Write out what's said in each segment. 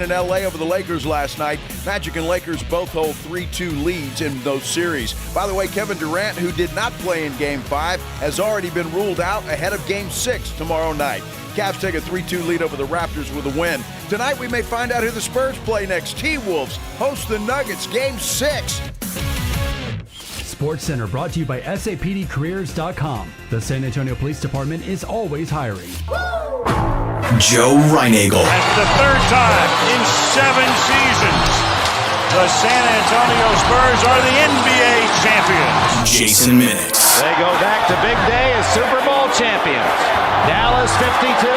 in L.A. over the Lakers last night. Magic and Lakers both hold 3-2 leads in those series. By the way, Kevin Durant, who did not play in Game 5, has already been ruled out ahead of Game 6 tomorrow night. Cavs take a 3-2 lead over the Raptors with a win. Tonight we may find out who the Spurs play next. T-Wolves host the Nuggets, Game 6. Sports Center brought to you by SAPDcareers.com. The San Antonio Police Department is always hiring. Joe Reinagel. And for the third time in 7 seasons, the San Antonio Spurs are the NBA champions. Jason Minix. They go back to big day as Super Bowl champions. Dallas 52,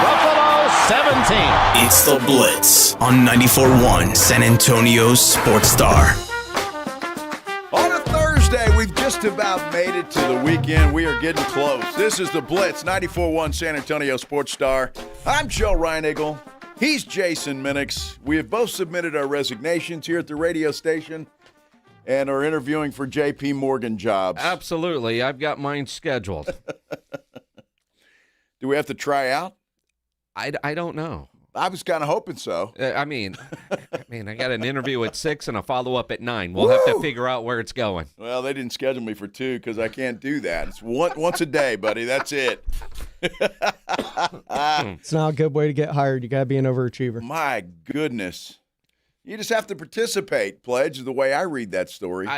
Buffalo 17. It's the Blitz on 94.1 San Antonio's Sports Star. We've just about made it to the weekend. We are getting close. This is the Blitz, 94.1 San Antonio Sports Star. I'm Joe Reinagel. He's Jason Minix. We have both submitted our resignations here at the radio station and are interviewing for J.P. Morgan jobs. Absolutely. I've got mine scheduled. Do we have to try out? I don't know. I was kind of hoping so. I mean, I got an interview at 6 and a follow-up at 9. We'll have to figure out where it's going. Well, they didn't schedule me for 2 because I can't do that. It's once a day, buddy. That's it. It's not a good way to get hired. You got to be an overachiever. My goodness. You just have to participate, Pledge, is the way I read that story.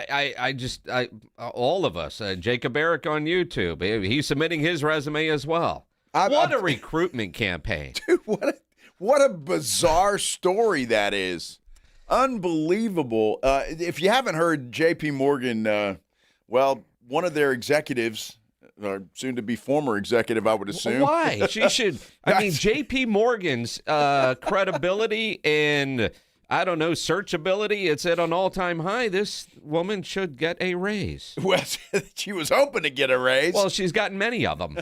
All of us, Jacob Eric on YouTube, he's submitting his resume as well. What a recruitment campaign. Dude, what a bizarre story that is. Unbelievable. If you haven't heard, J.P. Morgan, one of their executives, or soon-to-be former executive, I would assume. Why? She should. I mean, J.P. Morgan's credibility and, I don't know, searchability, it's at an all-time high. This woman should get a raise. Well, she was hoping to get a raise. Well, she's gotten many of them.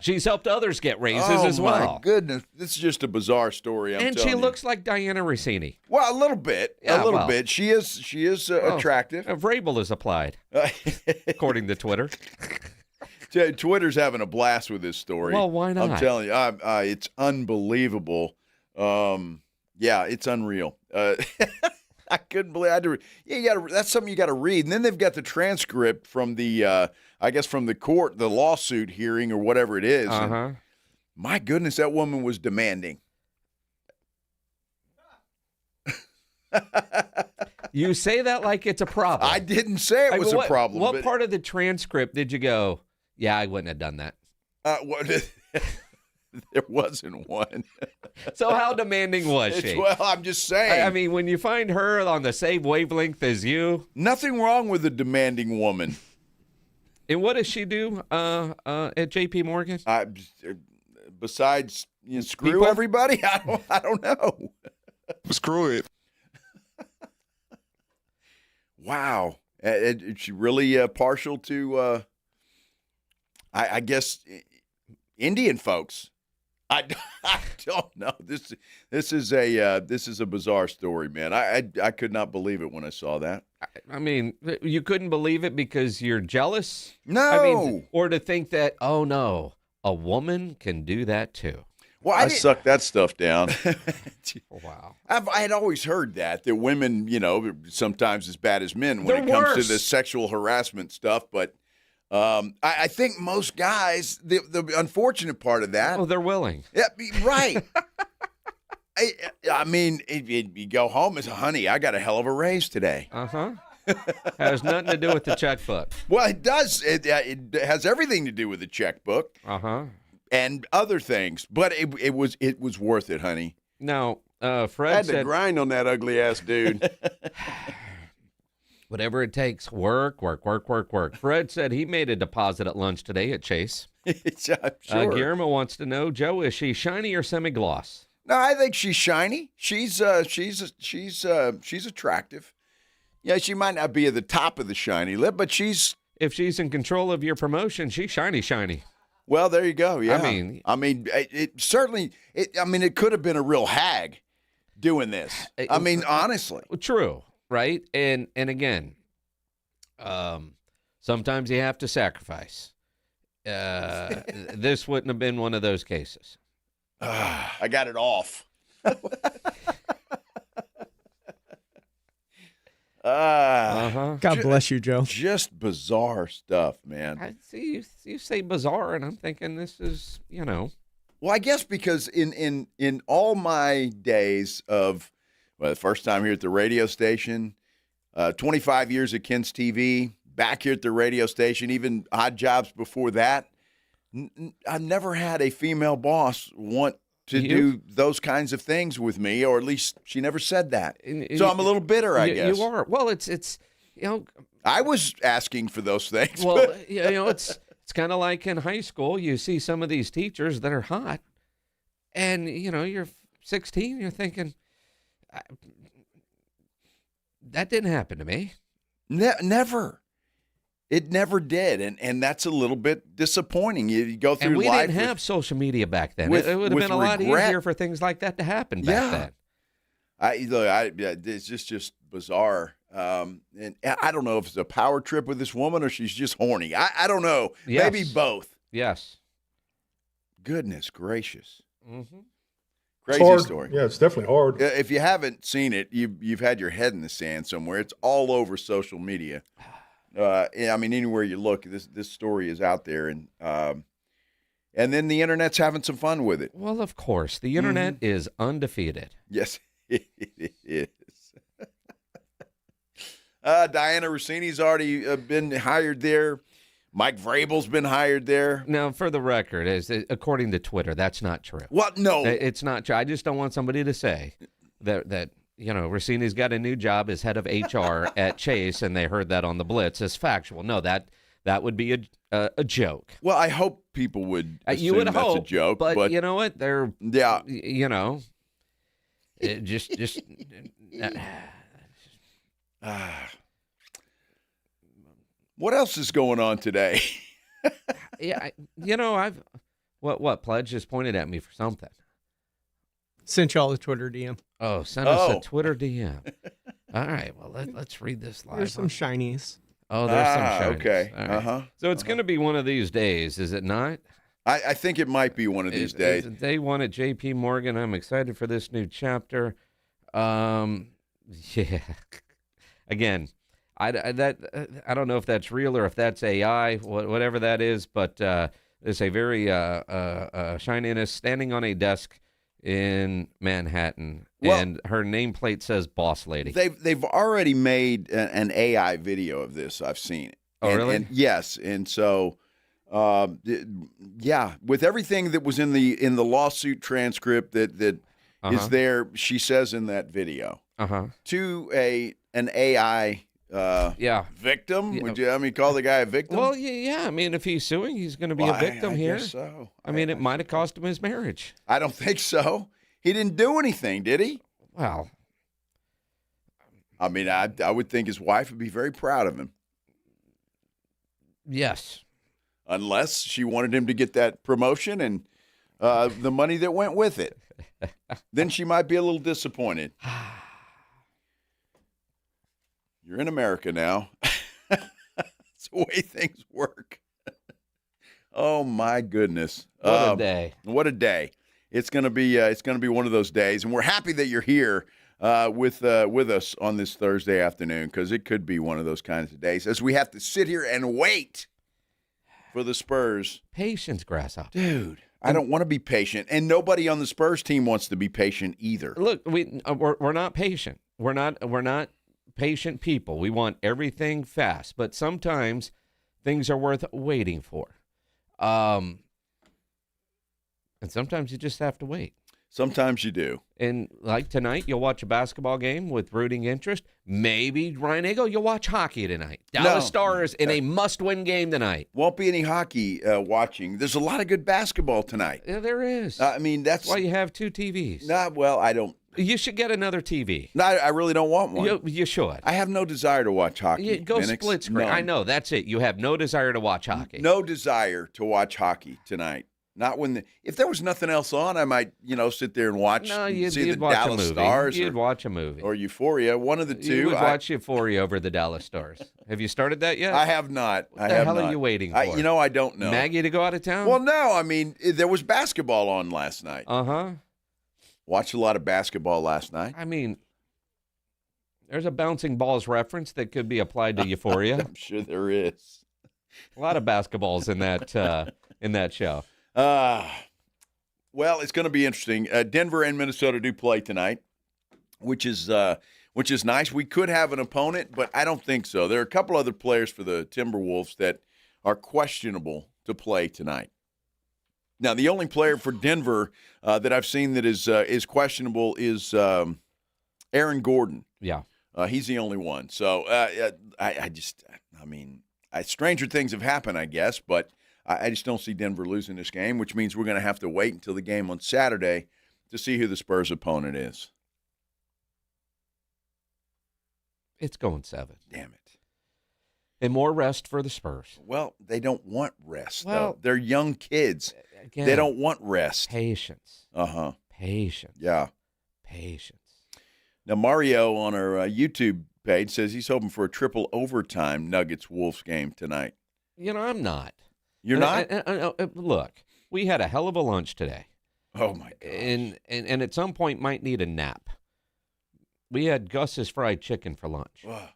She's helped others get raises as well. Oh, my goodness. This is just a bizarre story, I'm telling you. And she looks like Diana Rossini. Well, a little bit. Yeah, a little bit. She is attractive. Vrabel is applied, according to Twitter. Twitter's having a blast with this story. Well, why not? I'm telling you, it's unbelievable. Yeah, it's unreal. I couldn't believe I had to. That's something you got to read. And then they've got the transcript from the, from the court, the lawsuit hearing or whatever it is. Uh-huh. My goodness, that woman was demanding. You say that like it's a problem. I didn't say it was a problem. What part of the transcript did you go, yeah, I wouldn't have done that? There wasn't one. So how demanding was she? Well, I'm just saying. I mean, when you find her on the same wavelength as you. Nothing wrong with a demanding woman. And what does she do at J.P. Morgan? Besides screw People? everybody? I don't know. Screw it. Wow. Is she really partial to, I guess, Indian folks? I don't know. This is a bizarre story, man. I could not believe it when I saw that. I mean, you couldn't believe it because you're jealous? No. I mean, or to think that, oh no, a woman can do that too. Well, I suck that stuff down. Wow. I had always heard that women, sometimes as bad as men when They're it comes worse. to the sexual harassment stuff, but. I think most guys, the unfortunate part of that. Oh, they're willing. Yeah, right. I mean, you go home and say, honey, I got a hell of a raise today. Uh-huh. Has nothing to do with the checkbook. Well, it does. It has everything to do with the checkbook. Uh-huh. And other things. But it was worth it, honey. Now, Fred I had said, to grind on that ugly-ass dude. whatever it takes, work. Fred said he made a deposit at lunch today at Chase. Sure. Guillermo wants to know, Joe, is she shiny or semi-gloss? No, I think she's shiny. She's attractive. Yeah, she might not be at the top of the shiny lip, but she's. If she's in control of your promotion, she's shiny. Well, there you go. Yeah. I mean, it certainly. It could have been a real hag doing this. I mean, honestly. True, right? And again, sometimes you have to sacrifice. This wouldn't have been one of those cases. I got it off. God bless you, Joe. Just bizarre stuff, man. I see you say bizarre, and I'm thinking this is, Well, I guess because in all my days of, the first time here at the radio station, 25 years at Kent's TV, back here at the radio station, even odd jobs before that, I've never had a female boss want to do those kinds of things with me, or at least she never said that. So I'm a little bitter, I guess. You are. Well, it's I was asking for those things. Well, it's kind of like in high school. You see some of these teachers that are hot, and you're 16. You're thinking, that didn't happen to me. Never. It never did, and that's a little bit disappointing. You go through life. And we didn't have social media back then. It would have been a lot easier for things like that to happen back then. It's just bizarre. And I don't know if it's a power trip with this woman or she's just horny. I don't know. Yes. Maybe both. Yes. Goodness gracious. Mm-hmm. Crazy story. Yeah, it's definitely hard. If you haven't seen it, you've had your head in the sand somewhere. It's all over social media. Anywhere you look, this story is out there, and then the internet's having some fun with it. Well, of course, the internet is undefeated. Yes, it is. Diana Rossini's already been hired there. Mike Vrabel's been hired there. Now, for the record, according to Twitter, that's not true. What? No, it's not true. I just don't want somebody to say that. Rossini's got a new job as head of HR at Chase, and they heard that on the Blitz as factual. No, that would be a joke. Well, I hope people would assume you would that's hope, a joke. But you know what? They're just what else is going on today? I've what Pledge just pointed at me for something. Sent y'all a Twitter DM. Oh, send us a Twitter DM. All right, well, let's read this live. There's some shinies. Oh, there's some shinies. Okay. Right. So it's going to be one of these days, is it not? I think it might be one of these days. It's day one at J.P. Morgan. I'm excited for this new chapter. Yeah. Again, I don't know if that's real or if that's AI, whatever that is, but there's a very shininess standing on a desk in Manhattan, and her nameplate says "Boss Lady." They've already made an AI video of this. I've seen it. Oh, really? Yes, and so, with everything that was in the lawsuit transcript that is there, she says in that video to an AI victim. Yeah. Would you call the guy a victim? Well, yeah. I mean, if he's suing, he's going to be a victim here. Guess so. I mean, it might have cost him his marriage. I don't think so. He didn't do anything, did he? Well, I mean, I would think his wife would be very proud of him. Yes. Unless she wanted him to get that promotion and the money that went with it. Then she might be a little disappointed. You're in America now. That's the way things work. Oh my goodness! What a day! What a day! It's gonna be one of those days, and we're happy that you're here with us on this Thursday afternoon, because it could be one of those kinds of days as we have to sit here and wait for the Spurs. Patience, Grasshopper. Dude, I don't want to be patient, and nobody on the Spurs team wants to be patient either. Look, we're not patient. We're not patient people. We want everything fast, but sometimes things are worth waiting for. And sometimes you just have to wait. Sometimes you do. And like tonight, you'll watch a basketball game with rooting interest. Maybe, Ryan Eagle, you'll watch hockey tonight. Dallas Stars in a must-win game tonight. Won't be any hockey watching. There's a lot of good basketball tonight. Yeah, there is. I mean, that's why you have two TVs. I don't. You should get another TV. No, I really don't want one. You should. I have no desire to watch hockey. Go split screen. None. I know, that's it. You have no desire to watch hockey. No desire to watch hockey tonight. Not when if there was nothing else on, I might sit there and watch. No, you'd the watch Dallas a movie. Stars. You'd watch a movie or Euphoria. One of the two. You would watch Euphoria over the Dallas Stars. Have you started that yet? I have not. What the hell are you waiting for? I don't know. Maggie to go out of town? Well, no. I mean, there was basketball on last night. Watched a lot of basketball last night. I mean, there's a bouncing balls reference that could be applied to Euphoria. I'm sure there is. A lot of basketballs in that show. Well, it's going to be interesting. Denver and Minnesota do play tonight, which is nice. We could have an opponent, but I don't think so. There are a couple other players for the Timberwolves that are questionable to play tonight. Now, the only player for Denver that I've seen that is questionable is Aaron Gordon. Yeah. He's the only one. So stranger things have happened, I guess, but I just don't see Denver losing this game, which means we're going to have to wait until the game on Saturday to see who the Spurs' opponent is. It's going 7. Damn it. And more rest for the Spurs. Well, they don't want rest, Well, though. They're young kids. Again, They don't want rest. Patience. Uh-huh. Patience. Yeah. Patience. Now, Mario on our YouTube page says he's hoping for a triple overtime Nuggets-Wolves game tonight. I'm not. You're not? Look, we had a hell of a lunch today. Oh, my God. And at some point might need a nap. We had Gus's fried chicken for lunch. Wow.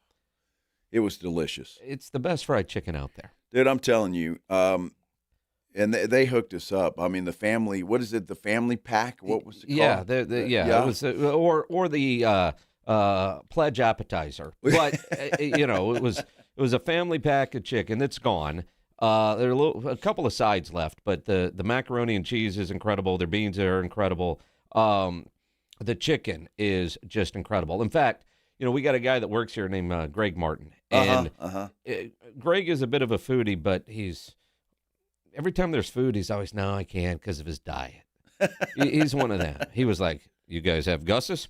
It was delicious. It's the best fried chicken out there. Dude, I'm telling you. And they hooked us up. I mean, the family, what is it, the family pack? What was it called? Yeah, it was, or the pledge appetizer. But, it was a family pack of chicken that's gone. There are a couple of sides left, but the macaroni and cheese is incredible. Their beans are incredible. The chicken is just incredible. In fact, we got a guy that works here named Greg Martin. And Greg is a bit of a foodie, but every time there's food, he's always, no, I can't because of his diet. He's one of them. He was like, you guys have Gus's?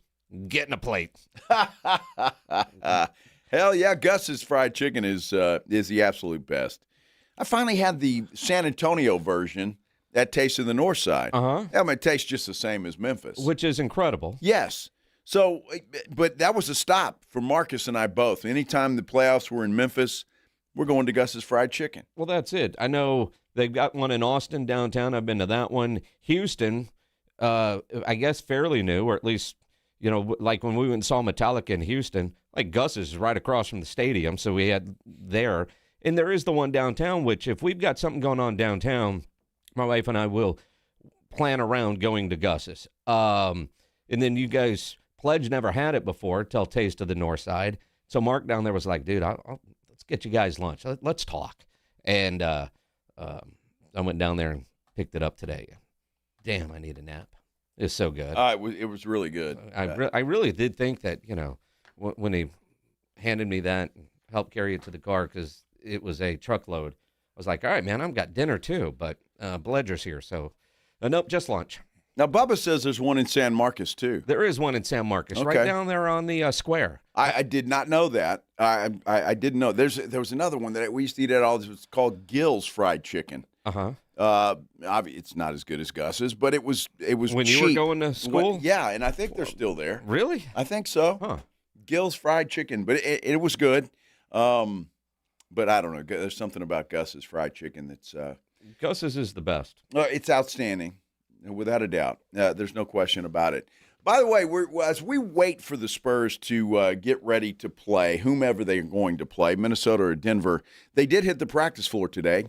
Get in a plate. Hell yeah, Gus's fried chicken is the absolute best. I finally had the San Antonio version that tastes of the north side. Uh-huh. I mean, it tastes just the same as Memphis. Which is incredible. Yes. So, but that was a stop for Marcus and I both. Anytime the playoffs were in Memphis, we're going to Gus's fried chicken. Well, that's it. I know they've got one in Austin downtown. I've been to that one. Houston, I guess fairly new, or at least, like when we went and saw Metallica in Houston, like Gus's is right across from the stadium, so we had there. And there is the one downtown, which if we've got something going on downtown, my wife and I will plan around going to Gus's. And then you guys, Pledge never had it before till Taste of the North Side. So Mark down there was like, dude, let's get you guys lunch. Let's talk. And I went down there and picked it up today. Damn, I need a nap. It's so good. It was really good. I really did think that, when he handed me that and helped carry it to the car because it was a truckload, I was like, all right, man, I've got dinner too, but Bledger's here. So, nope, just lunch. Now, Bubba says there's one in San Marcos, too. There is one in San Marcos, Okay. right down there on the square. I did not know that. I didn't know. There was another one that we used to eat at all. It was called Gill's Fried Chicken. Uh-huh. It's not as good as Gus's, but it was When cheap. you were going to school? Yeah, and I think they're still there. Really? I think so. Huh. Gill's Fried Chicken, but it was good. But I don't know. There's something about Gus's Fried Chicken that's Gus's is the best. it's outstanding, without a doubt. There's no question about it. By the way, as we wait for the Spurs to get ready to play, whomever they're going to play, Minnesota or Denver, they did hit the practice floor today.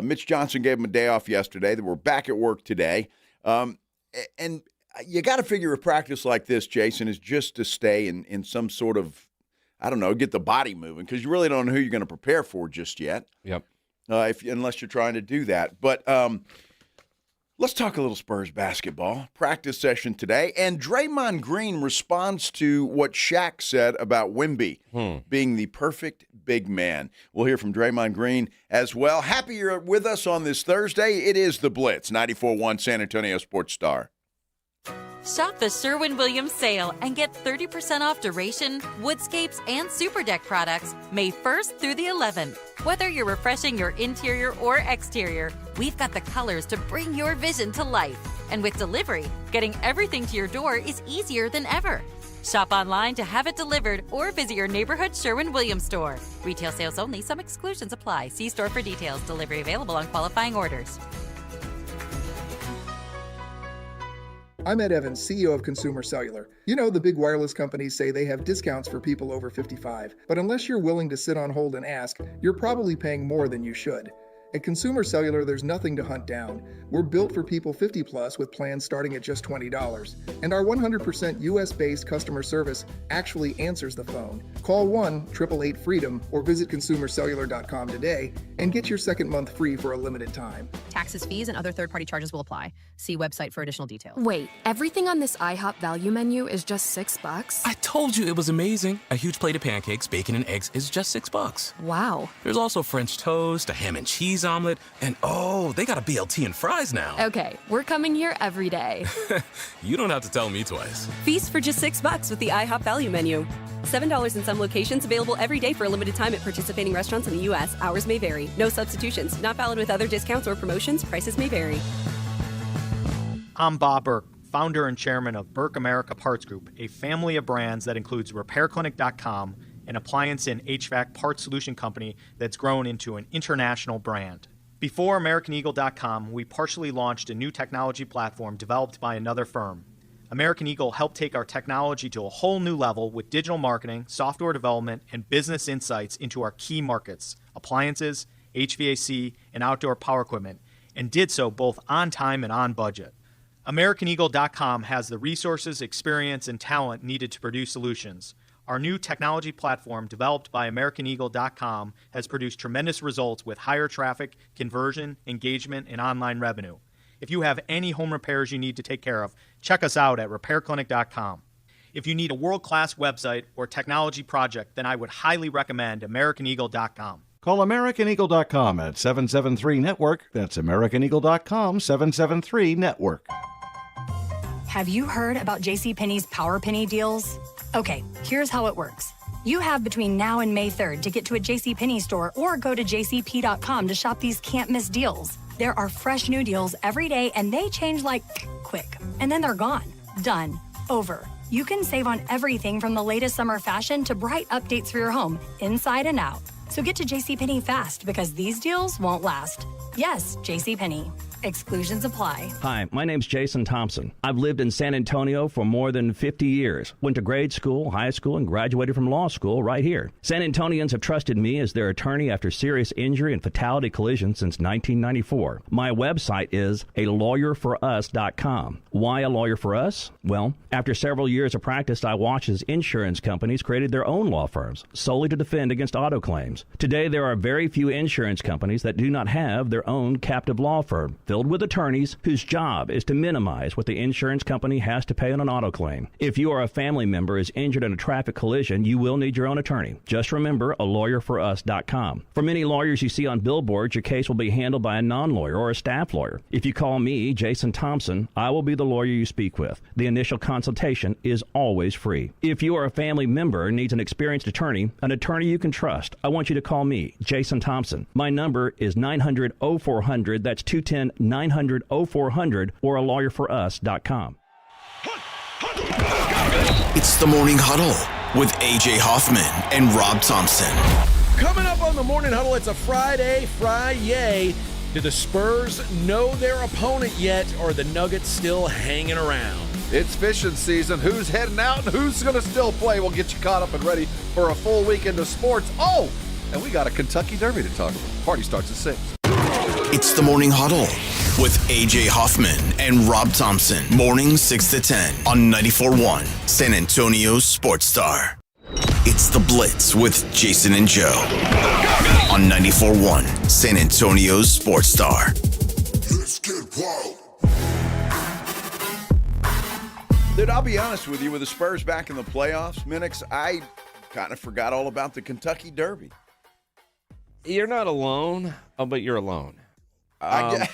Mitch Johnson gave them a day off yesterday. They were back at work today. And you got to figure a practice like this, Jason, is just to stay in some sort of, I don't know, get the body moving, because you really don't know who you're going to prepare for just yet. Yep. Unless you're trying to do that. But let's talk a little Spurs basketball. Practice session today. And Draymond Green responds to what Shaq said about Wemby being the perfect big man. We'll hear from Draymond Green as well. Happy you're with us on this Thursday. It is the Blitz, 94.1 San Antonio Sports Star. Shop the Sherwin-Williams sale and get 30% off duration, woodscapes, and super deck products May 1st through the 11th. Whether you're refreshing your interior or exterior, we've got the colors to bring your vision to life. And with delivery, getting everything to your door is easier than ever. Shop online to have it delivered or visit your neighborhood Sherwin-Williams store. Retail sales only. Some exclusions apply. See store for details. Delivery available on qualifying orders. I'm Ed Evans, CEO of Consumer Cellular. You know, the big wireless companies say they have discounts for people over 55, but unless you're willing to sit on hold and ask, you're probably paying more than you should. At Consumer Cellular, there's nothing to hunt down. We're built for people 50 plus with plans starting at just $20. And our 100% US-based customer service actually answers the phone. Call 1-888-FREEDOM or visit consumercellular.com today and get your second month free for a limited time. Taxes, fees, and other third-party charges will apply. See website for additional details. Wait, everything on this IHOP value menu is just $6? I told you it was amazing. A huge plate of pancakes, bacon, and eggs is just $6. Wow. There's also French toast, a ham and cheese omelet, and oh, they got a BLT and fries now. Okay, we're coming here every day. You don't have to tell me twice. Feast for just $6 with the IHOP value menu. $7 in some locations, available every day for a limited time at participating restaurants in the U.S. Hours may vary. No substitutions. Not valid with other discounts or promotions. Prices may vary. I'm Bob Burke, founder and chairman of Burke America Parts Group, a family of brands that includes RepairClinic.com, an appliance and HVAC parts solution company that's grown into an international brand. Before AmericanEagle.com, we partially launched a new technology platform developed by another firm. American Eagle helped take our technology to a whole new level with digital marketing, software development, and business insights into our key markets, appliances, HVAC, and outdoor power equipment, and did so both on time and on budget. AmericanEagle.com has the resources, experience, and talent needed to produce solutions. Our new technology platform, developed by AmericanEagle.com, has produced tremendous results with higher traffic, conversion, engagement, and online revenue. If you have any home repairs you need to take care of, check us out at RepairClinic.com. If you need a world-class website or technology project, then I would highly recommend AmericanEagle.com. Call AmericanEagle.com at 773-NETWORK. That's AmericanEagle.com, 773-NETWORK. Have you heard about JCPenney's Power Penny deals? Okay, here's how it works. You have between now and May 3rd to get to a JCPenney store or go to jcp.com to shop these can't-miss deals. There are fresh new deals every day, and they change like quick. And then they're gone. Done. Over. You can save on everything from the latest summer fashion to bright updates for your home, inside and out. So get to JCPenney fast, because these deals won't last. Yes, JCPenney. Exclusions apply. Hi, my name's Jason Thompson. I've lived in San Antonio for more than 50 years. Went to grade school, high school, and graduated from law school right here. San Antonians have trusted me as their attorney after serious injury and fatality collision since 1994. My website is alawyer4us.com. Why a lawyer for us? Well, after several years of practice, I watched as insurance companies created their own law firms solely to defend against auto claims. Today, there are very few insurance companies that do not have their own captive law firm filled with attorneys whose job is to minimize what the insurance company has to pay on an auto claim. If you or a family member is injured in a traffic collision, you will need your own attorney. Just remember alawyer4us.com. For many lawyers you see on billboards, your case will be handled by a non-lawyer or a staff lawyer. If you call me, Jason Thompson, I will be the lawyer you speak with. The initial consultation is always free. If you or a family member needs an experienced attorney you can trust, I want you to call me, Jason Thompson. My number is 900-0400. That's 210-900-0400 or alawyer4us.com. It's the Morning Huddle with A.J. Hoffman and Rob Thompson. Coming up on the Morning Huddle, it's a Friday. Do the Spurs know their opponent yet, or are the Nuggets still hanging around? It's fishing season. Who's heading out and who's going to still play? We'll get you caught up and ready for a full weekend of sports. Oh, and we got a Kentucky Derby to talk about. Party starts at 6. It's the Morning Huddle with A.J. Hoffman and Rob Thompson. Mornings 6 to 10 on 94.1 San Antonio Sports Star. It's the Blitz with Jason and Joe on 94.1 San Antonio Sports Star. Let's get wild. Dude, I'll be honest with you, with the Spurs back in the playoffs, Minix, I kind of forgot all about the Kentucky Derby. You're not alone, but you're alone. I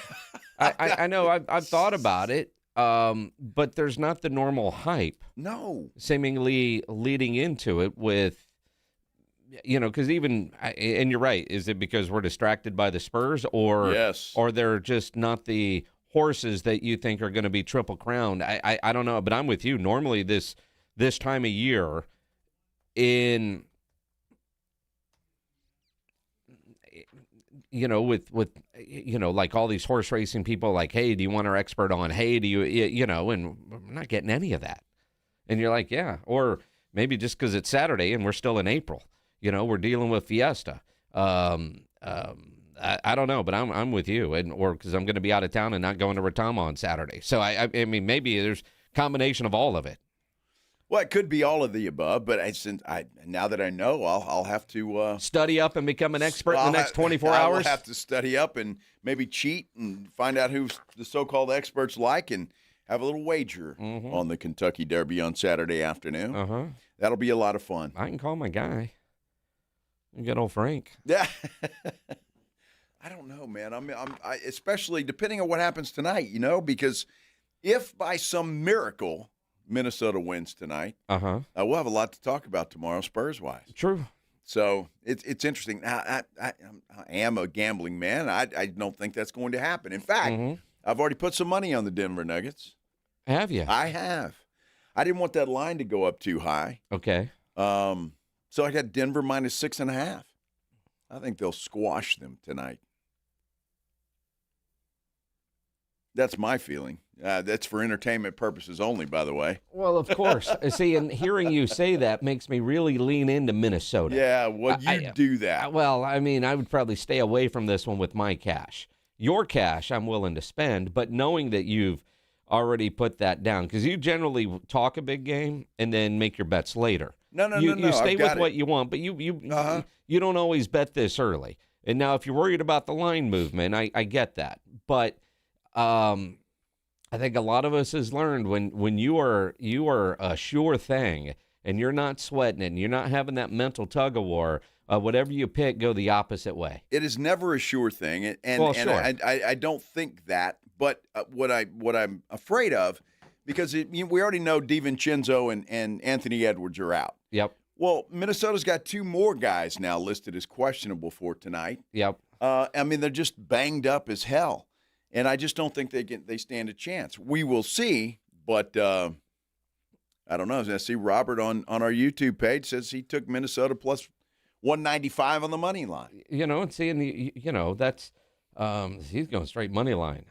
know I've thought about it, but there's not the normal hype. No. Seemingly leading into it with, because and you're right, is it because we're distracted by the Spurs or yes, or they're just not the horses that you think are going to be Triple Crowned? I don't know, but I'm with you. Normally this time of year with like all these horse racing people, like, hey, do you want our expert on? Hey, do you, and we're not getting any of that. And you're like, yeah, or maybe just because it's Saturday and we're still in April, we're dealing with Fiesta. I don't know, but I'm with you, or because I'm going to be out of town and not going to Retama on Saturday. So I mean, maybe there's a combination of all of it. Well, it could be all of the above, but now that I know, I'll have to study up and become an expert in the next 24 hours. I'll have to study up and maybe cheat and find out who the so-called experts like and have a little wager on the Kentucky Derby on Saturday afternoon. That'll be a lot of fun. I can call my guy. Good old Frank. Yeah. I don't know, man. I especially depending on what happens tonight, because if by some miracle Minnesota wins tonight, we'll have a lot to talk about tomorrow, Spurs-wise. True. So it's interesting. I am a gambling man. I don't think that's going to happen. In fact, I've already put some money on the Denver Nuggets. Have you? I have. I didn't want that line to go up too high. Okay. So I got Denver minus 6.5. I think they'll squash them tonight. That's my feeling. That's for entertainment purposes only, by the way. Well, of course. See, and hearing you say that makes me really lean into Minnesota. Yeah, well, you do that. Well, I mean, I would probably stay away from this one with my cash. Your cash, I'm willing to spend, but knowing that you've already put that down, because you generally talk a big game and then make your bets later. No. You stay with what you want, but you don't always bet this early. And now, if you're worried about the line movement, I get that, but. I think a lot of us has learned when you are a sure thing and you're not sweating it and you're not having that mental tug of war, whatever you pick, go the opposite way. It is never a sure thing, and I don't think that. But what I'm afraid of, because we already know DiVincenzo and Anthony Edwards are out. Yep. Well, Minnesota's got two more guys now listed as questionable for tonight. Yep. I mean, they're just banged up as hell. And I just don't think they stand a chance. We will see, but I don't know. I see Robert on our YouTube page says he took Minnesota plus 195 on the money line. And seeing that's he's going straight money line.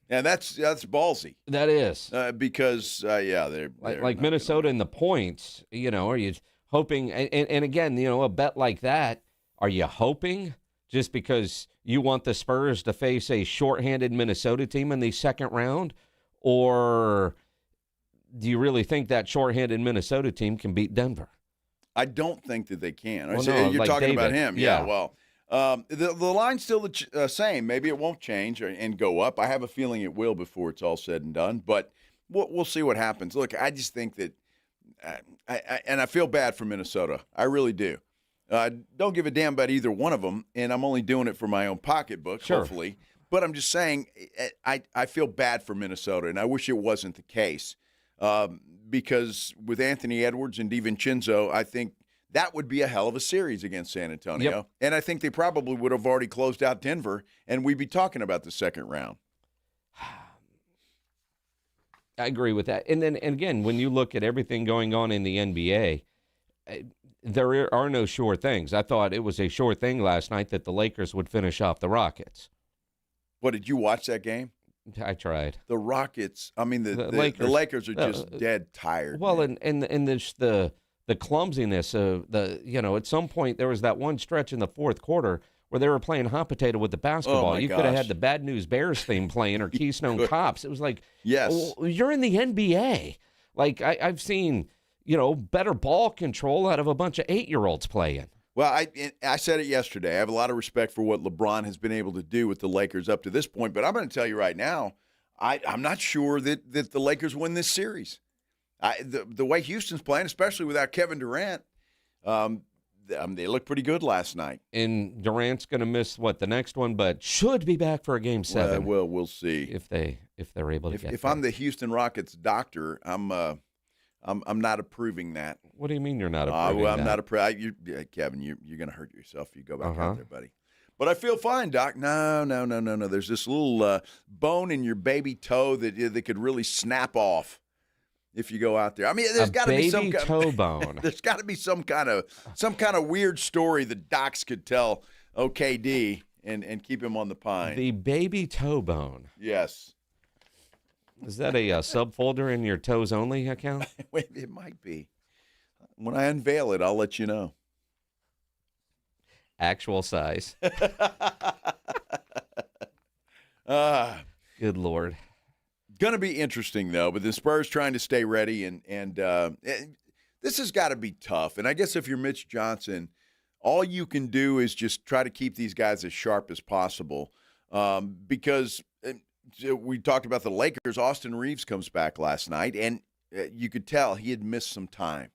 Yeah, that's ballsy. That is because they're like Minnesota in the points. Are you hoping? And again, a bet like that, are you hoping? Just because you want the Spurs to face a shorthanded Minnesota team in the second round? Or do you really think that shorthanded Minnesota team can beat Denver? I don't think that they can. Well, no, you're like talking David. about him. Yeah. Well, the line's still the same. Maybe it won't change and go up. I have a feeling it will before it's all said and done. But we'll see what happens. Look, I just think that I feel bad for Minnesota. I really do. Don't give a damn about either one of them, and I'm only doing it for my own pocketbook, hopefully. But I'm just saying I feel bad for Minnesota, and I wish it wasn't the case because with Anthony Edwards and DiVincenzo, I think that would be a hell of a series against San Antonio. Yep. And I think they probably would have already closed out Denver, and we'd be talking about the second round. I agree with that. And again, when you look at everything going on in the NBA, there are no sure things. I thought it was a sure thing last night that the Lakers would finish off the Rockets. What, did you watch that game? I tried. The Rockets, I mean, the Lakers are just dead tired. Well, man. and the clumsiness of at some point there was that one stretch in the fourth quarter where they were playing hot potato with the basketball. You could have had the Bad News Bears theme playing or Keystone Cops. It was like, yes, you're in the NBA. Like I've seen better ball control out of a bunch of 8-year-olds playing. Well, I said it yesterday. I have a lot of respect for what LeBron has been able to do with the Lakers up to this point. But I'm going to tell you right now, I'm not sure that the Lakers win this series. The way Houston's playing, especially without Kevin Durant, they look pretty good last night. And Durant's going to miss the next one, but should be back for a Game 7. Well, we'll see if they're able to get. If I'm the Houston Rockets doctor, I'm not approving that. What do you mean you're not approving I'm that? not approving. Kevin, you're going to hurt yourself if you go back out there, buddy. But I feel fine, Doc. No. There's this little bone in your baby toe that could really snap off. if you go out there. I mean, there's got to be some toe bone. There's got to be some kind of weird story that docs could tell OKD and keep him on the pine. The baby toe bone. Yes. Is that a subfolder in your toes only account? Wait, it might be. When I unveil it, I'll let you know. Actual size. Good Lord. Going to be interesting, though, but the Spurs trying to stay ready, and this has got to be tough. And I guess if you're Mitch Johnson, all you can do is just try to keep these guys as sharp as possible because we talked about the Lakers. Austin Reeves comes back last night, and you could tell he had missed some time.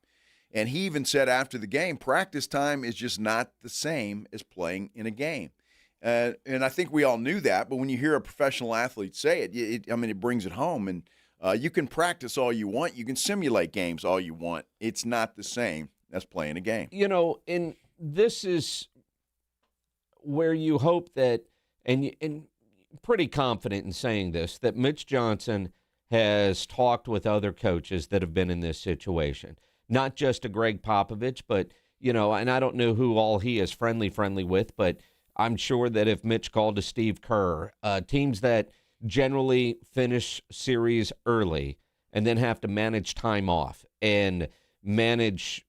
And he even said after the game, practice time is just not the same as playing in a game. And I think we all knew that, but when you hear a professional athlete say it, it brings it home. And you can practice all you want. You can simulate games all you want. It's not the same as playing a game. And this is where you hope that, and pretty confident in saying this, that Mitch Johnson has talked with other coaches that have been in this situation. Not just a Greg Popovich, but, and I don't know who all he is friendly with, but I'm sure that if Mitch called to Steve Kerr, teams that generally finish series early and then have to manage time off and manage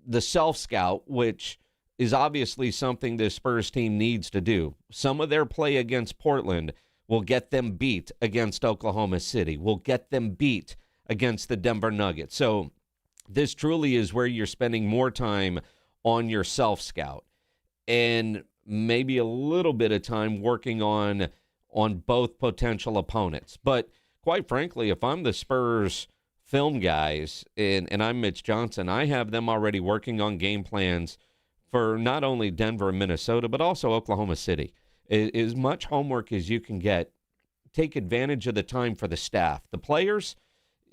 the self-scout, which is obviously something the Spurs team needs to do. Some of their play against Portland will get them beat against Oklahoma City, will get them beat against the Denver Nuggets. So this truly is where you're spending more time on your self-scout and maybe a little bit of time working on both potential opponents. But quite frankly, if I'm the Spurs film guys and I'm Mitch Johnson, I have them already working on game plans for not only Denver and Minnesota, but also Oklahoma City. As much homework as you can get. Take advantage of the time for the staff. The players,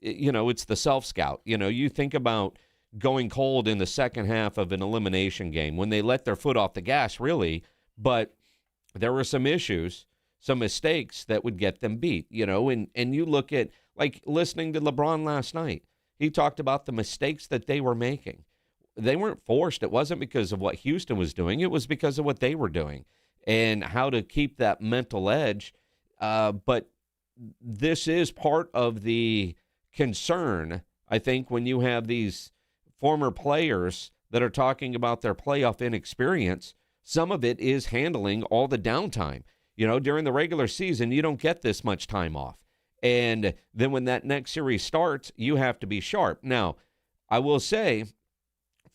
it's the self-scout. You think about going cold in the second half of an elimination game when they let their foot off the gas, really, but there were some issues, some mistakes that would get them beat, and you look at, like, listening to LeBron last night. He talked about the mistakes that they were making. They weren't forced. It wasn't because of what Houston was doing. It was because of what they were doing and how to keep that mental edge. But this is part of the concern, I think, when you have these former players that are talking about their playoff inexperience. Some of it is handling all the downtime. During the regular season, you don't get this much time off. And then when that next series starts, you have to be sharp. Now, I will say,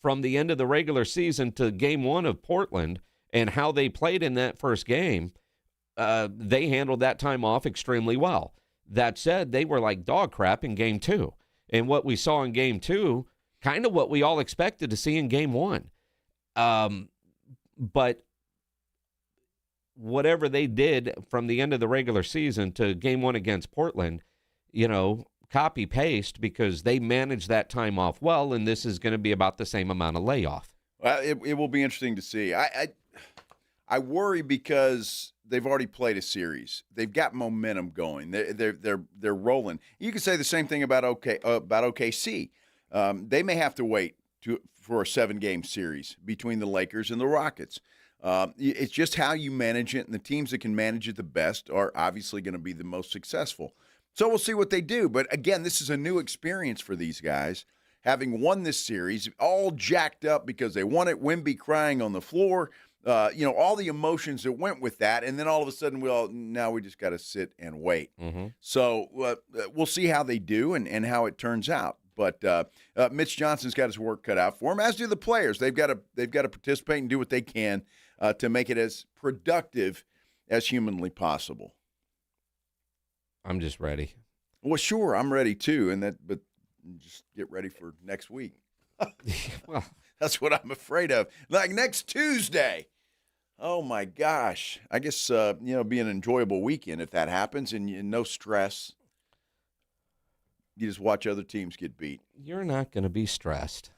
from the end of the regular season to game one of Portland and how they played in that first game, they handled that time off extremely well. That said, they were like dog crap in game two. And what we saw in game two, kind of what we all expected to see in game one. But whatever they did from the end of the regular season to game one against Portland, copy paste, because they managed that time off well, and this is going to be about the same amount of layoff. Well, it will be interesting to see. I worry because they've already played a series. They've got momentum going. They're rolling. You could say the same thing about OKC. They may have to wait for a 7-game series between the Lakers and the Rockets. It's just how you manage it, and the teams that can manage it the best are obviously going to be the most successful. So we'll see what they do. But again, this is a new experience for these guys, having won this series, all jacked up because they won it, Wemby crying on the floor, all the emotions that went with that. And then all of a sudden, now we just got to sit and wait. Mm-hmm. So we'll see how they do and how it turns out. But Mitch Johnson's got his work cut out for him, as do the players. They've got to participate and do what they can to make it as productive as humanly possible. I'm just ready. Well, sure, I'm ready too, but just get ready for next week. Well, that's what I'm afraid of. Like next Tuesday. Oh my gosh! I guess be an enjoyable weekend if that happens, and no stress. You just watch other teams get beat. You're not going to be stressed.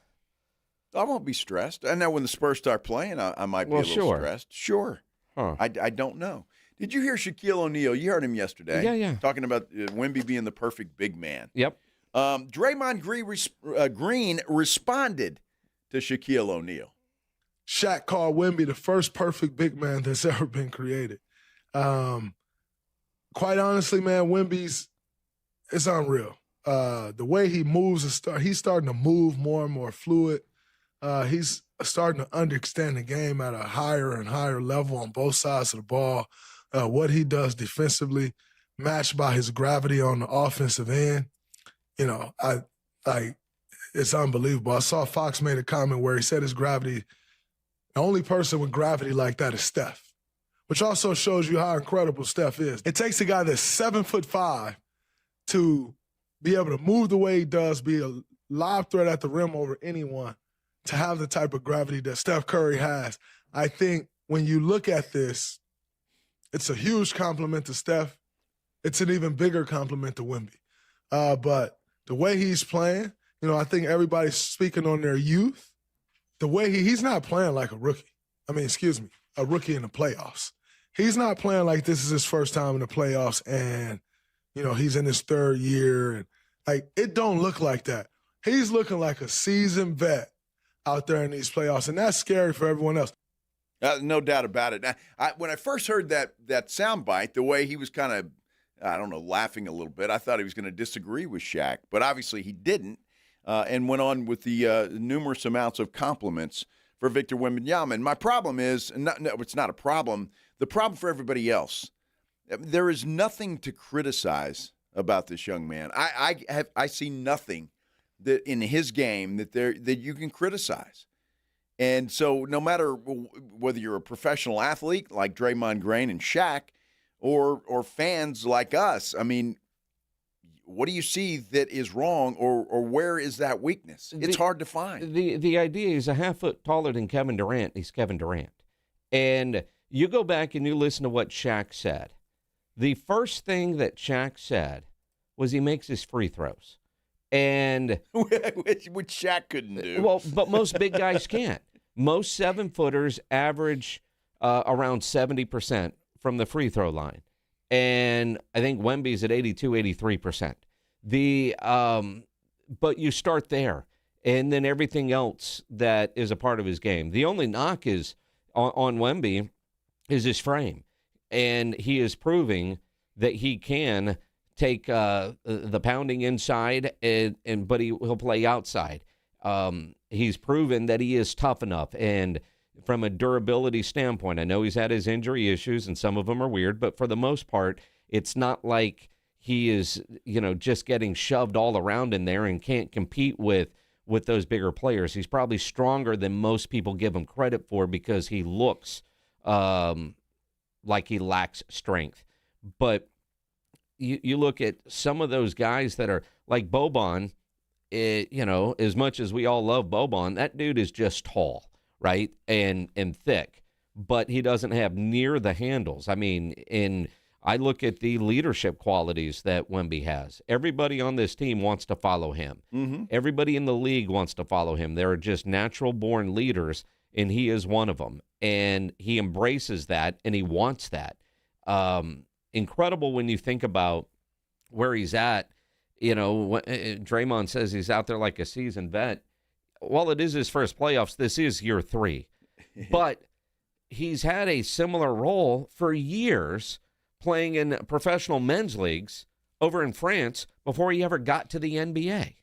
I won't be stressed. I know when the Spurs start playing, I might be a little stressed. Sure. Huh. I don't know. Did you hear Shaquille O'Neal? You heard him yesterday. Yeah. Talking about Wemby being the perfect big man. Yep. Draymond Green responded to Shaquille O'Neal. Shaq called Wemby the first perfect big man that's ever been created. Quite honestly, man, it's unreal. The way he moves, he's starting to move more and more fluid. He's starting to understand the game at a higher and higher level on both sides of the ball. What he does defensively, matched by his gravity on the offensive end, it's unbelievable. I saw Fox made a comment where he said his gravity, the only person with gravity like that is Steph, which also shows you how incredible Steph is. It takes a guy that's 7'5" to be able to move the way he does, be a live threat at the rim over anyone, to have the type of gravity that Steph Curry has. I think when you look at this, it's a huge compliment to Steph. It's an even bigger compliment to Wemby. But the way he's playing, I think everybody's speaking on their youth. The way he's not playing like a rookie. A rookie in the playoffs. He's not playing like this is his first time in the playoffs and, he's in his third year. And it don't look like that. He's looking like a seasoned vet out there in these playoffs, and that's scary for everyone else. No doubt about it. When I first heard that soundbite, the way he was kind of, laughing a little bit, I thought he was going to disagree with Shaq, but obviously he didn't, and went on with the numerous amounts of compliments for Victor Wembanyama. My problem is, it's not a problem, the problem for everybody else, there is nothing to criticize about this young man. I see nothing that in his game that you can criticize. And so no matter whether you're a professional athlete like Draymond Green and Shaq or fans like us, what do you see that is wrong or where is that weakness? It's hard to find. The idea is a half foot taller than Kevin Durant. He's Kevin Durant. And you go back and you listen to what Shaq said. The first thing that Shaq said was he makes his free throws. And which Shaq couldn't do. Well, but most big guys can't. Most 7-footers average around 70% from the free throw line. And I think Wemby's at 82, 83%. But you start there, and then everything else that is a part of his game. The only knock is on Wemby is his frame. And he is proving that he can take the pounding inside, but he'll play outside. He's proven that he is tough enough. And from a durability standpoint, I know he's had his injury issues, and some of them are weird, but for the most part, it's not like he is, just getting shoved all around in there and can't compete with those bigger players. He's probably stronger than most people give him credit for because he looks like he lacks strength. But you look at some of those guys that are like Boban, as much as we all love Boban, that dude is just tall, right, and thick, but he doesn't have near the handles. I look at the leadership qualities that Wemby has. Everybody on this team wants to follow him. Mm-hmm. Everybody in the league wants to follow him. They're just natural-born leaders, and he is one of them. And he embraces that, and he wants that. Incredible when you think about where he's at. Draymond says he's out there like a seasoned vet. Well, it is his first playoffs. This is year 3. But he's had a similar role for years playing in professional men's leagues over in France before he ever got to the NBA.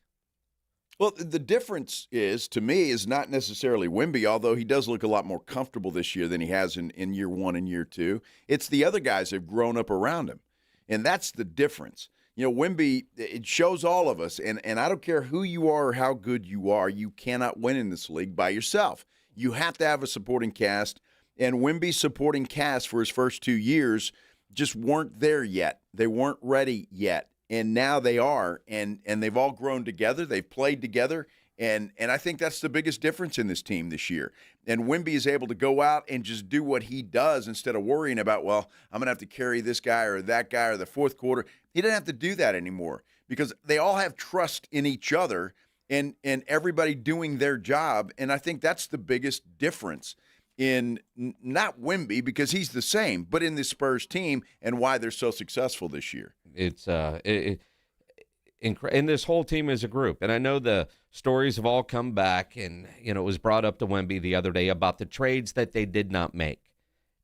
Well, the difference to me, is not necessarily Wemby, although he does look a lot more comfortable this year than he has in year 1 and year 2. It's the other guys that have grown up around him, and that's the difference. Wemby, it shows all of us, and I don't care who you are or how good you are, you cannot win in this league by yourself. You have to have a supporting cast, and Wemby's supporting cast for his first 2 years just weren't there yet. They weren't ready yet. And now they are, and they've all grown together. They've played together, and I think that's the biggest difference in this team this year. And Wemby is able to go out and just do what he does instead of worrying about, well, I'm going to have to carry this guy or that guy or the fourth quarter. He doesn't have to do that anymore because they all have trust in each other and everybody doing their job. And I think that's the biggest difference in not Wemby, because he's the same, but in the Spurs team and why they're so successful this year. It's and this whole team as a group. And I know the stories have all come back, and it was brought up to Wemby the other day about the trades that they did not make.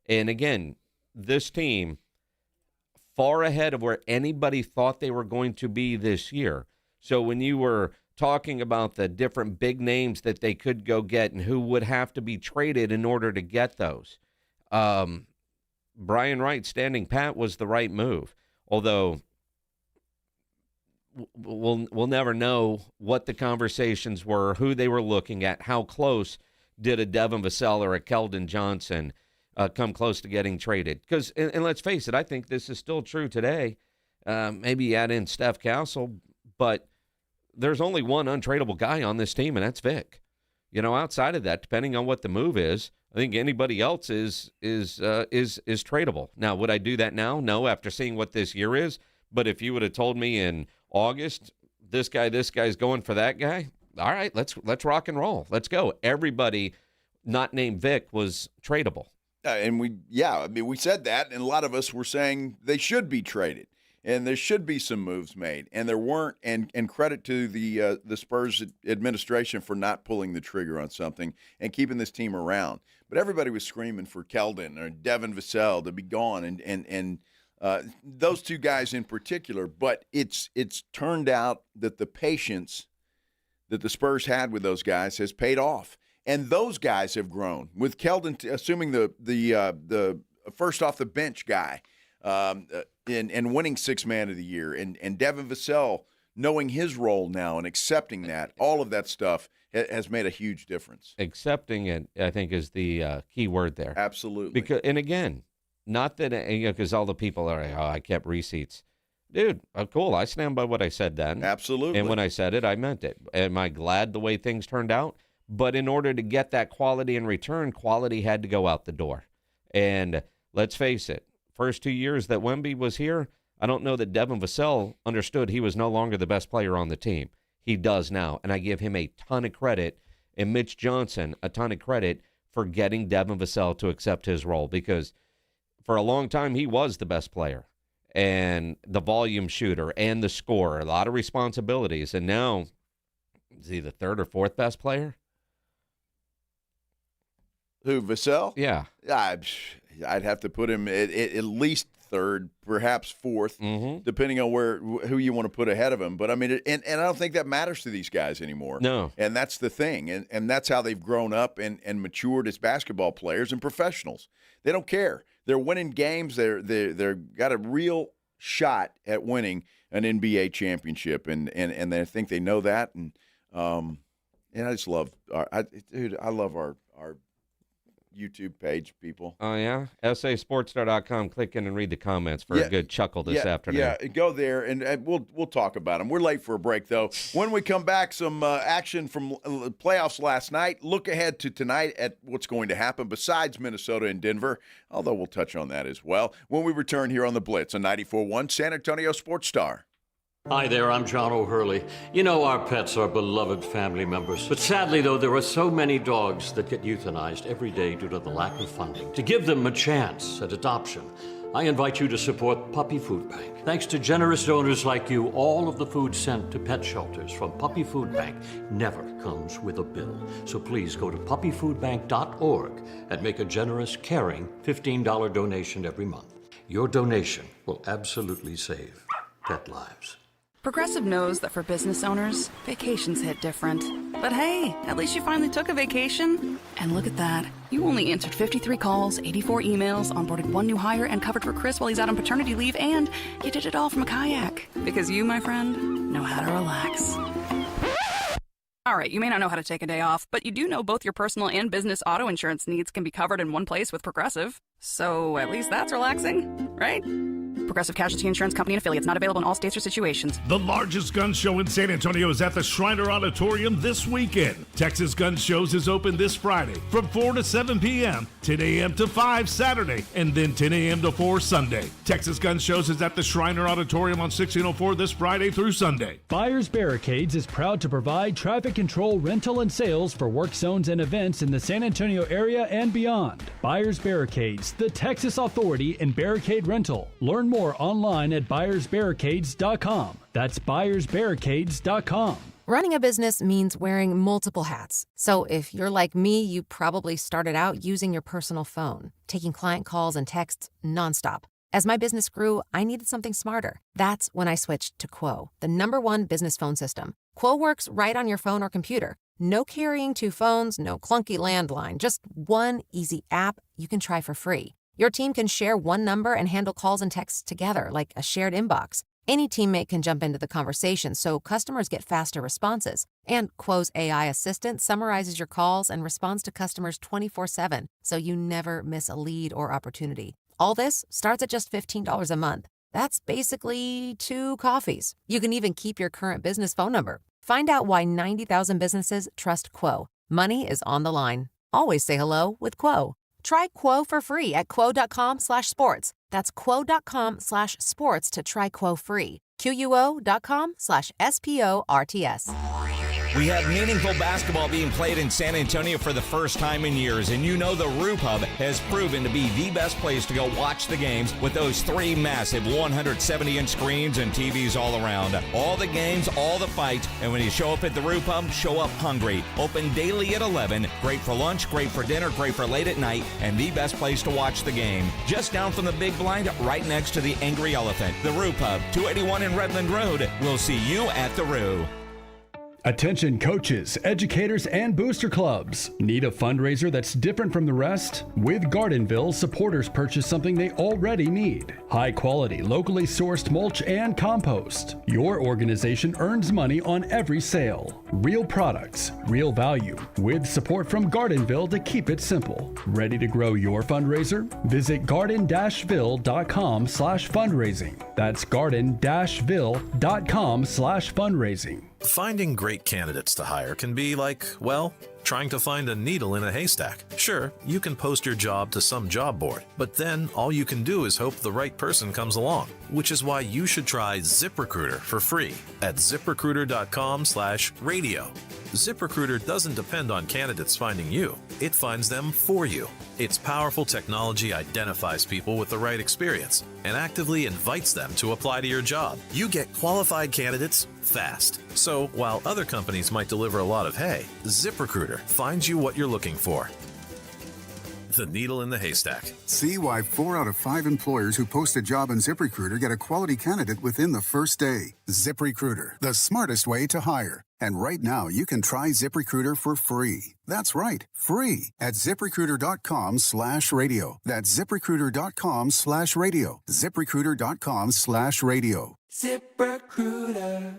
And again, this team far ahead of where anybody thought they were going to be this year. So when you were talking about the different big names that they could go get and who would have to be traded in order to get those, Brian Wright standing pat was the right move. Although we'll never know what the conversations were, who they were looking at, how close did a Devin Vassell or a Keldon Johnson come close to getting traded. Because, and let's face it, I think this is still true today. Maybe add in Steph Castle, but there's only one untradeable guy on this team, and that's Vic. Outside of that, depending on what the move is, I think anybody else is tradable. Now, would I do that now? No, after seeing what this year is. But if you would have told me in August, this guy's going for that guy, all right, let's rock and roll. Let's go. Everybody not named Vic was tradable. And we said that, and a lot of us were saying they should be traded, and there should be some moves made, and there weren't. And credit to the Spurs administration for not pulling the trigger on something and keeping this team around. But everybody was screaming for Keldon or Devin Vassell to be gone, and those two guys in particular. But it's turned out that the patience that the Spurs had with those guys has paid off. And those guys have grown. With Keldon assuming the first off the bench guy and winning Sixth Man of the Year, and Devin Vassell knowing his role now and accepting that, all of that stuff has made a huge difference. Accepting it, I think, is the key word there. Absolutely. Because, and again, not that because all the people are, I kept receipts. Dude, cool. I stand by what I said then. Absolutely. And when I said it, I meant it. Am I glad the way things turned out? But in order to get that quality in return, quality had to go out the door. And let's face it, first 2 years that Wemby was here, I don't know that Devin Vassell understood he was no longer the best player on the team. He does now, and I give him a ton of credit, and Mitch Johnson a ton of credit for getting Devin Vassell to accept his role, because for a long time he was the best player and the volume shooter and the scorer, a lot of responsibilities, and now is he the third or fourth best player? Who, Vassell? Yeah. I'd have to put him at least third, perhaps fourth, depending on who you want to put ahead of him. But, I mean, and I don't think that matters to these guys anymore. No. And that's the thing. And that's how they've grown up and matured as basketball players and professionals. They don't care. They're winning games. They're got a real shot at winning an NBA championship, and they think they know that. And I just love I love our YouTube page, people. Oh, yeah? SASportsStar.com. Click in and read the comments for a good chuckle this afternoon. Yeah, go there, and we'll talk about them. We're late for a break, though. When we come back, some action from playoffs last night. Look ahead to tonight at what's going to happen besides Minnesota and Denver, although we'll touch on that as well when we return here on The Blitz on 94.1 San Antonio Sports Star. Hi there, I'm John O'Hurley. You know, our pets are beloved family members. But sadly, though, there are so many dogs that get euthanized every day due to the lack of funding. To give them a chance at adoption, I invite you to support Puppy Food Bank. Thanks to generous donors like you, all of the food sent to pet shelters from Puppy Food Bank never comes with a bill. So please go to puppyfoodbank.org and make a generous, caring $15 donation every month. Your donation will absolutely save pet lives. Progressive knows that for business owners, vacations hit different. But hey, at least you finally took a vacation. And look at that. You only answered 53 calls, 84 emails, onboarded one new hire, and covered for Chris while he's out on paternity leave, and you did it all from a kayak. Because you, my friend, know how to relax. All right, you may not know how to take a day off, but you do know both your personal and business auto insurance needs can be covered in one place with Progressive. So at least that's relaxing, right? Progressive Casualty Insurance Company and affiliates, not available in all states or situations. The largest gun show in San Antonio is at the Shriner Auditorium this weekend. Texas Gun Shows is open this Friday from 4 to 7 p.m., 10 a.m. to 5 Saturday, and then 10 a.m. to 4 Sunday. Texas Gun Shows is at the Shriner Auditorium on 1604 this Friday through Sunday. Buyers Barricades is proud to provide traffic control, rental, and sales for work zones and events in the San Antonio area and beyond. Buyers Barricades, the Texas authority in barricade rental. Learn more online at buyersbarricades.com. That's buyersbarricades.com. Running a business means wearing multiple hats. So if you're like me, you probably started out using your personal phone, taking client calls and texts nonstop. As my business grew, I needed something smarter. That's when I switched to Quo, the #1 business phone system. Quo works right on your phone or computer. No carrying 2 phones, no clunky landline, just one easy app you can try for free. Your team can share one number and handle calls and texts together like a shared inbox. Any teammate can jump into the conversation so customers get faster responses. And Quo's AI assistant summarizes your calls and responds to customers 24/7, so you never miss a lead or opportunity. All this starts at just $15 a month. That's basically 2 coffees. You can even keep your current business phone number. Find out why 90,000 businesses trust Quo. Money is on the line. Always say hello with Quo. Try Quo for free at quo.com/sports. That's quo.com/sports to try Quo free. QUO.com/SPORTS. We have meaningful basketball being played in San Antonio for the first time in years, and you know the Roof Hub has proven to be the best place to go watch the games with those 3 massive 170-inch screens and TVs all around. All the games, all the fights, and when you show up at the Roof Hub, show up hungry. Open daily at 11. Great for lunch, great for dinner, great for late at night, and the best place to watch the game. Just down from the big blind, right next to the Angry Elephant. The Roof Hub, 281 in Redland Road. We'll see you at the Roo. Attention coaches, educators, and booster clubs. Need a fundraiser that's different from the rest? With Gardenville, supporters purchase something they already need. High quality, locally sourced mulch and compost. Your organization earns money on every sale. Real products, real value, with support from Gardenville to keep it simple. Ready to grow your fundraiser? Visit garden-ville.com/fundraising. That's garden-ville.com/fundraising. Finding great candidates to hire can be like, well, trying to find a needle in a haystack. Sure, you can post your job to some job board, but then all you can do is hope the right person comes along, which is why you should try ZipRecruiter for free at ziprecruiter.com/radio. ZipRecruiter doesn't depend on candidates finding you. It finds them for you. Its powerful technology identifies people with the right experience and actively invites them to apply to your job. You get qualified candidates fast. So while other companies might deliver a lot of hay, ZipRecruiter finds you what you're looking for. The needle in the haystack. See why 4 out of 5 employers who post a job on ZipRecruiter get a quality candidate within the first day. ZipRecruiter, the smartest way to hire. And right now, you can try ZipRecruiter for free. That's right, free at ZipRecruiter.com/radio. That's ZipRecruiter.com/radio. ZipRecruiter.com/radio. ZipRecruiter.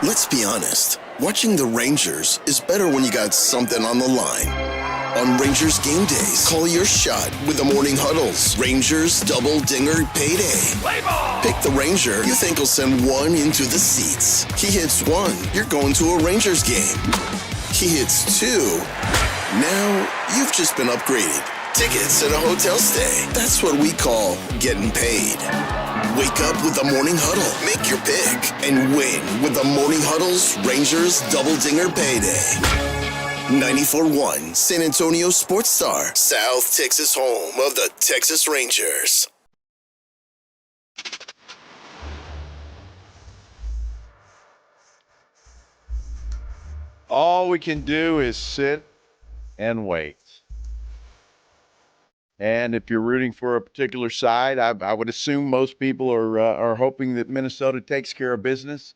Let's be honest. Watching the Rangers is better when you got something on the line. On Rangers game days, call your shot with the morning huddles. Rangers double dinger payday. Play ball! Pick the Ranger you think will send one into the seats. He hits 1, you're going to a Rangers game. He hits 2, now you've just been upgraded. Tickets and a hotel stay. That's what we call getting paid. Wake up with the morning huddle. Make your pick and win with the morning huddle's Rangers double dinger payday. 94.1 San Antonio Sports Star, South Texas home of the Texas Rangers. All we can do is sit and wait. And if you're rooting for a particular side, I would assume most people are hoping that Minnesota takes care of business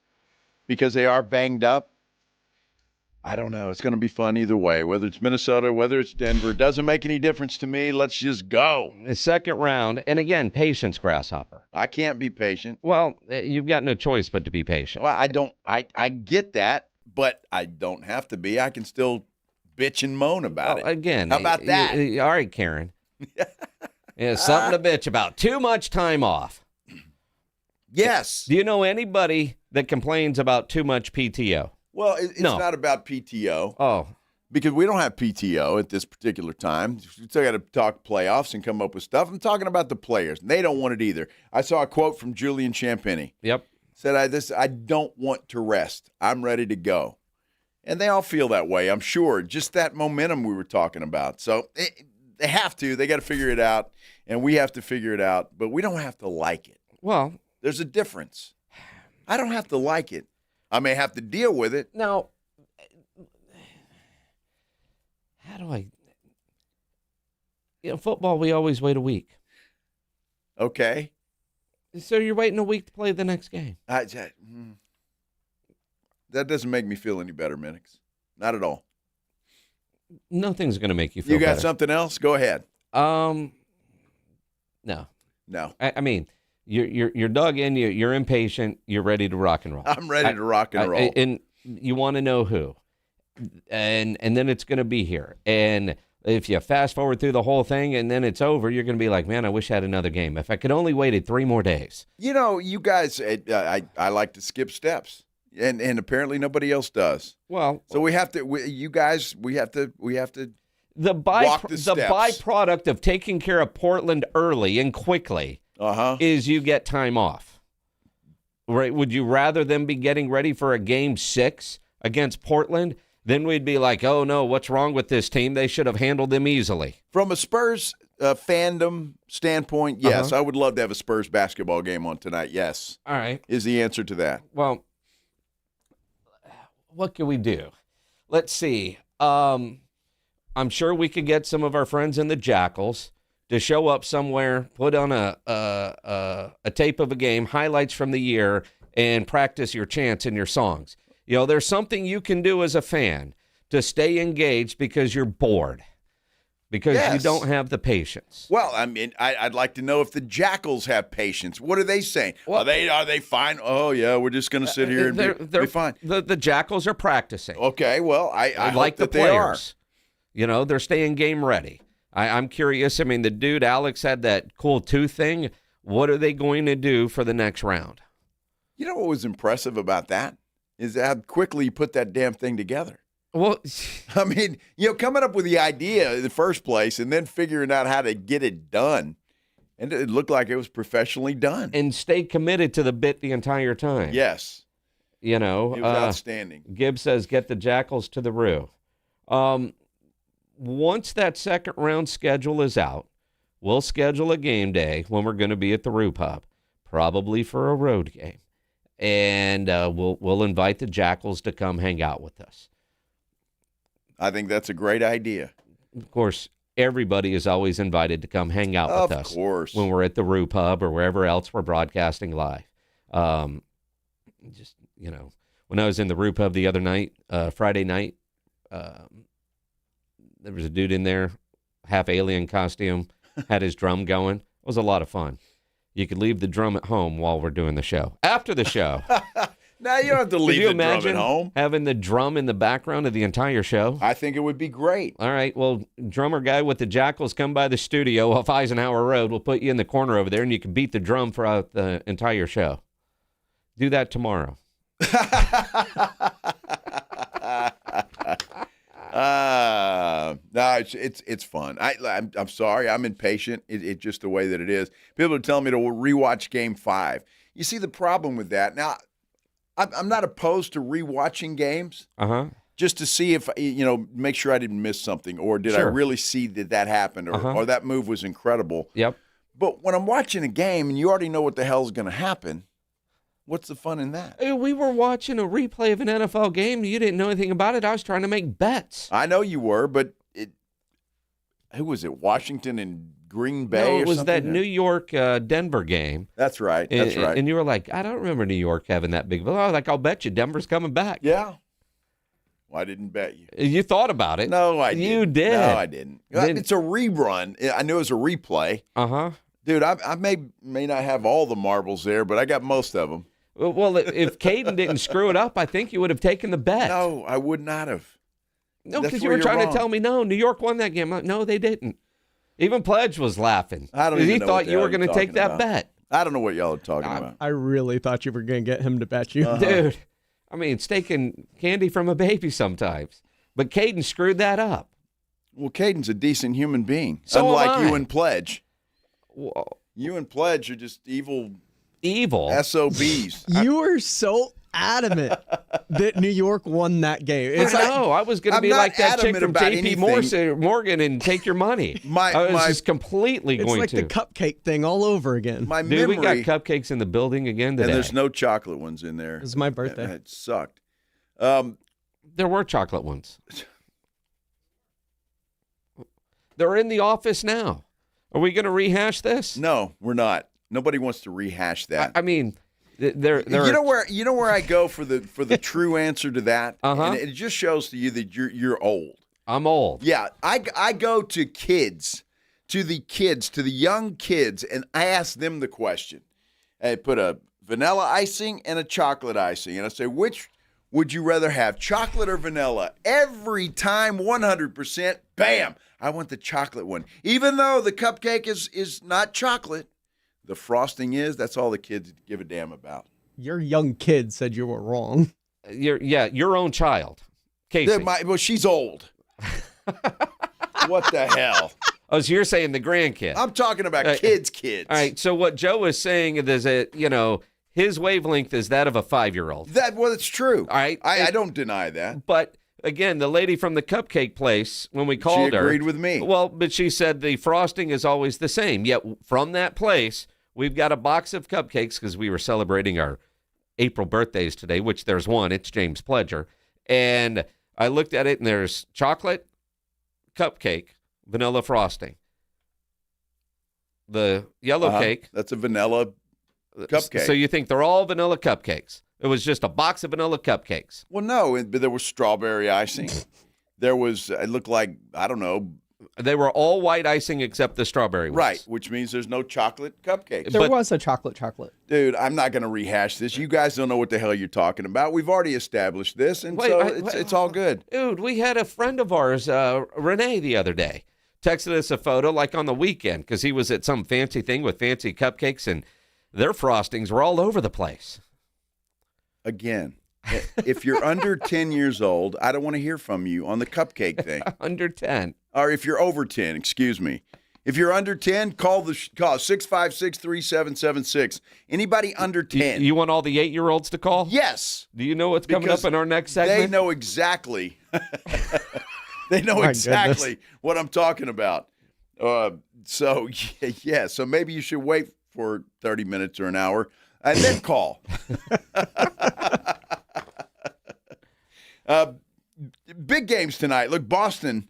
because they are banged up. I don't know. It's going to be fun either way. Whether it's Minnesota, whether it's Denver, it doesn't make any difference to me. Let's just go. The second round, and again, patience, Grasshopper. I can't be patient. Well, you've got no choice but to be patient. Well, I get that, but I don't have to be. I can still bitch and moan about it. Again. How about that? All right, Karen. Yeah, something to bitch about. Too much time off. Yes. Do you know anybody that complains about too much PTO? Well, it's not about PTO. Oh. Because we don't have PTO at this particular time. We still got to talk playoffs and come up with stuff. I'm talking about the players. They don't want it either. I saw a quote from Julian Champagnie. Yep. Said, I don't want to rest. I'm ready to go. And they all feel that way, I'm sure. Just that momentum we were talking about. So they have to. They got to figure it out. And we have to figure it out. But we don't have to like it. Well, there's a difference. I don't have to like it. I may have to deal with it. Now, how do I? Football, we always wait a week. Okay. So you're waiting a week to play the next game. That doesn't make me feel any better, Minix. Not at all. Nothing's going to make you feel better. You got better. something else? Go ahead. No. I mean, you're dug in. You're impatient. You're ready to rock and roll. I'm ready to rock and roll. And you want to know who, and then it's going to be here. And if you fast forward through the whole thing and then it's over, you're going to be like, man, I wish I had another game. If I could only waited 3 more days. You guys, I like to skip steps, and apparently nobody else does. Well, so we have to. We have to. The byproduct of taking care of Portland early and quickly is you get time off. Right? Would you rather them be getting ready for a game 6 against Portland? Then we'd be like, oh, no, what's wrong with this team? They should have handled them easily. From a Spurs fandom standpoint, yes, I would love to have a Spurs basketball game on tonight, yes. All right. Is the answer to that. Well, what can we do? Let's see. I'm sure we could get some of our friends in the Jackals to show up somewhere, put on a tape of a game, highlights from the year, and practice your chants and your songs. There's something you can do as a fan to stay engaged because you're bored, because you don't have the patience. Well, I mean, I'd like to know if the Jackals have patience. What are they saying? Well, are they fine? Oh, yeah, we're just going to sit here and be fine. The Jackals are practicing. Okay, well, I like hope the that players. They are. They're staying game ready. I'm curious. I mean, the dude, Alex, had that cool tooth thing. What are they going to do for the next round? You know what was impressive about that? Is how quickly you put that damn thing together. Well, I mean, coming up with the idea in the first place and then figuring out how to get it done. And it looked like it was professionally done. And stay committed to the bit the entire time. Yes. It was outstanding. Gibbs says, get the Jackals to the Roo. Once that second round schedule is out, we'll schedule a game day when we're going to be at the Roo Pub, probably for a road game. And we'll invite the Jackals to come hang out with us. I think that's a great idea. Of course, everybody is always invited to come hang out with us. Of course. When we're at the Roo Pub or wherever else we're broadcasting live. When I was in the Roo Pub the other night, Friday night, there was a dude in there, half alien costume, had his drum going. It was a lot of fun. You could leave the drum at home while we're doing the show. After the show. Now you don't have to leave the drum at home. Having the drum in the background of the entire show? I think it would be great. All right. Well, drummer guy with the Jackals, come by the studio off Eisenhower Road. We'll put you in the corner over there, and you can beat the drum throughout the entire show. Do that tomorrow. No, it's fun. I'm sorry. I'm impatient. It's just the way that it is. People are telling me to rewatch Game 5. You see the problem with that. Now, I'm not opposed to rewatching games. Just to see if, make sure I didn't miss something, or did I really see that happened, or that move was incredible. Yep. But when I'm watching a game and you already know what the hell's going to happen, what's the fun in that? We were watching a replay of an NFL game. You didn't know anything about it. I was trying to make bets. I know you were, but who was it? Washington and Green Bay? No, it was something? that New York Denver game. That's right. That's right. And you were like, I don't remember New York having that big. I'll bet you Denver's coming back. Yeah. Well, I didn't bet you. You thought about it. No, I didn't. You did. No, I didn't. It's a rerun. I knew it was a replay. Dude, I may not have all the marbles there, but I got most of them. Well, if Caden didn't screw it up, I think you would have taken the bet. No, I would not have. No, because you were trying to tell me, no, New York won that game. I'm like, no, they didn't. Even Pledge was laughing. I don't even know. He thought you were going to take that bet. I don't know what y'all are talking about. I really thought you were going to get him to bet you. Dude, I mean, it's taking candy from a baby sometimes. But Caden screwed that up. Well, Caden's a decent human being. So unlike you and Pledge. Whoa. You and Pledge are just evil SOBs. You were so adamant that New York won that game. I was going to be like that chick from J.P. Morgan and take your money. I was just completely it's going like to. the cupcake thing all over again. Dude, we got cupcakes in the building again today. And there's no chocolate ones in there. It was my birthday. It sucked. There were chocolate ones. They're in the office now. Are we going to rehash this? No, we're not. Nobody wants to rehash that. I mean, they're you know where I go for the true answer to that, and it just shows to you that you're old. I'm old. Yeah, I go to the young kids, and I ask them the question. I put a vanilla icing and a chocolate icing, and I say, which would you rather have, chocolate or vanilla? Every time, 100%, bam, I want the chocolate one. Even though the cupcake is not chocolate, the frosting is. That's all the kids give a damn about. Your young kid said you were wrong. Your own child, Casey. Well, she's old. What the hell? Oh, so you're saying the grandkid. I'm talking about kids. All right, so what Joe is saying is that, his wavelength is that of a 5-year-old. It's true. All right. I don't deny that. But, again, the lady from the cupcake place, when we called her. She agreed with me. Well, but she said the frosting is always the same. Yet from that place, we've got a box of cupcakes because we were celebrating our April birthdays today, which there's one. It's James Pledger. And I looked at it, and there's chocolate, cupcake, vanilla frosting. The yellow cake. That's a vanilla cupcake. So you think they're all vanilla cupcakes? It was just a box of vanilla cupcakes. Well, no, but there was strawberry icing. There was, it looked like, I don't know. They were all white icing except the strawberry ones. Right, which means there's no chocolate cupcakes. There was a chocolate. Dude, I'm not going to rehash this. You guys don't know what the hell you're talking about. We've already established this, and it's all good. Dude, we had a friend of ours, Renee, the other day, texted us a photo like on the weekend because he was at some fancy thing with fancy cupcakes, and their frostings were all over the place. Again, if you're under 10 years old, I don't want to hear from you on the cupcake thing. Under 10. Or if you're over 10, excuse me. If you're under 10, call 656-3776. Anybody under 10. You want all the 8-year-olds to call? Yes. Do you know what's coming up in our next segment? They know exactly. They know exactly what I'm talking about. So maybe you should wait for 30 minutes or an hour and then call. Big games tonight. Look, Boston.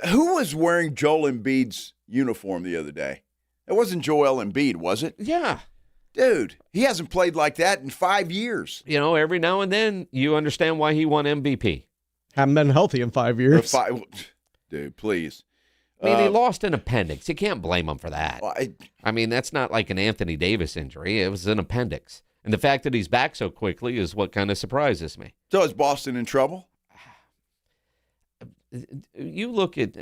Who was wearing Joel Embiid's uniform the other day? It wasn't Joel Embiid, was it? Yeah. Dude, he hasn't played like that in 5 years. Every now and then you understand why he won MVP. Haven't been healthy in 5 years. Dude, please. I mean, he lost an appendix. You can't blame him for that. I mean, that's not like an Anthony Davis injury. It was an appendix. And the fact that he's back so quickly is what kind of surprises me. So is Boston in trouble? You look at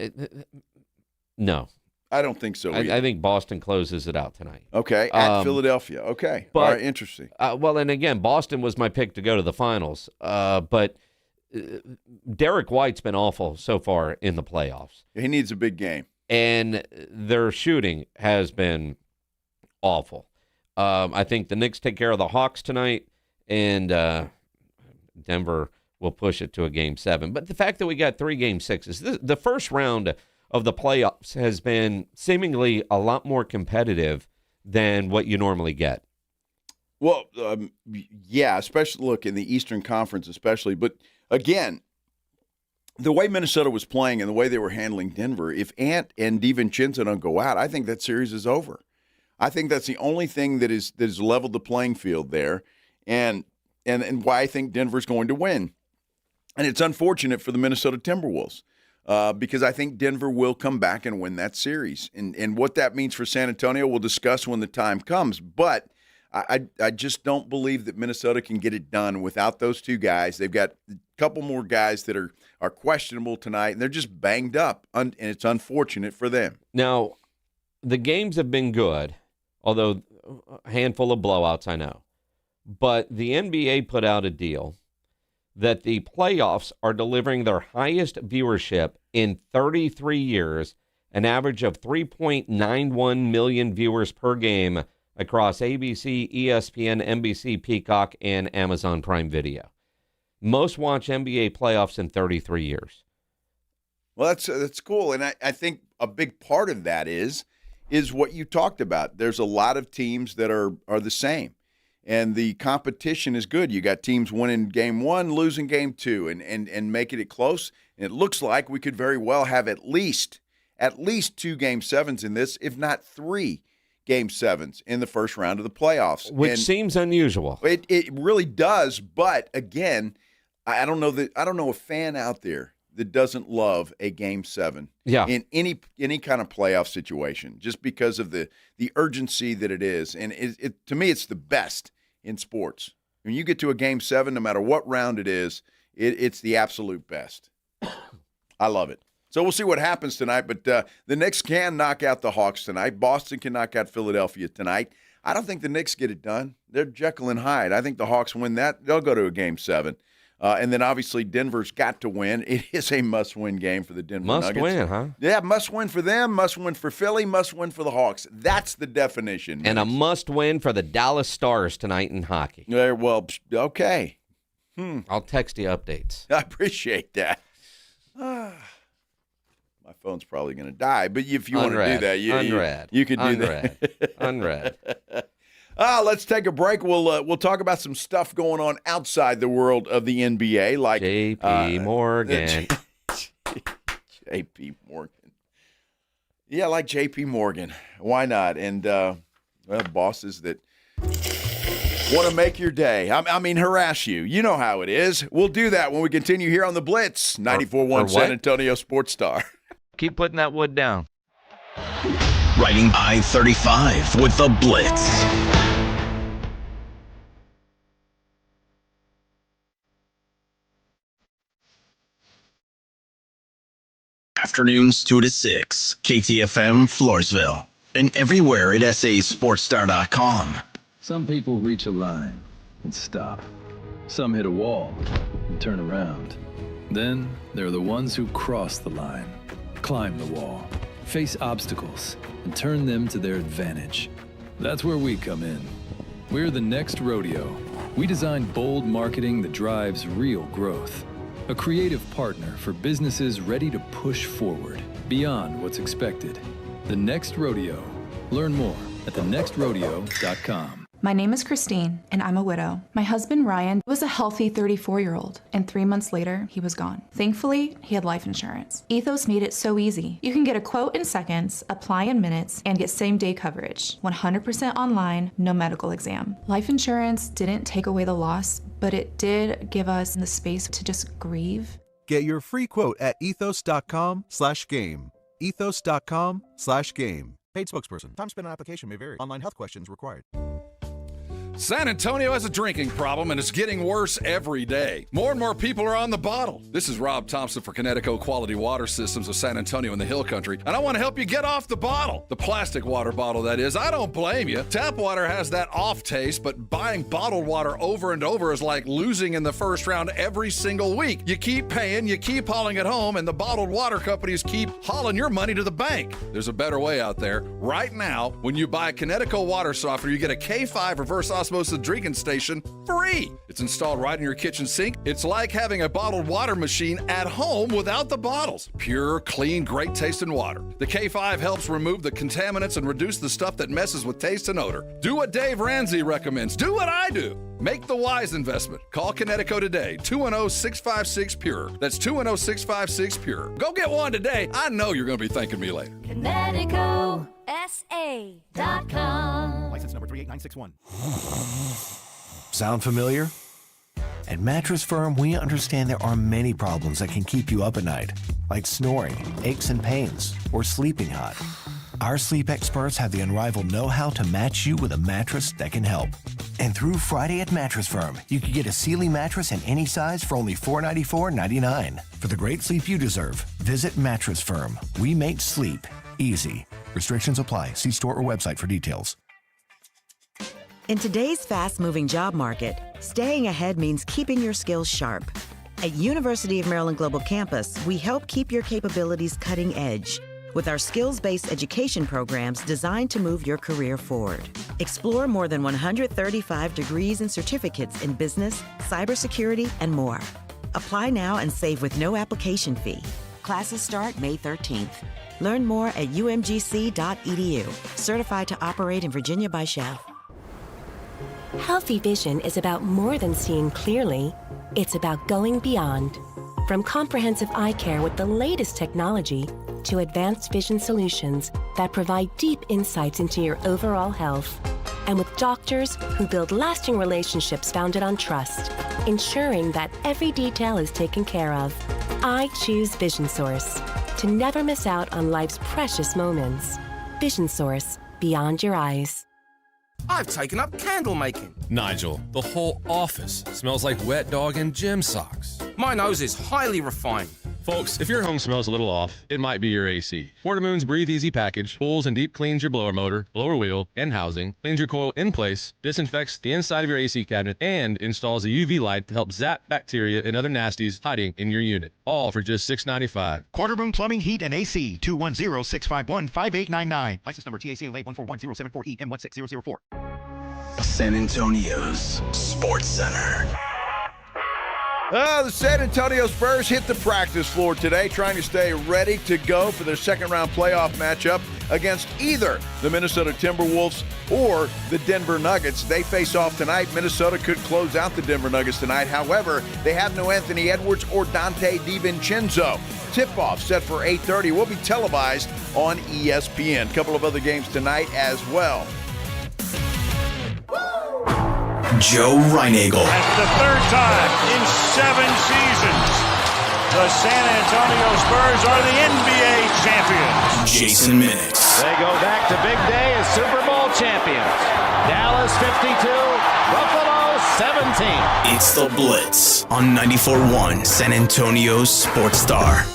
no. I don't think so. I think Boston closes it out tonight. Okay, at Philadelphia. Okay, all right, interesting. Well, and again, Boston was my pick to go to the finals. But Derek White's been awful so far in the playoffs. He needs a big game. And their shooting has been awful. I think the Knicks take care of the Hawks tonight, and Denver will push it to a Game 7. But the fact that we got 3 Game 6s, the first round of the playoffs has been seemingly a lot more competitive than what you normally get. Well, yeah, especially, look, in the Eastern Conference especially. But, again, the way Minnesota was playing and the way they were handling Denver, if Ant and DiVincenzo don't go out, I think that series is over. I think that's the only thing that is leveled the playing field there, and why I think Denver's going to win. And it's unfortunate for the Minnesota Timberwolves because I think Denver will come back and win that series. And what that means for San Antonio, we'll discuss when the time comes. But I just don't believe that Minnesota can get it done without those two guys. They've got a couple more guys that are questionable tonight, and they're just banged up, and it's unfortunate for them. Now, the games have been good, although a handful of blowouts, I know. But the NBA put out a deal that the playoffs are delivering their highest viewership in 33 years, an average of 3.91 million viewers per game across ABC, ESPN, NBC, Peacock, and Amazon Prime Video. Most watched NBA playoffs in 33 years. Well, that's cool, and I think a big part of that is what you talked about. There's a lot of teams that are the same, and the competition is good. You got teams winning game 1, losing game 2, and making it close. And it looks like we could very well have at least 2 game 7s in this, if not 3 game 7s in the first round of the playoffs. Which seems unusual. It really does, but again, I don't know a fan out there that doesn't love a game 7 in any kind of playoff situation, just because of the urgency that it is. And it to me, it's the best in sports. When you get to a game 7, no matter what round it is, it's the absolute best. I love it. So we'll see what happens tonight, but the Knicks can knock out the Hawks tonight. Boston can knock out Philadelphia tonight. I don't think the Knicks get it done. They're Jekyll and Hyde. I think the Hawks win that. They'll go to a game 7. And then, obviously, Denver's got to win. It is a must-win game for the Denver Nuggets. Must win, huh? Yeah, must-win for them, must-win for Philly, must-win for the Hawks. That's the definition. And a must-win for the Dallas Stars tonight in hockey. Well, okay. I'll text you updates. I appreciate that. My phone's probably going to die, but if you want to do that, you could do that. Unread. Let's take a break. We'll talk about some stuff going on outside the world of the NBA, like J.P. Morgan. J.P. Morgan. Yeah, like J.P. Morgan. Why not? And bosses that want to make your day. I mean, harass you. You know how it is. We'll do that when we continue here on the Blitz, 94.1 San Antonio Sports Star. Keep putting that wood down. Riding I-35 with the Blitz. Afternoons 2 to 6, KTFM Floresville, and everywhere at sasportstar.com. Some people reach a line and stop. Some hit a wall and turn around. Then there are the ones who cross the line, climb the wall, face obstacles, and turn them to their advantage. That's where we come in. We're the next rodeo. We design bold marketing that drives real growth. A creative partner for businesses ready to push forward beyond what's expected. The Next Rodeo. Learn more at thenextrodeo.com. My name is Christine, and I'm a widow. My husband, Ryan, was a healthy 34-year-old, and 3 months later, he was gone. Thankfully, he had life insurance. Ethos made it so easy. You can get a quote in seconds, apply in minutes, and get same-day coverage. 100% online, no medical exam. Life insurance didn't take away the loss, but it did give us the space to just grieve. Get your free quote at ethos.com/game. Ethos.com/game. Paid spokesperson. Time spent on application may vary. Online health questions required. San Antonio has a drinking problem, and it's getting worse every day. More and more people are on the bottle. This is Rob Thompson for Connecticut Quality Water Systems of San Antonio in the Hill Country, and I want to help you get off the bottle. The plastic water bottle, that is. I don't blame you. Tap water has that off taste, but buying bottled water over and over is like losing in the first round every single week. You keep paying, you keep hauling it home, and the bottled water companies keep hauling your money to the bank. There's a better way out there. Right now, when you buy Connecticut water softener, you get a K5 reverse osmosis drinking station free. It's installed right in your kitchen sink. It's like having a bottled water machine at home without the bottles. Pure, clean, great tasting water. The K5 helps remove the contaminants and reduce the stuff that messes with taste and odor. Do what Dave Ramsey recommends. Do what I do. Make the wise investment. Call Connecticut today, 210-656-PURE. That's 210-656-PURE. Go get one today. I know you're going to be thanking me later. KneticoSA.com. License number 38961. Sound familiar? At Mattress Firm, we understand there are many problems that can keep you up at night, like snoring, aches and pains, or sleeping hot. Our sleep experts have the unrivaled know-how to match you with a mattress that can help. And through Friday at Mattress Firm, you can get a Sealy mattress in any size for only $494.99. For the great sleep you deserve, visit Mattress Firm. We make sleep easy. Restrictions apply. See store or website for details. In today's fast-moving job market, staying ahead means keeping your skills sharp. At University of Maryland Global Campus, we help keep your capabilities cutting edge with our skills-based education programs designed to move your career forward. Explore more than 135 degrees and certificates in business, cybersecurity, and more. Apply now and save with no application fee. Classes start May 13th. Learn more at umgc.edu. Certified to operate in Virginia by Shell. Healthy vision is about more than seeing clearly. It's about going beyond. From comprehensive eye care with the latest technology to advanced vision solutions that provide deep insights into your overall health. And with doctors who build lasting relationships founded on trust, ensuring that every detail is taken care of. I choose Vision Source to never miss out on life's precious moments. Vision Source, beyond your eyes. I've taken up candle making. Nigel, the whole office smells like wet dog and gym socks. My nose is highly refined. Folks, if your home smells a little off, it might be your AC. Watermoon's Breathe Easy package pulls and deep cleans your blower motor, blower wheel, and housing, cleans your coil in place, disinfects the inside of your AC cabinet, and installs a UV light to help zap bacteria and other nasties hiding in your unit. All for just $6.95. Quartermoon Plumbing, Heat, and AC, 210-651-5899. License number TACLA 1410740E M16004. San Antonio's Sports Center. The San Antonio Spurs hit the practice floor today, trying to stay ready to go for their second-round playoff matchup against either the Minnesota Timberwolves or the Denver Nuggets. They face off tonight. Minnesota could close out the Denver Nuggets tonight. However, they have no Anthony Edwards or Dante DiVincenzo. Tip-off set for 8:30 will be televised on ESPN. A couple of other games tonight as well. Joe Reinagel. That's the third time in 7 seasons the San Antonio Spurs are the NBA champions. Jason Minix. They go back to big day as Super Bowl champions. Dallas 52, Buffalo 17. It's the Blitz on 94.1 San Antonio's Sports Star.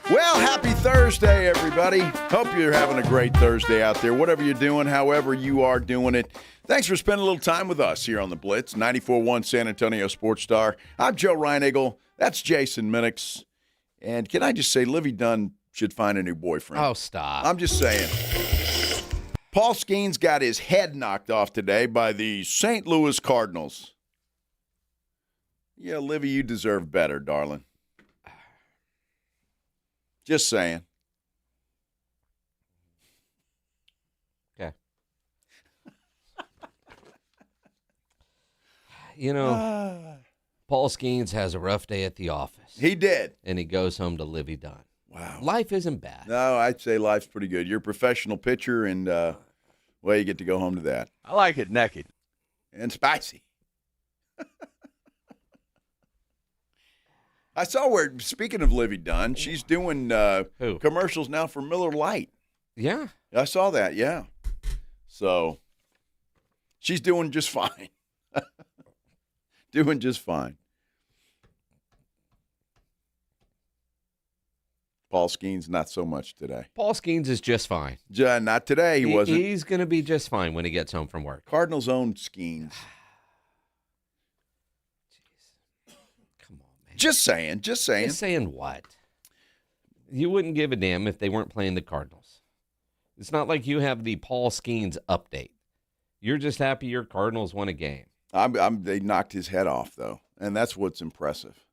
Well, happy Thursday, everybody. Hope you're having a great Thursday out there. Whatever you're doing, however you are doing it. Thanks for spending a little time with us here on the Blitz, 94.1 San Antonio Sports Star. I'm Joe Reinagel. That's Jason Minix. And can I just say, Livy Dunn should find a new boyfriend. Oh, stop. I'm just saying. Paul Skeens got his head knocked off today by the St. Louis Cardinals. Yeah, Livy, you deserve better, darling. Just saying. Okay. You know, Paul Skeens has a rough day at the office. He did. And he goes home to Livy Dunn. Wow. Life isn't bad. No, I'd say life's pretty good. You're a professional pitcher, and, well, you get to go home to that. I like it naked. And spicy. I saw where, speaking of Livy Dunn, she's doing commercials now for Miller Lite. Yeah. I saw that, yeah. So, she's doing just fine. Doing just fine. Paul Skeens, not so much today. Paul Skeens is just fine. Not today, he wasn't. He's going to be just fine when he gets home from work. Cardinals own Skeens. Just saying. Just saying what? You wouldn't give a damn if they weren't playing the Cardinals. It's not like you have the Paul Skeens update. You're just happy your Cardinals won a game. They knocked his head off, though, and that's what's impressive.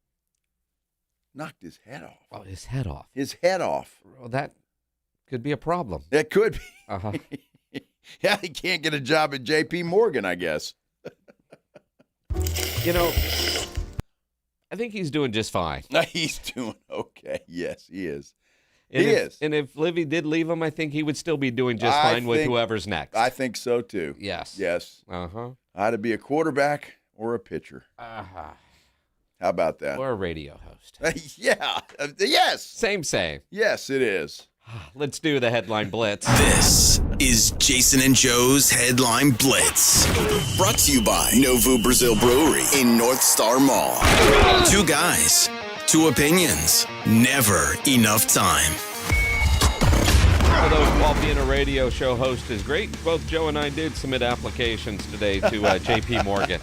Knocked his head off. Oh, his head off. His head off. Well, that could be a problem. It could be. Uh-huh. Yeah, he can't get a job at J.P. Morgan, I guess. You know, I think he's doing just fine. He's doing okay. Yes, he is. He is. And if Livy did leave him, I think he would still be doing just fine with whoever's next. I think so, too. Yes. Yes. Uh-huh. Either be a quarterback or a pitcher. Uh-huh. How about that? Or a radio host. Yeah. Yes. Same. Yes, it is. Let's do the Headline Blitz. This is Jason and Joe's Headline Blitz. Brought to you by Novu Brazil Brewery in North Star Mall. 2 guys, 2 opinions, never enough time. Although while being a radio show host is great, both Joe and I did submit applications today to J.P. Morgan.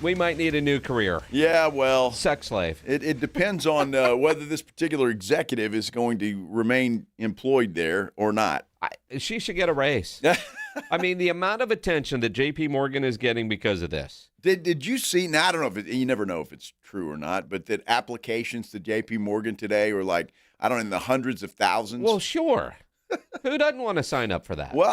We might need a new career. Yeah, well. Sex slave. It depends on whether this particular executive is going to remain employed there or not. She should get a raise. I mean, the amount of attention that J.P. Morgan is getting because of this. Did you see? Now, I don't know if you never know if it's true or not, but that applications to J.P. Morgan today were like, I don't know, in the hundreds of thousands. Well, sure. Who doesn't want to sign up for that? Well,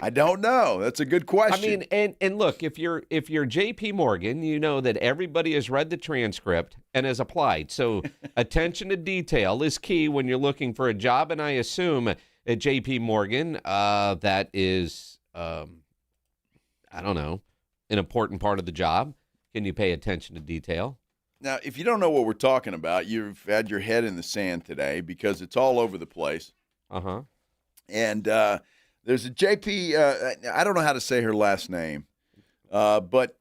I don't know. That's a good question. I mean, and look, if you're J.P. Morgan, you know that everybody has read the transcript and has applied. So attention to detail is key when you're looking for a job. And I assume at J.P. Morgan, that is, I don't know, an important part of the job. Can you pay attention to detail? Now, if you don't know what we're talking about, you've had your head in the sand today because it's all over the place. Uh-huh. And there's a JP, I don't know how to say her last name, but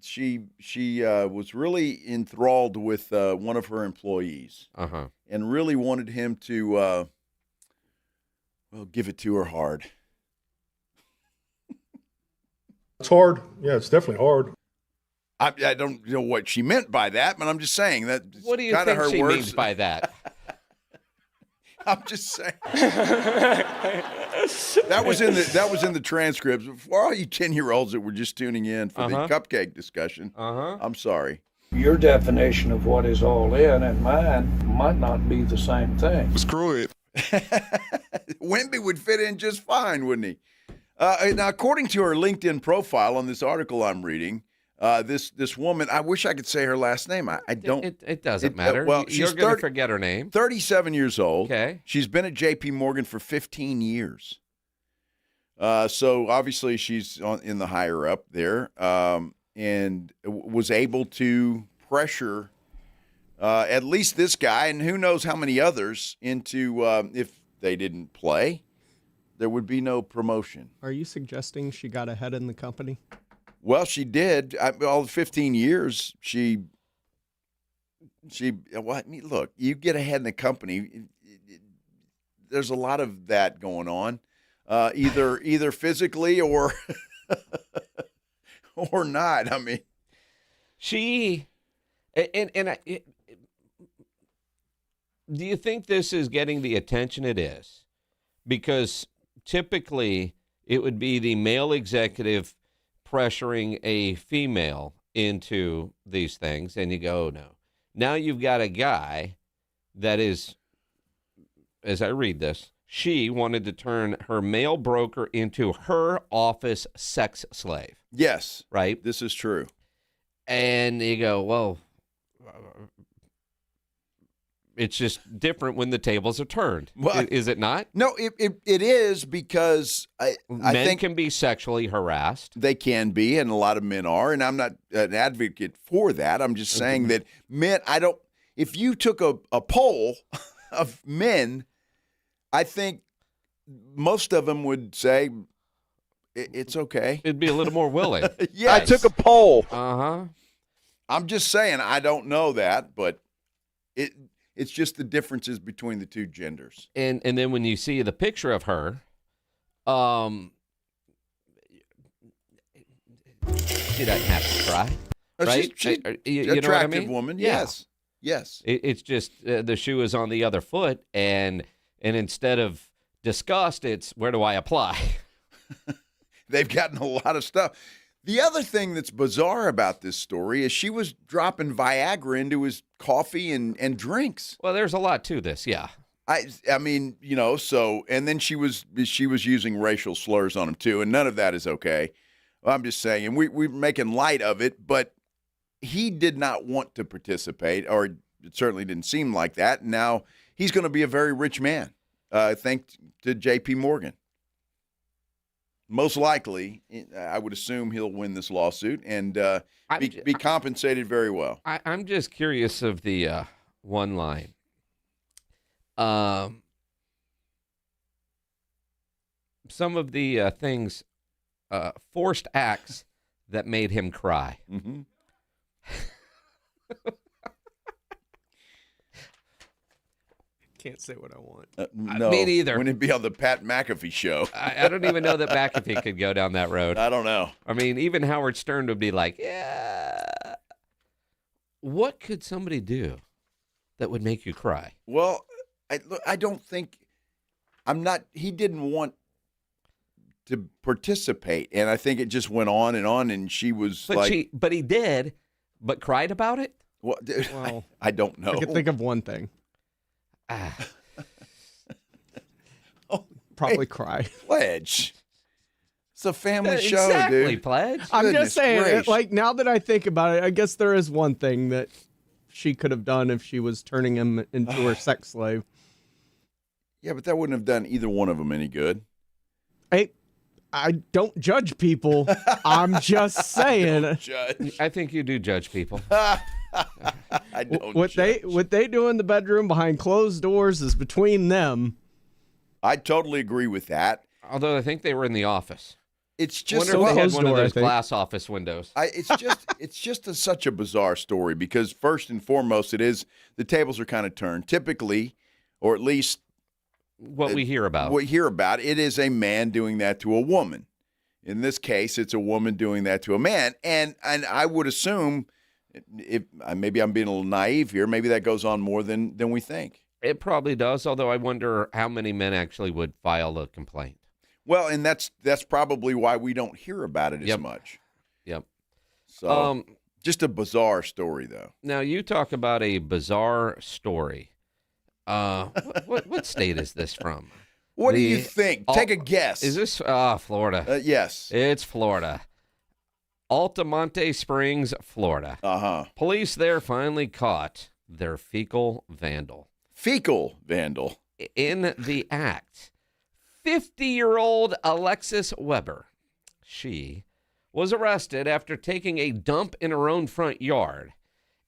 she was really enthralled with one of her employees and really wanted him to, give it to her hard. It's hard. Yeah, it's definitely hard. I don't know what she meant by that, but I'm just saying that. What do you think her she words. means by that? I'm just saying. That was in the transcripts. For all you 10-year-olds that were just tuning in for the cupcake discussion, I'm sorry. Your definition of what is all in and mine might not be the same thing. Screw it. Wemby would fit in just fine, wouldn't he? Now, according to her LinkedIn profile on this article I'm reading, this woman, I wish I could say her last name. I don't. It doesn't matter. Well, you're going to forget her name. 37 years old. Okay. She's been at J.P. Morgan for 15 years. So obviously she's in the higher up there, and was able to pressure at least this guy, and who knows how many others, into if they didn't play, there would be no promotion. Are you suggesting she got ahead in the company? Well, she did. All 15 years, look, you get ahead in the company, there's a lot of that going on, either physically or or not. I mean, do you think this is getting the attention it is? Because typically it would be the male executive pressuring a female into these things, and you go, oh, no. Now you've got a guy that is, as I read this, she wanted to turn her male broker into her office sex slave. Yes. Right? This is true. And you go, well, it's just different when the tables are turned. Well, is it not? No, it is, because I think can be sexually harassed. They can be, and a lot of men are, and I'm not an advocate for that. I'm just saying that men, if you took a poll of men, I think most of them would say it's okay. It'd be a little more willing. Yeah, I took a poll. I'm just saying, I don't know that, but it's just the differences between the two genders. And then when you see the picture of her, she doesn't have to cry, right? She's you attractive know what I mean? woman. Yeah. Yes. It's just the shoe is on the other foot, and instead of disgust, it's where do I apply? They've gotten a lot of stuff. The other thing that's bizarre about this story is she was dropping Viagra into his coffee and drinks. Well, there's a lot to this, yeah. I mean, so, and then she was using racial slurs on him too, and none of that is okay. I'm just saying, and we're making light of it, but he did not want to participate, or it certainly didn't seem like that. Now he's going to be a very rich man, thanks to J.P. Morgan. Most likely, I would assume he'll win this lawsuit and be compensated very well. I'm just curious of the one line. Some of the things, forced acts that made him cry. Mm-hmm. can't say what I want. No, me neither. Wouldn't it be on the Pat McAfee show? I don't even know that McAfee could go down that road. I don't know. I mean, even Howard Stern would be like, yeah. What could somebody do that would make you cry? Well, I don't think he didn't want to participate, and I think it just went on, and she was But he did, but cried about it? Well, I don't know. I can think of one thing. Probably cry. Pledge. It's a family show, exactly, dude. Pledge. I'm just saying, now that I think about it, I guess there is one thing that she could have done if she was turning him into her sex slave. Yeah, but that wouldn't have done either one of them any good. I don't judge people. I'm just saying. Judge. I think you do judge people. I don't what they do in the bedroom behind closed doors is between them. I totally agree with that. Although I think they were in the office. It's just wonder if they had one of those glass office windows. It's just such a bizarre story because first and foremost, the tables are kind of turned. Typically, or at least what we hear about. It is a man doing that to a woman. In this case, it's a woman doing that to a man. And I would assume, if maybe I'm being a little naive here, maybe that goes on more than we think. It probably does, although I wonder how many men actually would file a complaint. Well, and that's probably why we don't hear about it as much. Yep. So, just a bizarre story, though. Now, you talk about a bizarre story. What state is this from? What do you think? Take a guess. Is this Florida? Yes. It's Florida. Altamonte Springs, Florida. Uh-huh. Police there finally caught their fecal vandal. Fecal vandal? In the act. 50-year-old Alexis Weber. She was arrested after taking a dump in her own front yard.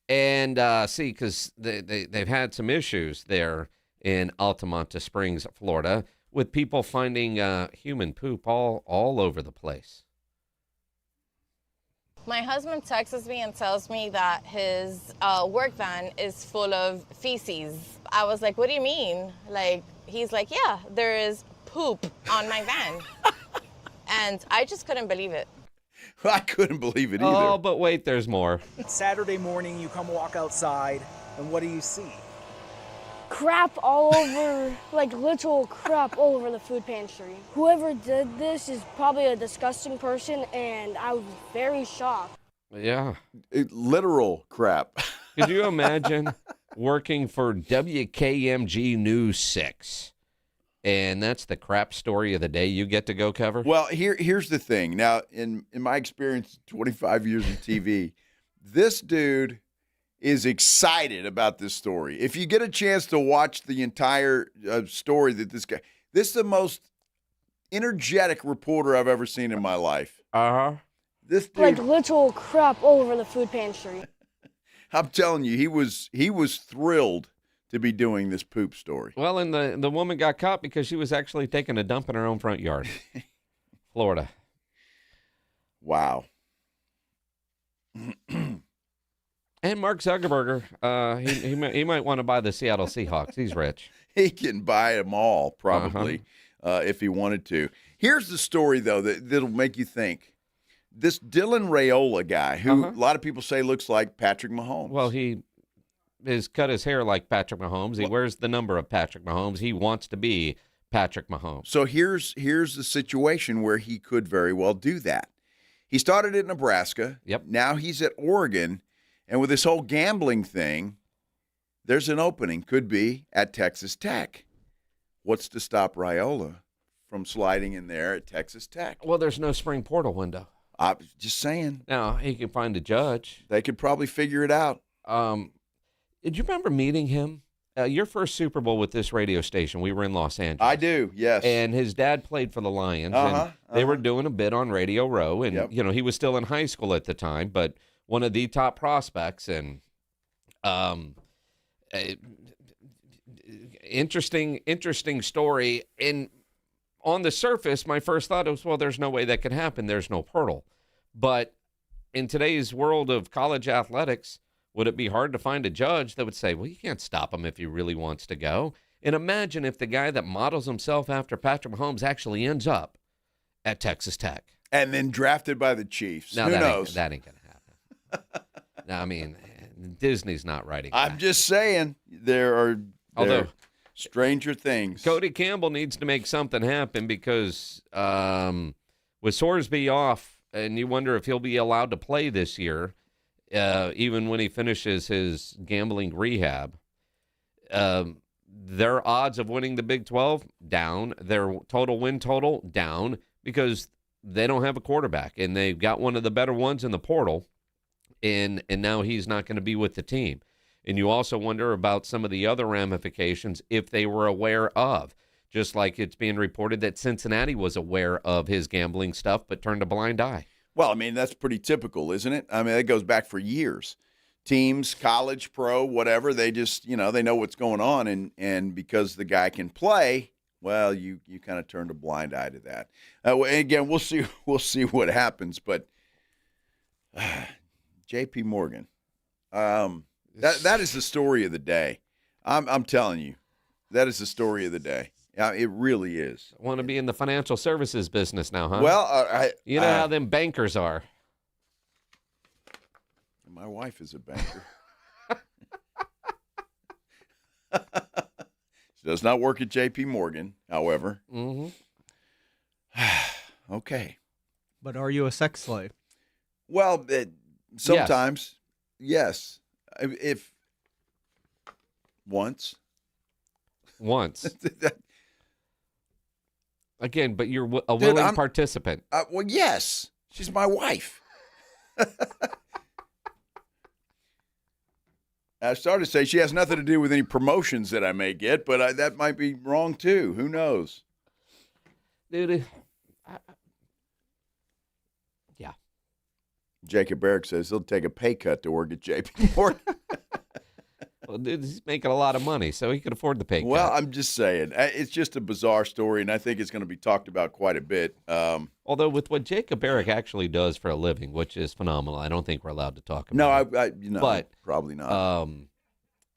And because they've had some issues there in Altamonte Springs, Florida, with people finding human poop all over the place. My husband texts me and tells me that his work van is full of feces. I was like, what do you mean? He's like, yeah, there is poop on my van. And I just couldn't believe it. I couldn't believe it either. Oh, but wait, there's more. Saturday morning, you come walk outside, and what do you see? Crap all over, literal crap all over the food pantry. Whoever did this is probably a disgusting person, and I was very shocked. Yeah. Literal crap. Could you imagine working for WKMG News 6? And that's the crap story of the day you get to go cover? Well, here's the thing. Now, in my experience, 25 years in TV, this dude is excited about this story. If you get a chance to watch the entire story that this is the most energetic reporter I've ever seen in my life. Uh-huh. This dude, literal crap all over the food pantry. I'm telling you, he was thrilled to be doing this poop story. Well, and the woman got caught because she was actually taking a dump in her own front yard. Florida. Wow. And Mark Zuckerberg, he might want to buy the Seattle Seahawks. He's rich. He can buy them all, probably, if he wanted to. Here's the story, though, that'll make you think. This Dylan Raiola guy, who a lot of people say looks like Patrick Mahomes. Well, he has cut his hair like Patrick Mahomes. He wears the number of Patrick Mahomes. He wants to be Patrick Mahomes. So here's the situation where he could very well do that. He started at Nebraska. Yep. Now he's at Oregon. And with this whole gambling thing, there's an opening. Could be at Texas Tech. What's to stop Raiola from sliding in there at Texas Tech? Well, there's no spring portal window. I'm just saying. Now, he can find a judge. They could probably figure it out. Did you remember meeting him? Your first Super Bowl with this radio station, we were in Los Angeles. I do, yes. And his dad played for the Lions, and they were doing a bit on Radio Row, and he was still in high school at the time, but one of the top prospects, and interesting story. And on the surface, my first thought was, well, there's no way that could happen. There's no portal. But in today's world of college athletics, would it be hard to find a judge that would say, well, you can't stop him if he really wants to go? And imagine if the guy that models himself after Patrick Mahomes actually ends up at Texas Tech. And then drafted by the Chiefs. No, Who that knows? That ain't going to happen. No, I mean, Disney's not writing that. I'm just saying there are stranger things. Cody Campbell needs to make something happen because with Sorsby off, and you wonder if he'll be allowed to play this year, even when he finishes his gambling rehab. Their odds of winning the Big 12, down. Their total win total, down, because they don't have a quarterback, and they've got one of the better ones in the portal, and now he's not going to be with the team. And you also wonder about some of the other ramifications if they were aware of, just like it's being reported that Cincinnati was aware of his gambling stuff but turned a blind eye. Well, I mean, that's pretty typical, isn't it? I mean, that goes back for years. Teams, college, pro, whatever, they just, they know what's going on, and because the guy can play, well, you kind of turned a blind eye to that. Again, we'll see what happens, but J.P. Morgan, that is the story of the day. I'm telling you, that is the story of the day. It really is. I want to be in the financial services business now, huh? Well, you know how them bankers are. My wife is a banker. She does not work at J.P. Morgan, however. Mm-hmm. Okay. But are you a sex slave? Well, sometimes, yes. If once. Again, but you're a willing participant. Well, yes. She's my wife. I started to say she has nothing to do with any promotions that I may get, but that might be wrong too. Who knows? Dude, yeah. Jacob Barrick says he'll take a pay cut to work at J.P. Morgan. Well, dude, he's making a lot of money, so he could afford the pay cut. Well, I'm just saying. It's just a bizarre story, and I think it's going to be talked about quite a bit. Although with what Jacob Barrick actually does for a living, which is phenomenal, I don't think we're allowed to talk about it. No, but probably not.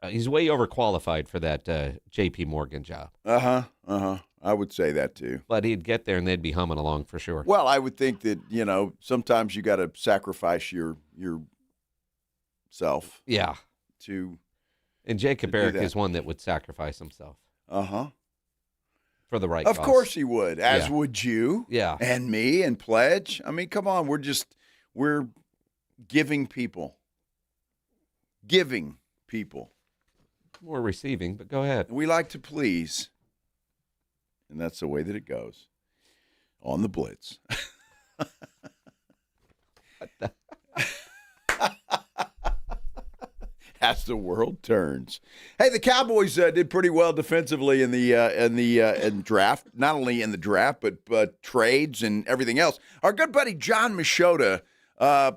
He's way overqualified for that J.P. Morgan job. I would say that too. But he'd get there, and they'd be humming along for sure. Well, I would think that, sometimes you got to sacrifice your self. Yeah. And Jacob Barrick is one that would sacrifice himself. For the right cause. Of course he would, as would you. Yeah. And me and Pledge. I mean, come on, we're giving people. More receiving, but go ahead. We like to please. And that's the way that it goes. On the Blitz. As the world turns. Hey, the Cowboys did pretty well defensively in the draft. Not only in the draft, but trades and everything else. Our good buddy John Machota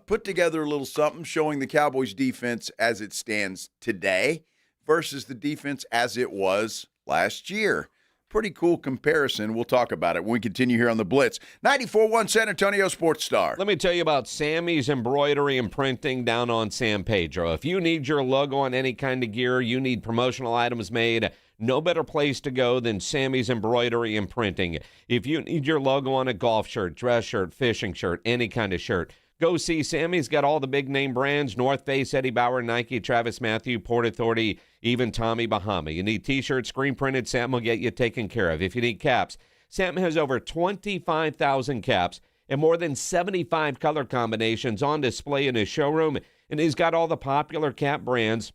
put together a little something showing the Cowboys defense as it stands today versus the defense as it was last year. Pretty cool comparison. We'll talk about it when we continue here on the Blitz. 94.1 San Antonio Sports Star. Let me tell you about Sammy's Embroidery and Printing down on San Pedro. If you need your logo on any kind of gear, you need promotional items made, no better place to go than Sammy's Embroidery and Printing. If you need your logo on a golf shirt, dress shirt, fishing shirt, any kind of shirt, go see Sammy's. Got all the big name brands, North Face, Eddie Bauer, Nike, Travis Matthew, Port Authority, even Tommy Bahama. You need T-shirts, screen printed, Sam will get you taken care of. If you need caps, Sam has over 25,000 caps and more than 75 color combinations on display in his showroom. And he's got all the popular cap brands,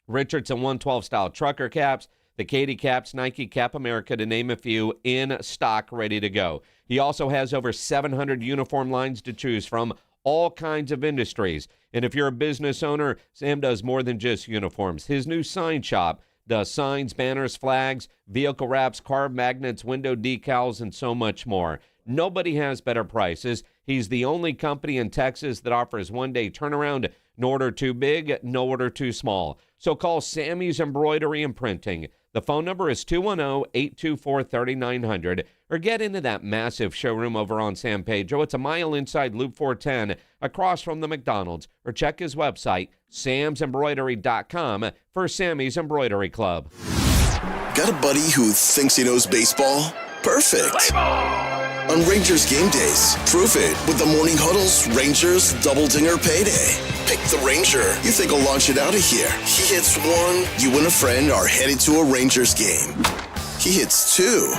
Richardson 112 style trucker caps, the Katie caps, Nike Cap America, to name a few, in stock, ready to go. He also has over 700 uniform lines to choose from, all kinds of industries. And if you're a business owner, Sam does more than just uniforms. His new sign shop does signs, banners, flags, vehicle wraps, car magnets, window decals, and so much more. Nobody has better prices. He's the only company in Texas that offers one-day turnaround. No order too big, no order too small. So call Sammy's Embroidery and Printing. The phone number is 210-824-3900, or get into that massive showroom over on San Pedro. It's a mile inside Loop 410 across from the McDonald's, or check his website, samsembroidery.com, for Sammy's Embroidery Club. Got a buddy who thinks he knows baseball? Perfect. On Rangers game days, prove it with the Morning Huddle's Rangers Double Dinger Payday. Pick the Ranger you think will launch it out of here. He hits one, you and a friend are headed to a Rangers game. He hits two.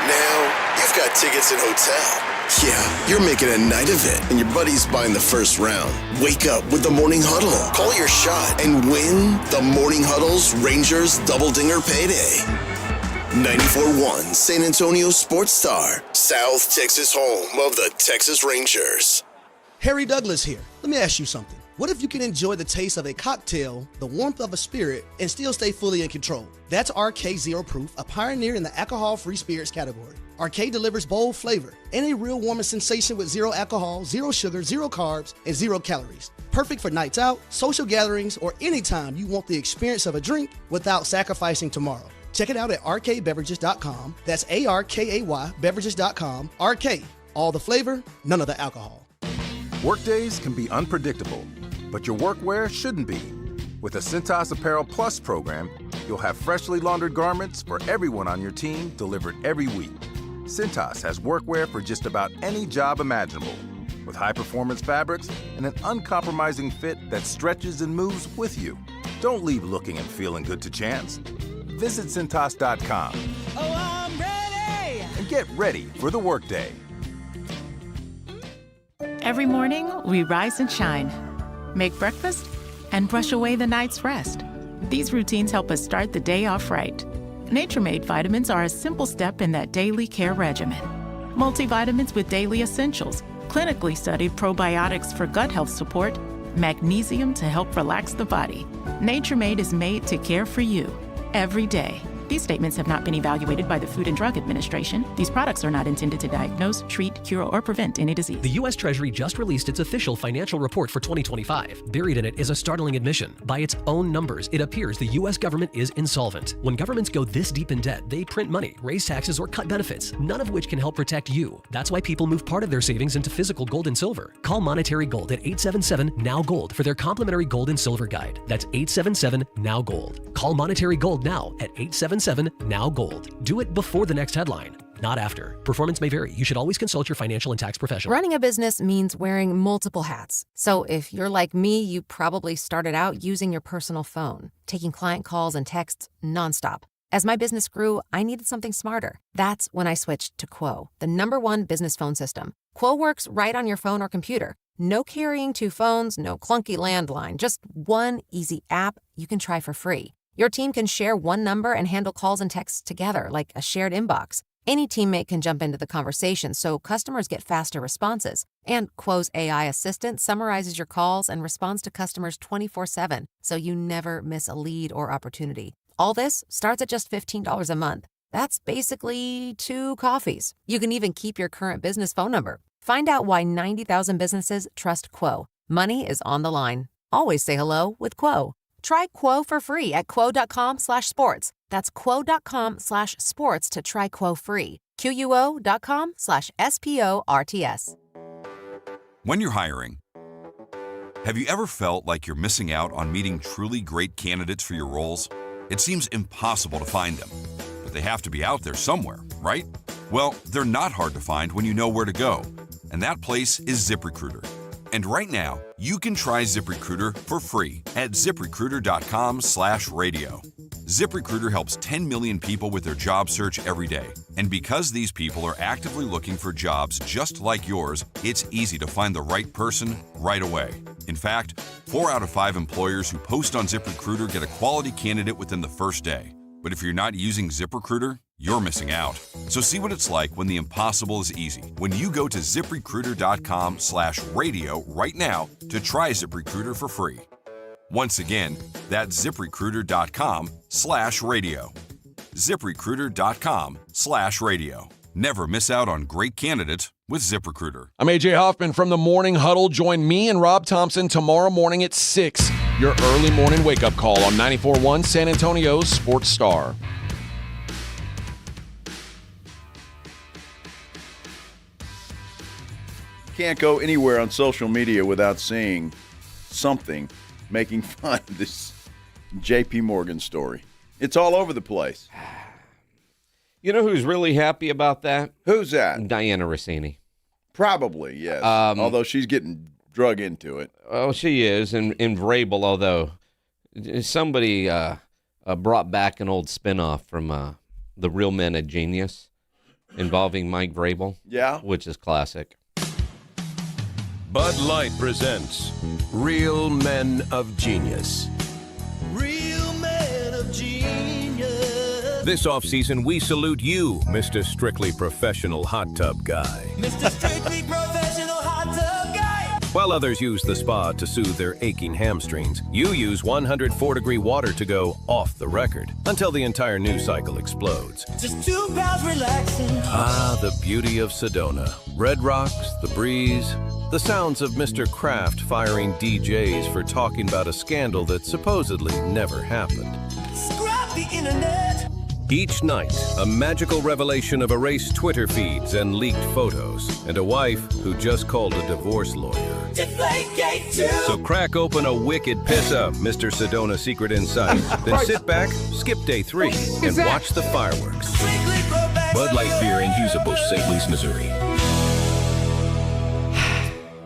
Now, you've got tickets and hotel. Yeah, you're making a night of it, and your buddy's buying the first round. Wake up with the Morning Huddle. Call your shot and win the Morning Huddle's Rangers Double Dinger Payday. 94.1 San Antonio Sports Star, South Texas home of the Texas Rangers. Harry Douglas here. Let me ask you something. What if you can enjoy the taste of a cocktail, the warmth of a spirit, and still stay fully in control? That's RK Zero Proof, a pioneer in the alcohol-free spirits category. RK delivers bold flavor and a real warming sensation with zero alcohol, zero sugar, zero carbs, and 0 calories. Perfect for nights out, social gatherings, or anytime you want the experience of a drink without sacrificing tomorrow. Check it out at rkbeverages.com. That's ARKAY beverages.com. RK, all the flavor, none of the alcohol. Workdays can be unpredictable, but your workwear shouldn't be. With a Cintas Apparel Plus program, you'll have freshly laundered garments for everyone on your team delivered every week. Cintas has workwear for just about any job imaginable, with high-performance fabrics and an uncompromising fit that stretches and moves with you. Don't leave looking and feeling good to chance. Visit Cintas.com. Oh, I'm ready! And get ready for the workday. Every morning, we rise and shine, make breakfast, and brush away the night's rest. These routines help us start the day off right. Nature-Made vitamins are a simple step in that daily care regimen. Multivitamins with daily essentials, clinically studied probiotics for gut health support, magnesium to help relax the body. Nature-Made is made to care for you every day. These statements have not been evaluated by the Food and Drug Administration. These products are not intended to diagnose, treat, cure, or prevent any disease. The U.S. Treasury just released its official financial report for 2025. Buried in it is a startling admission. By its own numbers, it appears the U.S. government is insolvent. When governments go this deep in debt, they print money, raise taxes, or cut benefits, none of which can help protect you. That's why people move part of their savings into physical gold and silver. Call Monetary Gold at 877-NOW-GOLD for their complimentary gold and silver guide. That's 877-NOW-GOLD. Call Monetary Gold now at 877-NOW-GOLD. Do it before the next headline, not after. Performance may vary. You should always consult your financial and tax professional. Running a business means wearing multiple hats. So if you're like me, you probably started out using your personal phone, taking client calls and texts nonstop. As my business grew, I needed something smarter. That's when I switched to Quo, the #1 business phone system. Quo works right on your phone or computer. No carrying 2 phones, no clunky landline, just one easy app you can try for free. Your team can share one number and handle calls and texts together like a shared inbox. Any teammate can jump into the conversation so customers get faster responses. And Quo's AI assistant summarizes your calls and responds to customers 24/7, so you never miss a lead or opportunity. All this starts at just $15 a month. That's basically 2 coffees. You can even keep your current business phone number. Find out why 90,000 businesses trust Quo. Money is on the line. Always say hello with Quo. Try Quo for free at quo.com/sports. That's quo.com/sports to try Quo free. QUO.com/SPORTS. When you're hiring, have you ever felt like you're missing out on meeting truly great candidates for your roles? It seems impossible to find them, but they have to be out there somewhere, right? Well, they're not hard to find when you know where to go, and that place is ZipRecruiter. And right now, you can try ZipRecruiter for free at ZipRecruiter.com/radio. ZipRecruiter helps 10 million people with their job search every day. And because these people are actively looking for jobs just like yours, it's easy to find the right person right away. In fact, 4 out of 5 employers who post on ZipRecruiter get a quality candidate within the first day. But if you're not using ZipRecruiter, you're missing out. So see what it's like when the impossible is easy. When you go to ZipRecruiter.com/radio right now to try ZipRecruiter for free. Once again, that's ZipRecruiter.com/radio. ZipRecruiter.com/radio. Never miss out on great candidates with ZipRecruiter. I'm AJ Hoffman from the Morning Huddle. Join me and Rob Thompson tomorrow morning at 6. Your early morning wake-up call on 94.1 San Antonio's Sports Star. Can't go anywhere on social media without seeing something making fun of this J.P. Morgan story. It's all over the place. You know who's really happy about that? Who's that? Diana Rossini. Probably, yes. Although she's getting drug into it. Oh, she is. And Vrabel, although somebody brought back an old spinoff from The Real Men of Genius involving Mike Vrabel. Yeah. Which is classic. Bud Light presents Real Men of Genius. Real men of genius. This offseason, we salute you, Mr. Strictly Professional Hot Tub Guy. Mr. Strictly Professional Hot Tub Guy. While others use the spa to soothe their aching hamstrings, you use 104-degree water to go off the record until the entire news cycle explodes. Just 2 pounds relaxing. Ah, the beauty of Sedona. Red Rocks, the breeze, the sounds of Mr. Kraft firing DJs for talking about a scandal that supposedly never happened. Scrap the internet. Each night, a magical revelation of erased Twitter feeds and leaked photos, and a wife who just called a divorce lawyer. Deflategate too. So crack open a wicked piss-up, Mr. Sedona Secret Insight. Then sit back, skip day 3, and watch the fireworks. Bud Light Beer in Husabush, St. Louis, Missouri.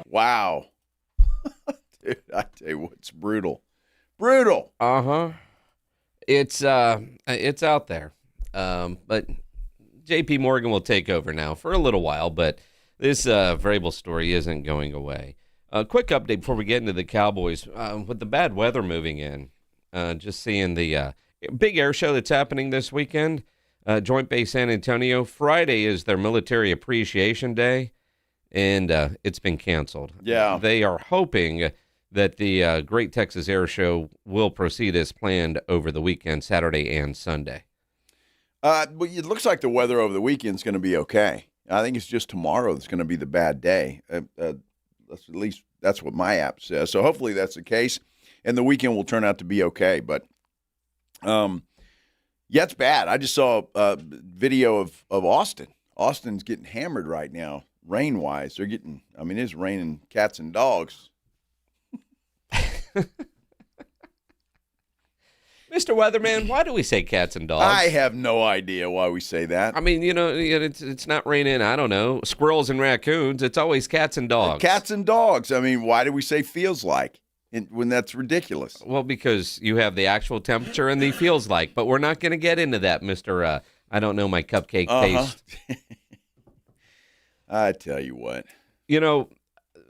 Wow. Dude, I tell you what, it's brutal. Brutal. Uh-huh. It's out there. But J.P. Morgan will take over now for a little while, but this Vrabel story isn't going away. A quick update before we get into the Cowboys. With the bad weather moving in, just seeing the big air show that's happening this weekend, Joint Base San Antonio. Friday is their Military Appreciation Day, and it's been canceled. Yeah. They are hoping that the Great Texas Air Show will proceed as planned over the weekend, Saturday and Sunday. But it looks like the weather over the weekend is going to be okay. I think it's just tomorrow that's going to be the bad day. At least that's what my app says. So hopefully that's the case, and the weekend will turn out to be okay. But, yeah, it's bad. I just saw a video of Austin. Austin's getting hammered right now, rain-wise. They're getting – it's raining cats and dogs. Mr. Weatherman, why do we say cats and dogs? I have no idea why we say that. It's not raining, I don't know, squirrels and raccoons. It's always cats and dogs. Cats and dogs. Why do we say feels like when that's ridiculous? Well, because you have the actual temperature and the feels like. But we're not going to get into that, Mr. I don't know my cupcake taste. I tell you what.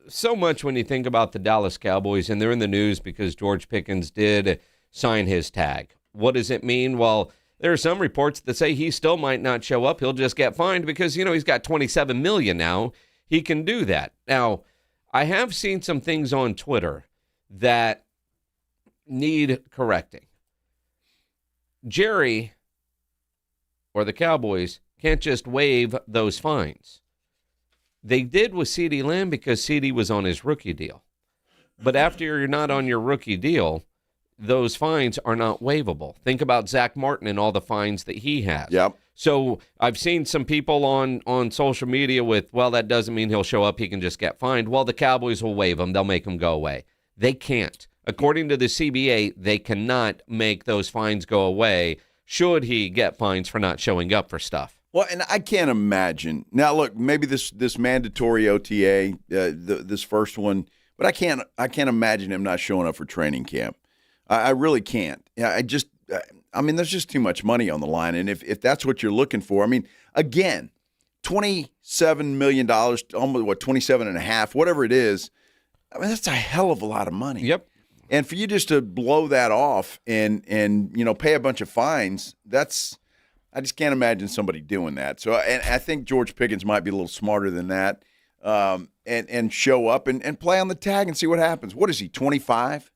So much when you think about the Dallas Cowboys, and they're in the news because George Pickens did sign his tag. What does it mean? Well, there are some reports that say he still might not show up. He'll just get fined because, he's got $27 million now. He can do that. Now, I have seen some things on Twitter that need correcting. Jerry or the Cowboys can't just waive those fines. They did with CeeDee Lamb because CeeDee was on his rookie deal. But after you're not on your rookie deal, those fines are not waivable. Think about Zach Martin and all the fines that he has. Yep. So I've seen some people on social media with, well, that doesn't mean he'll show up. He can just get fined. Well, the Cowboys will waive him. They'll make him go away. They can't. According to the CBA, they cannot make those fines go away should he get fines for not showing up for stuff. Well, and I can't imagine. Now, look, maybe this mandatory OTA, this first one, but I can't imagine him not showing up for training camp. I really can't. Yeah, there's just too much money on the line, and if that's what you're looking for, again, $27 million, almost what, 27.5, whatever it is. That's a hell of a lot of money. Yep. And for you just to blow that off and pay a bunch of fines, I just can't imagine somebody doing that. So, and I think George Pickens might be a little smarter than that, and show up and play on the tag and see what happens. What is he, 25?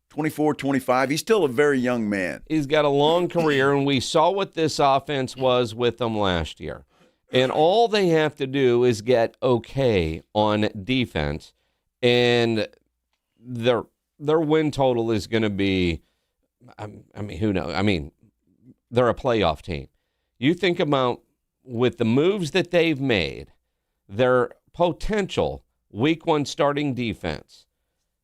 24, 25? He's still a very young man. He's got a long career, and we saw what this offense was with them last year. And all they have to do is get okay on defense, and their win total is going to be, who knows? They're a playoff team. You think about, with the moves that they've made, their potential week one starting defense,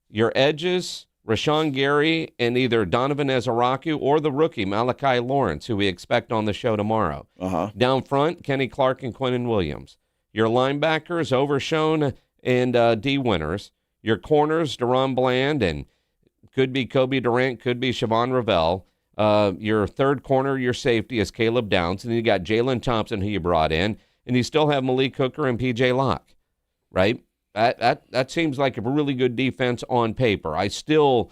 your edges, Rashawn Gary and either Donovan Ezaraku or the rookie Malachi Lawrence, who we expect on the show tomorrow. Down front, Kenny Clark and Quinnen Williams. Your linebackers, Overshown and D. Winters. Your corners, Deron Bland, and could be Kobe Durant, could be Siobhan Ravel. Your third corner, your safety, is Caleb Downs. And then you got Jalen Thompson, who you brought in. And you still have Malik Hooker and P.J. Locke, right? That seems like a really good defense on paper. I still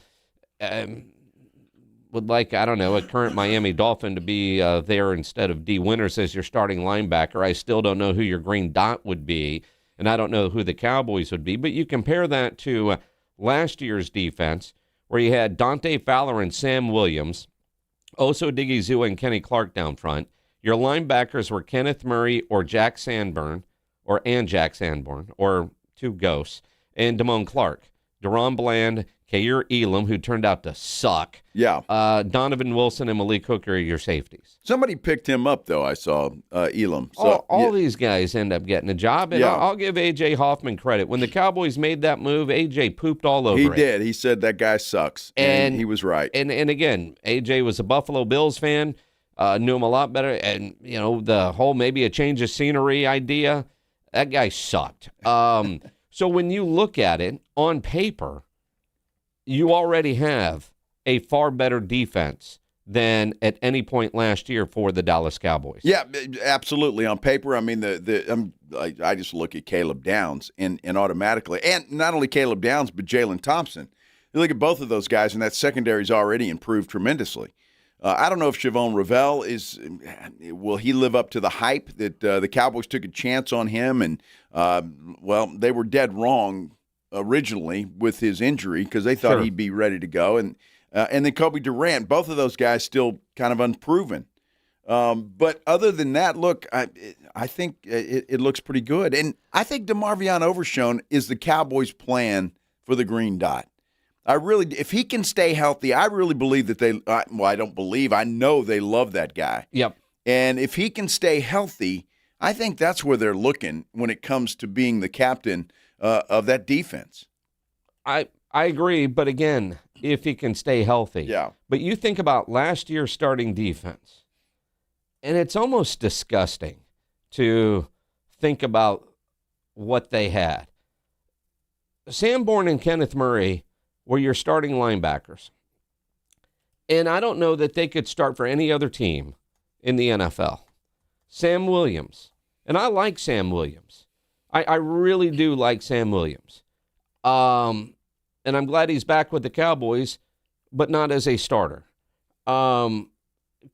would like, I don't know, a current Miami Dolphin to be there instead of D. Winters as your starting linebacker. I still don't know who your green dot would be, and I don't know who the Cowboys would be. But you compare that to last year's defense, where you had Dante Fowler and Sam Williams, Oso Digizua and Kenny Clark down front. Your linebackers were Kenneth Murray or Jack Sanborn, or two ghosts, and Damone Clark. Deron Bland, Kair Elam, who turned out to suck. Yeah. Donovan Wilson and Malik Hooker are your safeties. Somebody picked him up, though, I saw, Elam. So, all these guys end up getting a job, and I'll give A.J. Hoffman credit. When the Cowboys made that move, A.J. pooped all over it. He did. He said that guy sucks, and he was right. And again, A.J. was a Buffalo Bills fan, knew him a lot better, and, the whole maybe a change of scenery idea, that guy sucked. So when you look at it on paper, you already have a far better defense than at any point last year for the Dallas Cowboys. Yeah, absolutely. On paper, I mean, I just look at Caleb Downs and automatically, and not only Caleb Downs, but Jalen Thompson. You look at both of those guys, and that secondary's already improved tremendously. I don't know if Siobhan Ravel will he live up to the hype that the Cowboys took a chance on him, and they were dead wrong originally with his injury because they thought he'd be ready to go, and then Kobe Durant, both of those guys still kind of unproven. But other than that, look, I think it looks pretty good, and I think DeMarvion Overshown is the Cowboys' plan for the green dot. If he can stay healthy, I really believe that I know they love that guy. Yep. And if he can stay healthy, I think that's where they're looking when it comes to being the captain of that defense. I agree, but again, if he can stay healthy. Yeah. But you think about last year's starting defense, and it's almost disgusting to think about what they had. Sanborn and Kenneth Murray were your starting linebackers. And I don't know that they could start for any other team in the NFL. Sam Williams. And I like Sam Williams. I really do like Sam Williams. And I'm glad he's back with the Cowboys, but not as a starter. Kair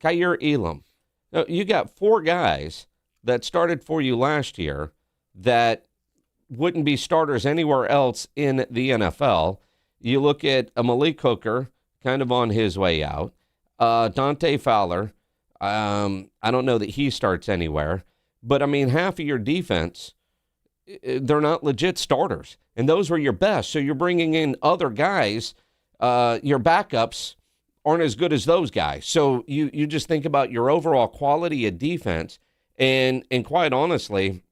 Elam. Now, you got four guys that started for you last year that wouldn't be starters anywhere else in the NFL. You look at a Malik Hooker, kind of on his way out. Dante Fowler, I don't know that he starts anywhere. But, I mean, half of your defense, they're not legit starters. And those were your best. So you're bringing in other guys. Your backups aren't as good as those guys. So you just think about your overall quality of defense. And quite honestly,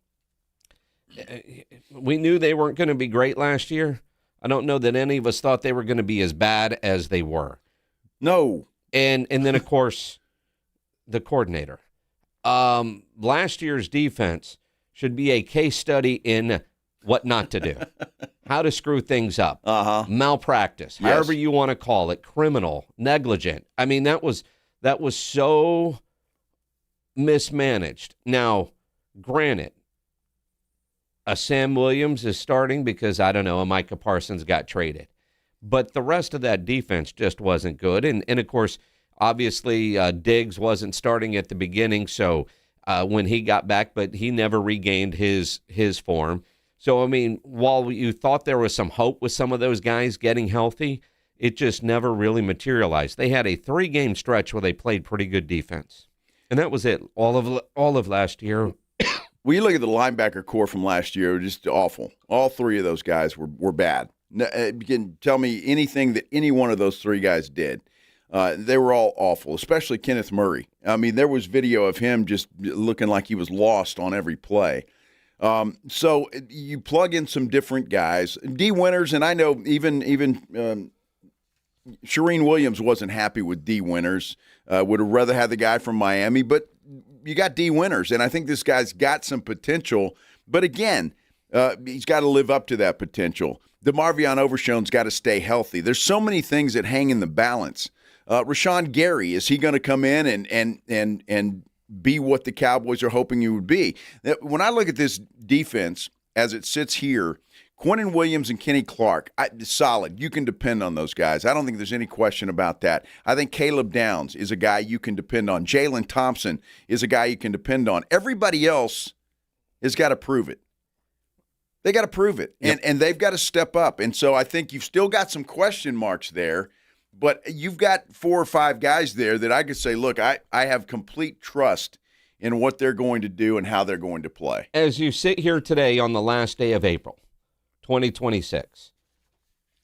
we knew they weren't going to be great last year. I don't know that any of us thought they were going to be as bad as they were. No. And then, of course, the coordinator. Last year's defense should be a case study in what not to do, how to screw things up, malpractice, however you want to call it, criminal, negligent. I mean, that was so mismanaged. Now, granted, a Sam Williams is starting because, I don't know, a Micah Parsons got traded. But the rest of that defense just wasn't good. And of course, obviously, Diggs wasn't starting at the beginning, so when he got back, but he never regained his form. So, I mean, while you thought there was some hope with some of those guys getting healthy, it just never really materialized. They had a 3-game stretch where they played pretty good defense. And that was it, all of last year. Well, you look at the linebacker core from last year, just awful. All three of those guys were bad. You can tell me anything that any one of those three guys did. They were all awful, especially Kenneth Murray. I mean, there was video of him just looking like he was lost on every play. So you plug in some different guys. D. Winters, and I know even Shereen Williams wasn't happy with D. Winters. Would have rather had the guy from Miami, but you got D. Winters, and I think this guy's got some potential. But again, he's got to live up to that potential. DeMarvion Overshown's got to stay healthy. There's so many things that hang in the balance. Rashawn Gary, is he going to come in and be what the Cowboys are hoping he would be? When I look at this defense as it sits here, Quinnen Williams and Kenny Clark, solid. You can depend on those guys. I don't think there's any question about that. I think Caleb Downs is a guy you can depend on. Jalen Thompson is a guy you can depend on. Everybody else has got to prove it. They got to prove it, and they've got to step up. And so I think you've still got some question marks there, but you've got 4 or 5 guys there that I could say, look, I have complete trust in what they're going to do and how they're going to play. As you sit here today on the last day of April, 2026,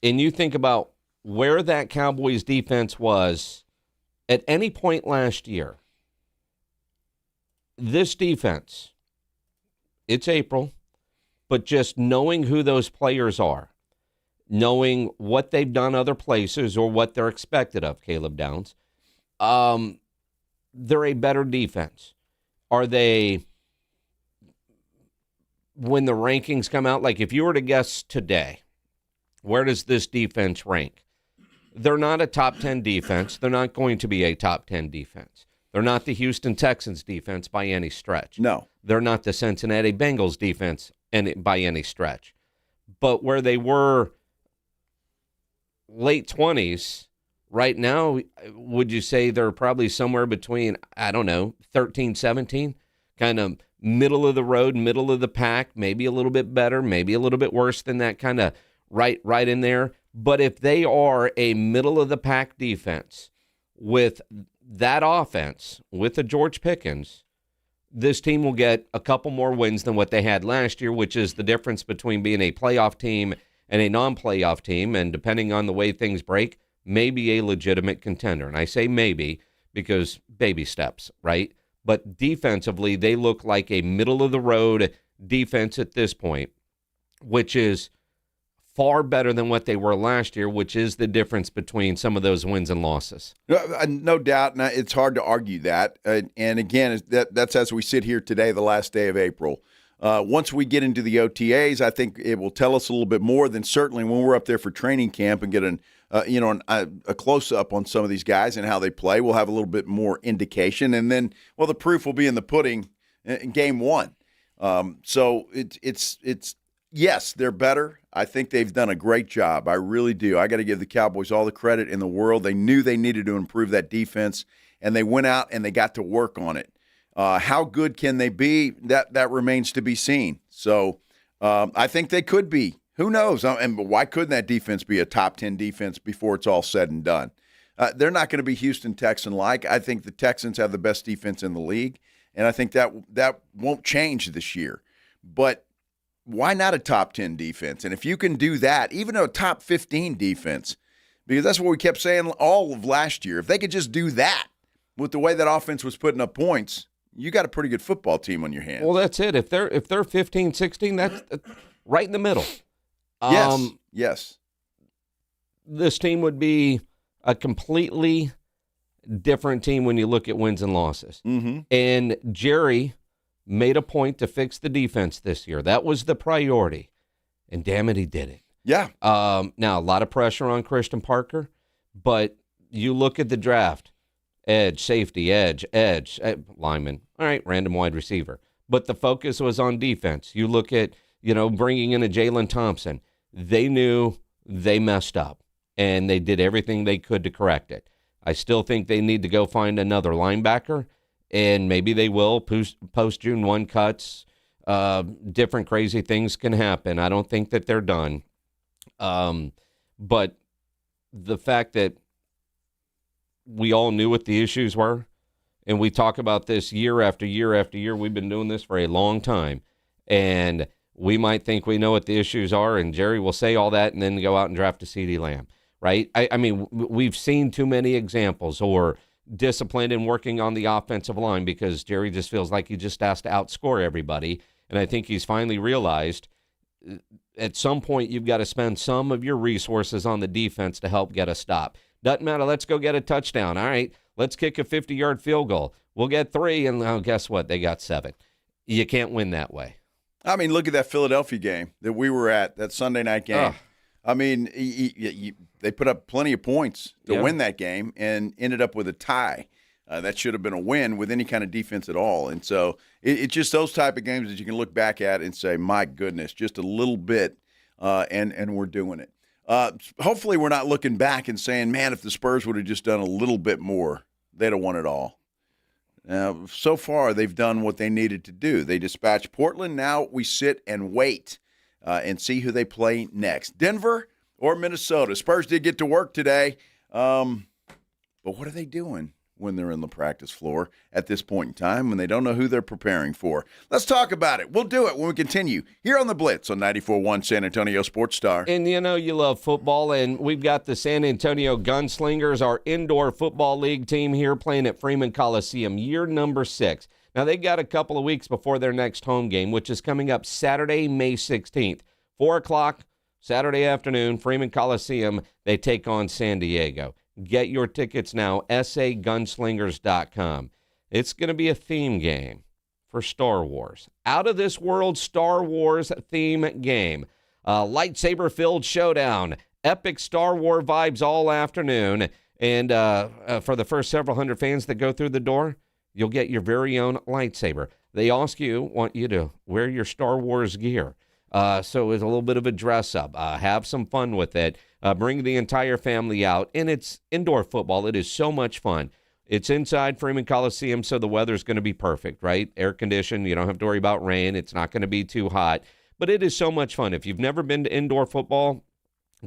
and you think about where that Cowboys defense was at any point last year, this defense, it's April, but just knowing who those players are, knowing what they've done other places or what they're expected of, Caleb Downs, they're a better defense. Are they, when the rankings come out, like if you were to guess today, where does this defense rank? They're not a top 10 defense. They're not going to be a top 10 defense. They're not the Houston Texans defense by any stretch. No. They're not the Cincinnati Bengals defense by any stretch. But where they were late 20s, right now, would you say they're probably somewhere between, 13, 17, kind of middle of the road, middle of the pack, maybe a little bit better, maybe a little bit worse than that, kind of right in there. But if they are a middle of the pack defense with that offense, with the George Pickens, this team will get a couple more wins than what they had last year, which is the difference between being a playoff team and a non-playoff team, and depending on the way things break, maybe a legitimate contender. And I say maybe because baby steps, right? But defensively, they look like a middle-of-the-road defense at this point, which is far better than what they were last year, which is the difference between some of those wins and losses. No doubt, and it's hard to argue that. And again, that's as we sit here today, the last day of April. Once we get into the OTAs, I think it will tell us a little bit more than certainly when we're up there for training camp and get a close-up on some of these guys and how they play. We'll have a little bit more indication. And then, well, the proof will be in the pudding in game 1. So it's yes, they're better. I think they've done a great job. I really do. I got to give the Cowboys all the credit in the world. They knew they needed to improve that defense, and they went out and they got to work on it. How good can they be? That remains to be seen. So I think they could be. Who knows? And why couldn't that defense be a top 10 defense before it's all said and done? They're not going to be Houston Texan-like. I think the Texans have the best defense in the league, and I think that won't change this year. But why not a top 10 defense? And if you can do that, even a top 15 defense, because that's what we kept saying all of last year, if they could just do that with the way that offense was putting up points, you got a pretty good football team on your hands. Well, that's it. If they're 15, 16, that's right in the middle. Yes. This team would be a completely different team when you look at wins and losses. Mm-hmm. And Jerry made a point to fix the defense this year. That was the priority. And damn it, he did it. Yeah. Now, a lot of pressure on Christian Parker, but you look at the draft, edge, safety, edge, lineman. All right, random wide receiver. But the focus was on defense. You look at, bringing in a Jalen Thompson. They knew they messed up, and they did everything they could to correct it. I still think they need to go find another linebacker, and maybe they will. Post-June 1 cuts, different crazy things can happen. I don't think that they're done. But the fact that we all knew what the issues were, and we talk about this year after year after year. We've been doing this for a long time, and we might think we know what the issues are, and Jerry will say all that and then go out and draft a CeeDee Lamb, right? I mean, we've seen too many examples, or disciplined in working on the offensive line, because Jerry just feels like he just has to outscore everybody. And I think he's finally realized at some point you've got to spend some of your resources on the defense to help get a stop. Doesn't matter. Let's go get a touchdown. All right, let's kick a 50-yard field goal. We'll get 3, and guess what? They got 7. You can't win that way. I mean, look at that Philadelphia game that we were at, that Sunday night game. I mean, they put up plenty of points to win that game and ended up with a tie. That should have been a win with any kind of defense at all. And so it's just those type of games that you can look back at and say, my goodness, just a little bit, and we're doing it. Hopefully we're not looking back and saying, man, if the Spurs would have just done a little bit more, they'd have won it all. So far, they've done what they needed to do. They dispatched Portland. Now we sit and wait and see who they play next. Denver or Minnesota. Spurs did get to work today. But what are they doing when they're in the practice floor at this point in time when they don't know who they're preparing for? Let's talk about it. We'll do it when we continue here on The Blitz on 94.1 San Antonio Sports Star. And you know you love football, and we've got the San Antonio Gunslingers, our indoor football league team here playing at Freeman Coliseum, year number 6. Now, they've got a couple of weeks before their next home game, which is coming up Saturday, May 16th. 4 o'clock, Saturday afternoon, Freeman Coliseum, they take on San Diego. Get your tickets now, sagunslingers.com. It's going to be a theme game for Star Wars. Out of this world Star Wars theme game. Lightsaber-filled showdown. Epic Star Wars vibes all afternoon. And for the first several hundred fans that go through the door, you'll get your very own lightsaber. They want you to wear your Star Wars gear. So it's a little bit of a dress-up. Have some fun with it. Bring the entire family out. And it's indoor football. It is so much fun. It's inside Freeman Coliseum, so the weather's going to be perfect, right? Air-conditioned. You don't have to worry about rain. It's not going to be too hot. But it is so much fun. If you've never been to indoor football,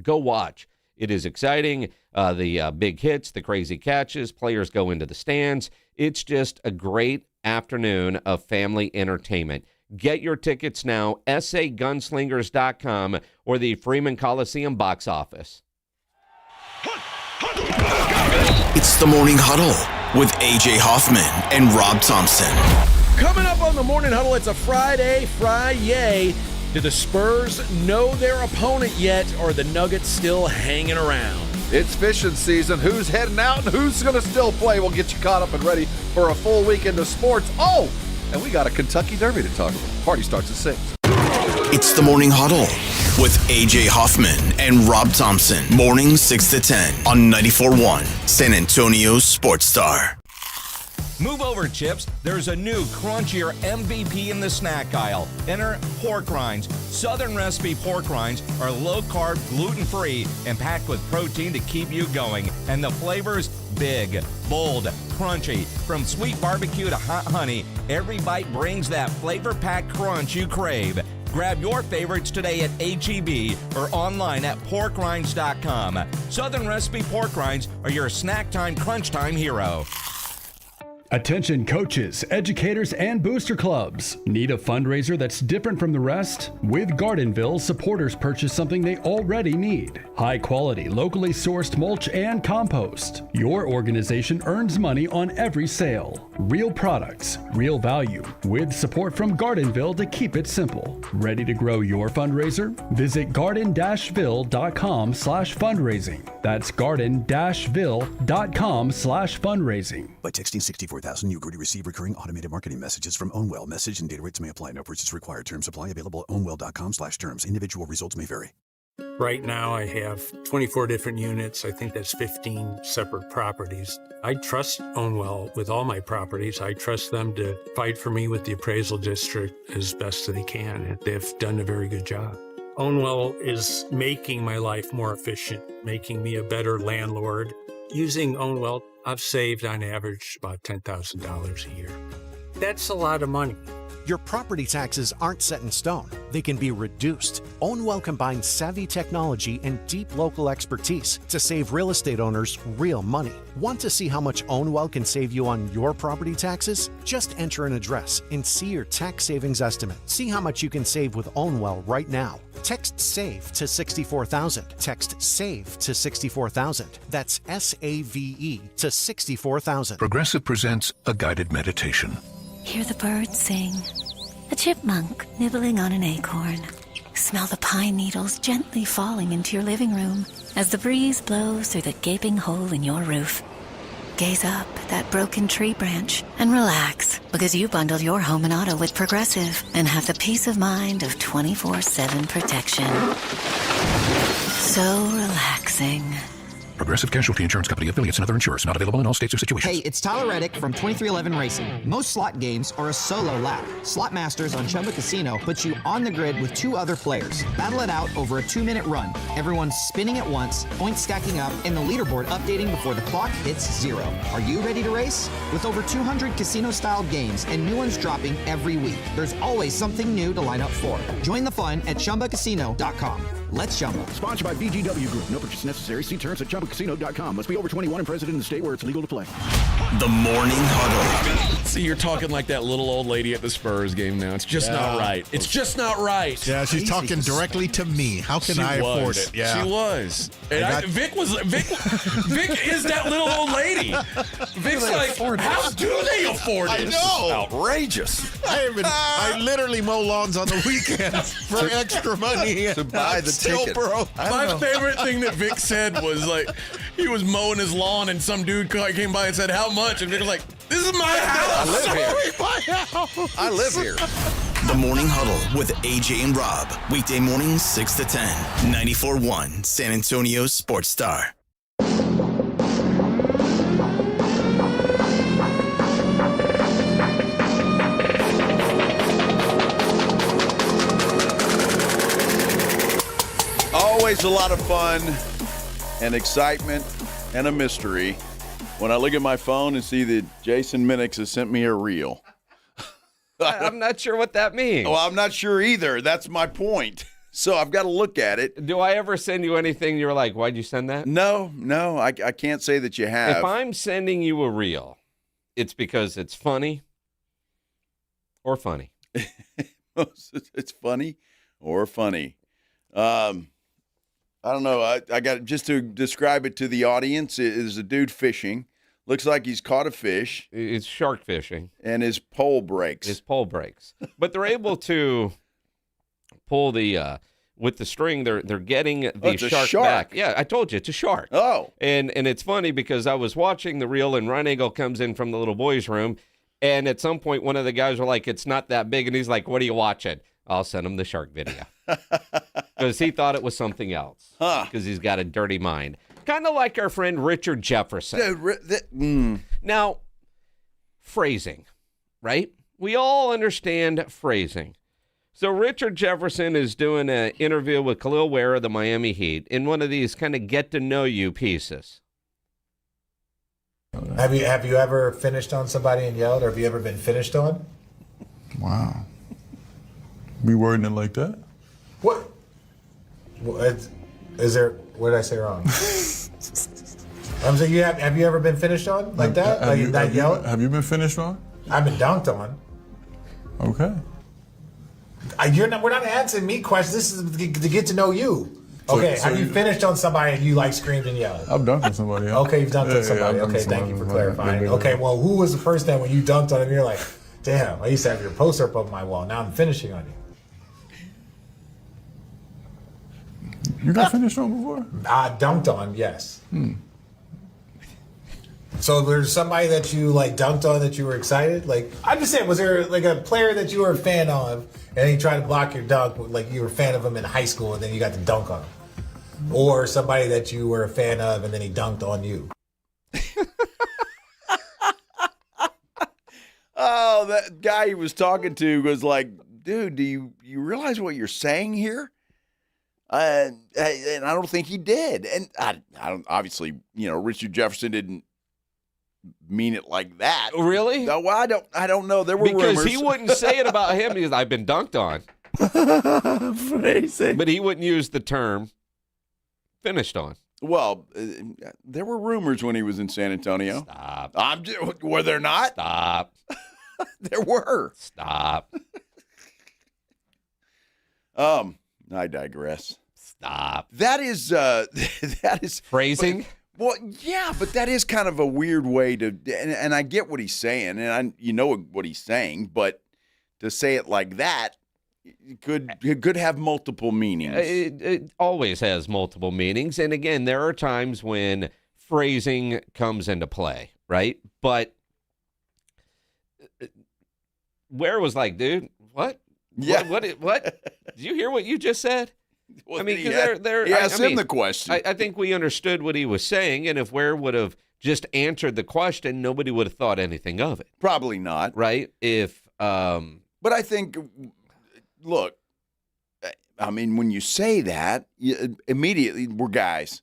go watch. It is exciting. The big hits, the crazy catches, players go into the stands. It's just a great afternoon of family entertainment. Get your tickets now, sagunslingers.com or the Freeman Coliseum box office. It's the Morning Huddle with A.J. Hoffman and Rob Thompson. Coming up on the Morning Huddle, it's a Friday. Do the Spurs know their opponent yet, or are the Nuggets still hanging around? It's fishing season. Who's heading out and who's going to still play? We'll get you caught up and ready for a full weekend of sports. Oh, and we got a Kentucky Derby to talk about. Party starts at 6. It's the Morning Huddle with A.J. Hoffman and Rob Thompson. Morning 6 to 10 on 94.1 San Antonio Sports Star. Move over, Chips. There's a new crunchier MVP in the snack aisle. Enter pork rinds. Southern recipe pork rinds are low-carb, gluten-free, and packed with protein to keep you going. And the flavors, big, bold, crunchy. From sweet barbecue to hot honey, every bite brings that flavor-packed crunch you crave. Grab your favorites today at H-E-B or online at porkrinds.com. Southern recipe pork rinds are your snack time, crunch time hero. Attention coaches, educators, and booster clubs. Need a fundraiser that's different from the rest? With Gardenville, supporters purchase something they already need. High quality, locally sourced mulch and compost. Your organization earns money on every sale. Real products, real value, with support from Gardenville to keep it simple. Ready to grow your fundraiser? Visit garden-ville.com/fundraising. That's garden-ville.com/fundraising. By texting 64,000, you agree to receive recurring automated marketing messages from Ownwell. Message and data rates may apply. No purchase required. Terms apply. Available at ownwell.com/terms. Individual results may vary. Right now I have 24 different units. I think that's 15 separate properties. I trust Ownwell with all my properties. I trust them to fight for me with the appraisal district as best they can. And they've done a very good job. Ownwell is making my life more efficient, making me a better landlord. Using Ownwell, I've saved on average about $10,000 a year. That's a lot of money. Your property taxes aren't set in stone. They can be reduced. Ownwell combines savvy technology and deep local expertise to save real estate owners real money. Want to see how much Ownwell can save you on your property taxes? Just enter an address and see your tax savings estimate. See how much you can save with Ownwell right now. Text SAVE to 64,000. Text SAVE to 64,000. That's SAVE to 64,000. Progressive presents a guided meditation. Hear the birds sing. A chipmunk nibbling on an acorn. Smell the pine needles gently falling into your living room as the breeze blows through the gaping hole in your roof. Gaze up at that broken tree branch and relax, because you bundled your home and auto with Progressive and have the peace of mind of 24/7 protection. So relaxing. Progressive Casualty Insurance Company, affiliates, and other insurers. Not available in all states or situations. Hey, it's Tyler Reddick from 2311 Racing. Most slot games are a solo lap. Slot Masters on Chumba Casino puts you on the grid with 2 other players. Battle it out over a 2-minute run. Everyone's spinning at once, points stacking up, and the leaderboard updating before the clock hits 0. Are you ready to race? With over 200 casino-style games and new ones dropping every week, there's always something new to line up for. Join the fun at ChumbaCasino.com. Let's Chumba. Sponsored by VGW Group. No purchase necessary. See terms at ChumbaCasino.com. Must be over 21 and present in the state where it's legal to play. The Morning Huddle. See, you're talking like that little old lady at the Spurs game now. It's just not right. It's just not right. Yeah, she's talking directly to me. How can I afford it? Yeah, she was. And Vic is that little old lady. Vic's like, how do they afford it? I know. Outrageous. I literally mow lawns on the weekends for extra money to buy the ticket. My favorite thing that Vic said was like, he was mowing his lawn and some dude came by and said, how much? And Vic was like, this is my house. I live here. I live here. The Morning Huddle with AJ and Rob. Weekday mornings 6 to 10. 94.1 San Antonio Sports Star. Always a lot of fun and excitement and a mystery when I look at my phone and see that Jason Minix has sent me a reel. I'm not sure what that means. Well, I'm not sure either. That's my point. So I've got to look at it. Do I ever send you anything you're like, why'd you send that? No, I can't say that you have. If I'm sending you a reel, it's because it's funny or funny. It's funny or funny. I don't know. I got just to describe it to the audience. It is a dude fishing. Looks like he's caught a fish. It's shark fishing. And his pole breaks. But they're able to pull the with the string. They're getting the shark back. Yeah, I told you it's a shark. Oh. And it's funny because I was watching the reel and Ryan Eagle comes in from the little boys' room, and at some point one of the guys were like, "It's not that big," and he's like, "What are you watching?" I'll send him the shark video because he thought it was something else. Because he's got a dirty mind. Kind of like our friend Richard Jefferson. Now, phrasing, right? We all understand phrasing. So Richard Jefferson is doing an interview with Khalil Ware of the Miami Heat in one of these kind of get-to-know-you pieces. Have you ever finished on somebody and yelled, or have you ever been finished on? Wow. Be wording it like that? What? Is there? What did I say wrong? I'm saying, have you ever been finished on like that? Have you been finished on? I've been dunked on. Okay. We're not answering me questions. This is to get to know you. Okay. Have you finished on somebody and you like screamed and yelled? I've dunked on somebody. Yeah. Okay, you've dunked on somebody. Okay, thank you for clarifying. Okay, well, who was the first time when you dunked on him? You're like, damn, I used to have your poster up on my wall. Now I'm finishing on you. You got finished on before? Dunked on, yes. So there's somebody that you like dunked on that you were excited? Like, I'm just saying, was there like a player that you were a fan of and he tried to block your dunk, like you were a fan of him in high school and then you got to dunk on him? Or somebody that you were a fan of and then he dunked on you? Oh, that guy he was talking to was like, dude, do you realize what you're saying here? And I don't think he did. And I don't, obviously, Richard Jefferson didn't mean it like that. Really? No, well, I don't know. There were because rumors. He wouldn't say it about him. He's, I've been dunked on. Phrasing. But he wouldn't use the term finished on. Well, there were rumors when he was in San Antonio. Stop. Were there not? Stop. There were. Stop. I digress. Stop. That is phrasing. Well, yeah, but that is kind of a weird way to, and I get what he's saying, and what he's saying, but to say it like that, could have multiple meanings. It always has multiple meanings. And again, there are times when phrasing comes into play, right? But Ware was like, dude, what? Yeah. What? Did you hear what you just said? Well, I mean, he asked him the question. I think we understood what he was saying, and if Ware would have just answered the question, nobody would have thought anything of it. Probably not. Right? But I think, look, I mean, when you say that, immediately we're guys.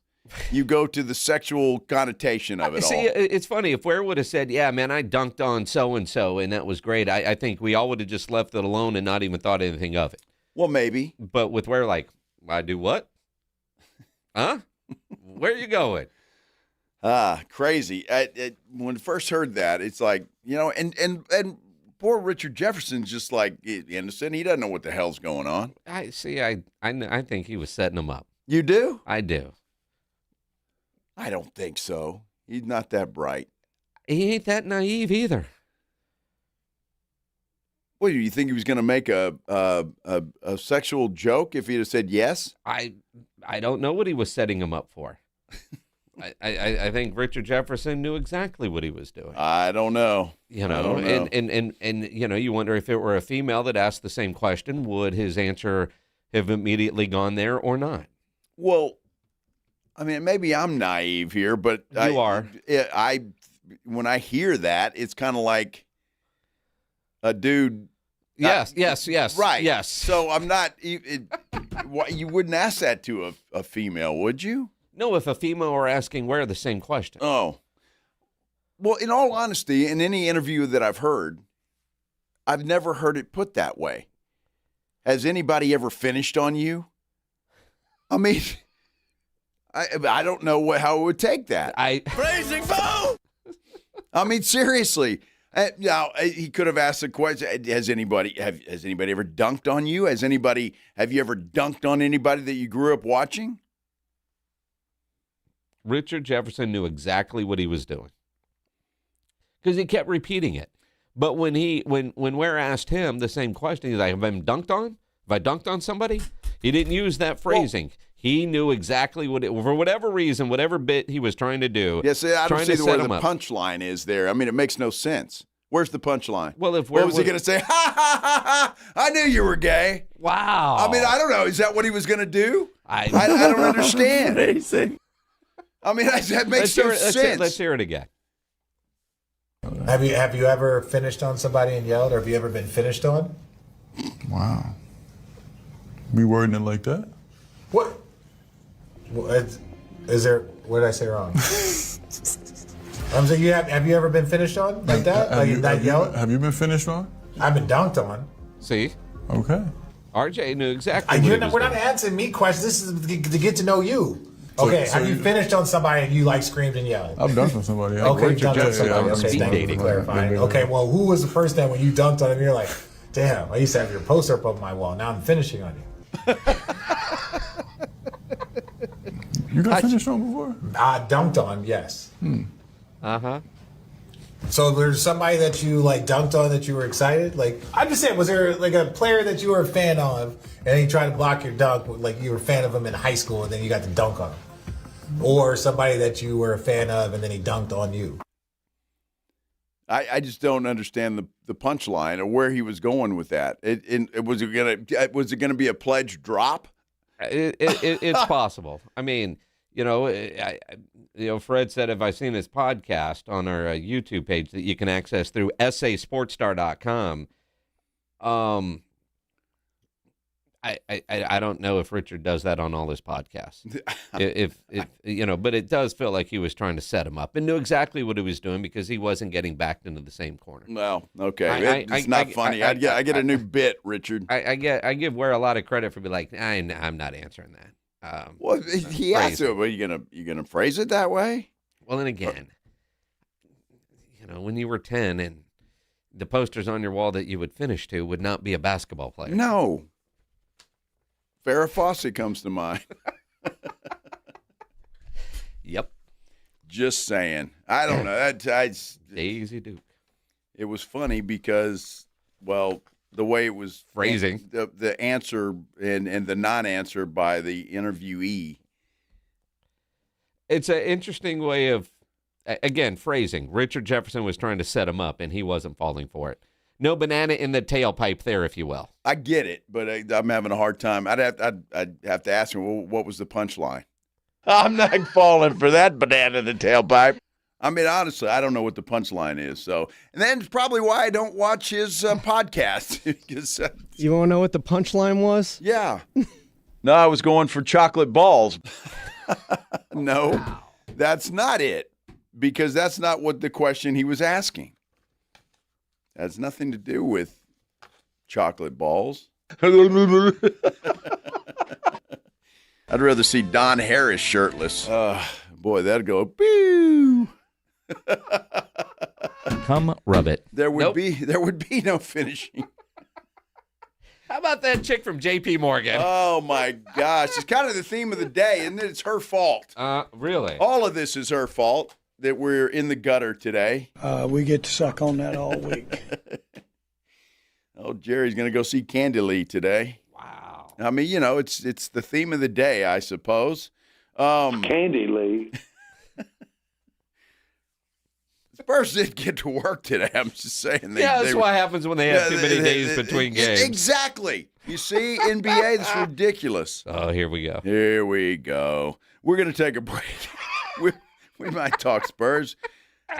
You go to the sexual connotation of it all. See, it's funny. If Ware would have said, yeah, man, I dunked on so-and-so, and that was great, I think we all would have just left it alone and not even thought anything of it. Well, maybe. But with Ware, like, I do what? Huh? Where are you going? Crazy. When I first heard that, it's like, and poor Richard Jefferson's just like innocent. He doesn't know what the hell's going on. I think he was setting him up. You do? I do. I don't think so. He's not that bright. He ain't that naive either. What, do you think he was going to make a sexual joke if he'd have said yes? I don't know what he was setting him up for. I think Richard Jefferson knew exactly what he was doing. I don't know. And you wonder if it were a female that asked the same question, would his answer have immediately gone there or not? Well, I mean, maybe I'm naive here, but you are. When I hear that, it's kind of like a dude. Yes. Right. Yes. So I'm not. You wouldn't ask that to a female, would you? No, if a female were asking Ware the same question. Oh. Well, in all honesty, in any interview that I've heard, I've never heard it put that way. Has anybody ever finished on you? I mean, I don't know how it would take that. Phrasing foul! I mean, seriously. Now, he could have asked the question, has anybody ever dunked on you? Have you ever dunked on anybody that you grew up watching? Richard Jefferson knew exactly what he was doing because he kept repeating it. But when Ware asked him the same question, he's like, have I been dunked on? Have I dunked on somebody? He didn't use that phrasing. He knew exactly for whatever reason, whatever bit he was trying to do. Yes, I don't see where the punchline is there. I mean, it makes no sense. Where's the punchline? Well, what was he going to say? Ha, ha, ha, ha, I knew you were gay. Wow. I mean, I don't know. Is that what he was going to do? I don't understand. Amazing. I mean, that makes no sense. Let's hear it again. Have you ever finished on somebody and yelled, or have you ever been finished on? Wow. We wording it like that? What? Is there? What did I say wrong? I'm saying, have you ever been finished on like that? Have you been finished on? I've been dunked on. See? Okay. RJ knew exactly. We're not answering me questions. This is to get to know you. Okay, have you finished on somebody and you screamed and yelled? I've dunked on somebody. Okay, you've dunked on somebody. Okay, thank you for clarifying. Okay, well, who was the first time when you dunked on him? You're like, damn, I used to have your poster up on my wall. Now I'm finishing on you. You got finished on before? Dunked on, yes. Uh-huh. So there's somebody that you dunked on that you were excited? I'm just saying, was there a player that you were a fan of and he tried to block your dunk, you were a fan of him in high school and then you got to dunk on him? Or somebody that you were a fan of and then he dunked on you? I just don't understand the punchline or where he was going with that. Was it gonna be a pledge drop? It's possible. I mean, Fred said, have I seen his podcast on our YouTube page that you can access through sasportstar.com. I don't know if Richard does that on all his podcasts. But it does feel like he was trying to set him up and knew exactly what he was doing because he wasn't getting backed into the same corner. Well, okay, it's not funny. I get a new bit, Richard. I give Ware a lot of credit for being like, I'm not answering that. Well, he asked it. Are you gonna phrase it that way? Well, and again, when you were 10 and the posters on your wall that you would finish to would not be a basketball player. No. Farrah Fawcett comes to mind. Yep. Just saying. I don't know. Daisy Duke. It was funny because, well, the way it was phrasing, the answer and the non-answer by the interviewee. It's an interesting way of, again, phrasing. Richard Jefferson was trying to set him up, and he wasn't falling for it. No banana in the tailpipe there, if you will. I get it, but I'm having a hard time. I'd have to ask him, well, what was the punchline? I'm not falling for that banana in the tailpipe. I mean, honestly, I don't know what the punchline is. So, and that's probably why I don't watch his podcast. Because, you want to know what the punchline was? Yeah. No, I was going for chocolate balls. No, that's not it. Because that's not what the question he was asking. It has nothing to do with chocolate balls. I'd rather see Don Harris shirtless. Boy, that'd go, boo. Come rub it. There would be no finishing. How about that chick from J.P. Morgan? Oh, my gosh. It's kind of the theme of the day, and it's her fault. Really? All of this is her fault that we're in the gutter today. We get to suck on that all week. Oh, Jerry's going to go see Candy Lee today. Wow. I mean, it's the theme of the day, I suppose. Candy Lee. Spurs didn't get to work today. I'm just saying. That's what happens when they have too many days between games. Exactly. You see, NBA, that's ridiculous. Oh, here we go. Here we go. We're going to take a break. We might talk Spurs.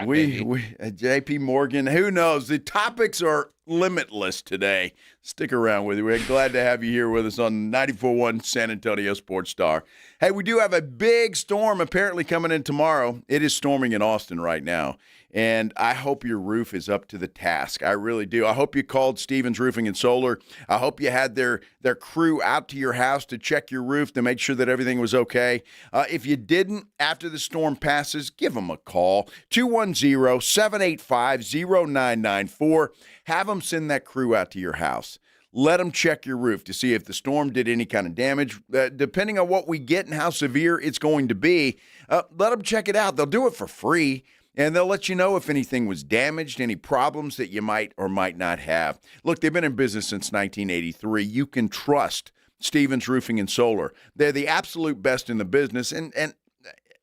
J.P. Morgan, who knows? The topics are limitless today. Stick around with you. We're glad to have you here with us on 94.1 San Antonio Sports Star. Hey, we do have a big storm apparently coming in tomorrow. It is storming in Austin right now, and I hope your roof is up to the task. I really do. I hope you called Stevens Roofing and Solar. I hope you had their crew out to your house to check your roof to make sure that everything was okay. If you didn't, after the storm passes, give them a call, 210-785-0994. Have them send that crew out to your house. Let them check your roof to see if the storm did any kind of damage. Depending on what we get and how severe it's going to be, let them check it out. They'll do it for free, and they'll let you know if anything was damaged, any problems that you might or might not have. Look, they've been in business since 1983. You can trust Stevens Roofing and Solar. They're the absolute best in the business, and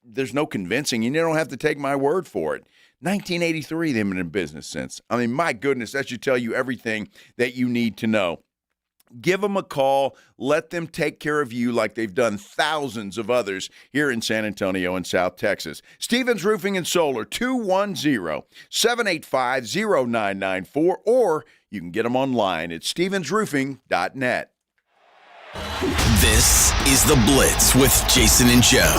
there's no convincing. You don't have to take my word for it. 1983, they've been in business since. I mean, my goodness, that should tell you everything that you need to know. Give them a call. Let them take care of you like they've done thousands of others here in San Antonio and South Texas. Stevens Roofing and Solar, 210-785-0994, or you can get them online at stevensroofing.net. This is The Blitz with Jason and Joe.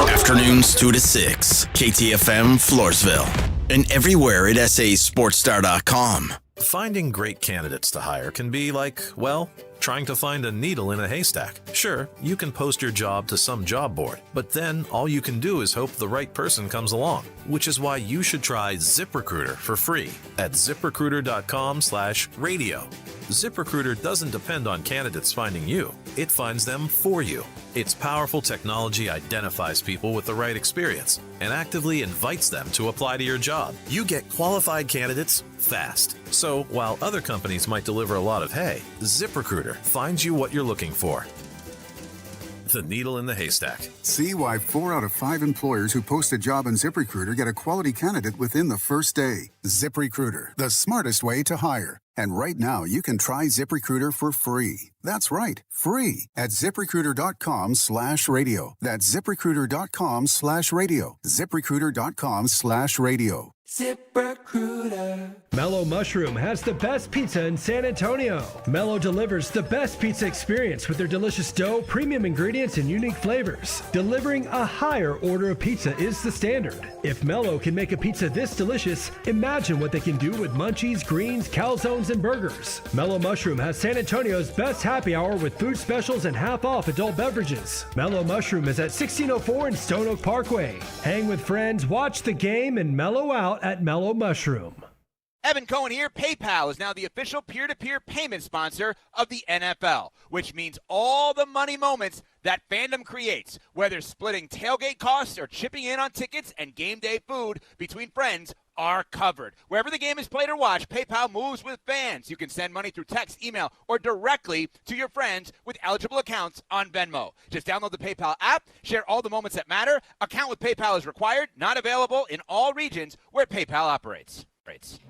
Afternoons 2 to 6, KTFM Floresville, and everywhere at sasportstar.com. Finding great candidates to hire can be like, well, trying to find a needle in a haystack. Sure, you can post your job to some job board, but then all you can do is hope the right person comes along, which is why you should try ZipRecruiter for free at ZipRecruiter.com/radio. ZipRecruiter doesn't depend on candidates finding you. It finds them for you. Its powerful technology identifies people with the right experience and actively invites them to apply to your job. You get qualified candidates fast. So while other companies might deliver a lot of hay, ZipRecruiter finds you what you're looking for. The needle in the haystack. See why 4 out of 5 employers who post a job on ZipRecruiter get a quality candidate within the first day. ZipRecruiter, the smartest way to hire. And right now, you can try ZipRecruiter for free. That's right, free at ZipRecruiter.com/radio. That's ZipRecruiter.com/radio. ZipRecruiter.com/radio. ZipRecruiter. Mellow Mushroom has the best pizza in San Antonio. Mellow delivers the best pizza experience with their delicious dough, premium ingredients, and unique flavors. Delivering a higher order of pizza is the standard. If Mellow can make a pizza this delicious, imagine what they can do with munchies, greens, calzones, and burgers. Mellow Mushroom has San Antonio's best happy hour with food specials and half-off adult beverages. Mellow Mushroom is at 1604 and Stone Oak Parkway. Hang with friends, watch the game, and mellow out at Mellow Mushroom. Evan Cohen here. PayPal is now the official peer-to-peer payment sponsor of the NFL, which means all the money moments that fandom creates, whether splitting tailgate costs or chipping in on tickets and game day food between friends, are covered. Wherever the game is played or watched, PayPal moves with fans. You can send money through text, email, or directly to your friends with eligible accounts on Venmo. Just download the PayPal app, share all the moments that matter. Account with PayPal is required, not available in all regions where PayPal operates.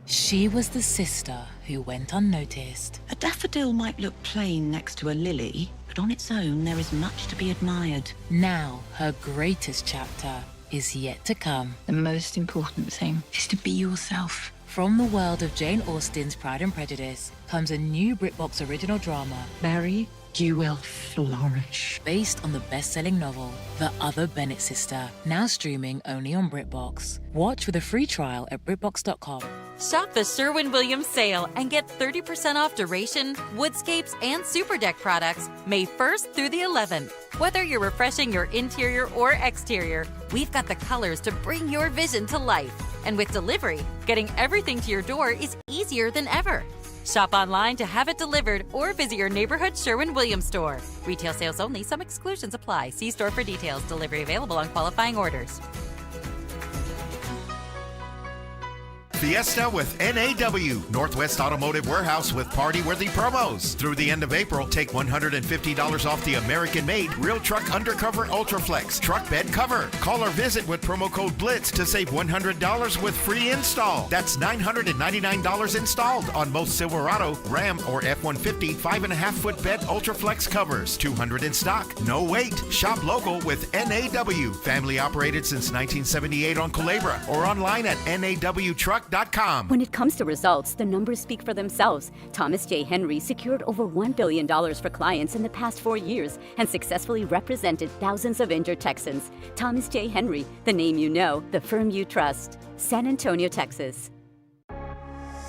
She was the sister who went unnoticed. A daffodil might look plain next to a lily, but on its own there is much to be admired. Now her greatest chapter is yet to come. The most important thing is to be yourself. From the world of Jane Austen's Pride and Prejudice comes a new BritBox original drama, Mary, you will flourish. Based on the best-selling novel, The Other Bennett Sister, now streaming only on BritBox. Watch with a free trial at BritBox.com. Shop the Sherwin-Williams sale and get 30% off Duration, Woodscapes, and Super Deck products May 1st through the 11th. Whether you're refreshing your interior or exterior, we've got the colors to bring your vision to life. And with delivery, getting everything to your door is easier than ever. Shop online to have it delivered or visit your neighborhood Sherwin-Williams store. Retail sales only. Some exclusions apply. See store for details. Delivery available on qualifying orders. Fiesta with NAW, Northwest Automotive Warehouse with party-worthy promos. Through the end of April, take $150 off the American-made Real Truck Undercover Ultraflex Truck Bed Cover. Call or visit with promo code BLITZ to save $100 with free install. That's $999 installed on most Silverado, Ram, or F-150 5.5-foot bed Ultraflex covers. 200 in stock. No wait. Shop local with NAW. Family operated since 1978 on Culebra or online at nawtruck.com. When it comes to results, the numbers speak for themselves. Thomas J. Henry secured over $1 billion for clients in the past 4 years and successfully represented thousands of injured Texans. Thomas J. Henry, the name you know, the firm you trust. San Antonio, Texas.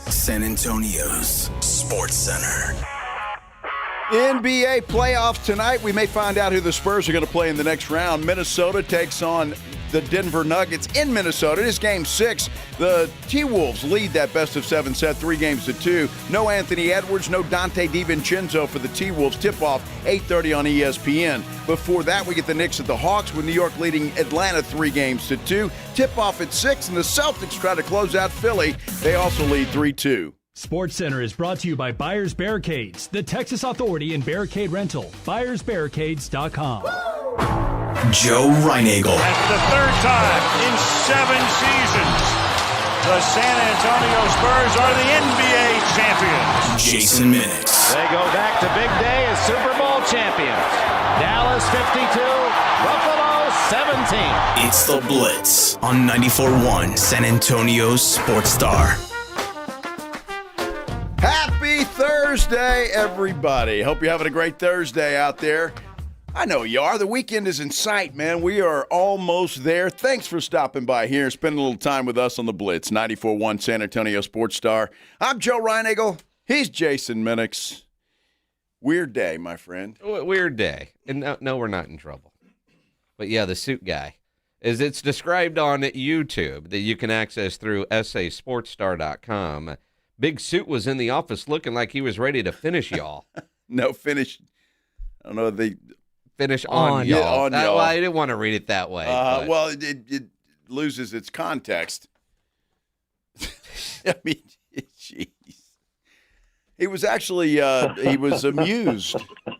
San Antonio's Sports Center. NBA playoffs tonight. We may find out who the Spurs are going to play in the next round. Minnesota takes on the Denver Nuggets in Minnesota. It is Game 6. The T-Wolves lead that best-of-7 set 3-2. No Anthony Edwards, no Dante DiVincenzo for the T-Wolves. Tip-off 8:30 on ESPN. Before that, we get the Knicks at the Hawks with New York leading Atlanta 3-2. Tip-off at 6, and the Celtics try to close out Philly. They also lead 3-2. Sports Center is brought to you by Buyers Barricades, the Texas Authority in Barricade Rental. BuyersBarricades.com. Joe Reinagel. That's the third time in 7 seasons the San Antonio Spurs are the NBA champions. Jason Minix. They go back to big day as Super Bowl champions. Dallas 52, Buffalo 17. It's the Blitz on 94.1 San Antonio's Sports Star. Happy Thursday, everybody. Hope you're having a great Thursday out there. I know you are. The weekend is in sight, man. We are almost there. Thanks for stopping by here and spending a little time with us on the Blitz, 94.1 San Antonio Sports Star. I'm Joe Reinagel. He's Jason Minix. Weird day, my friend. Weird day. And no, we're not in trouble. But yeah, the suit guy. As it's described on YouTube that you can access through sasportstar.com. Big Suit was in the office looking like he was ready to finish y'all. No, finish. I don't know. They finish on y'all. Yeah, on y'all. Well, I didn't want to read it that way. Well, it loses its context. I mean, jeez. He was actually he was amused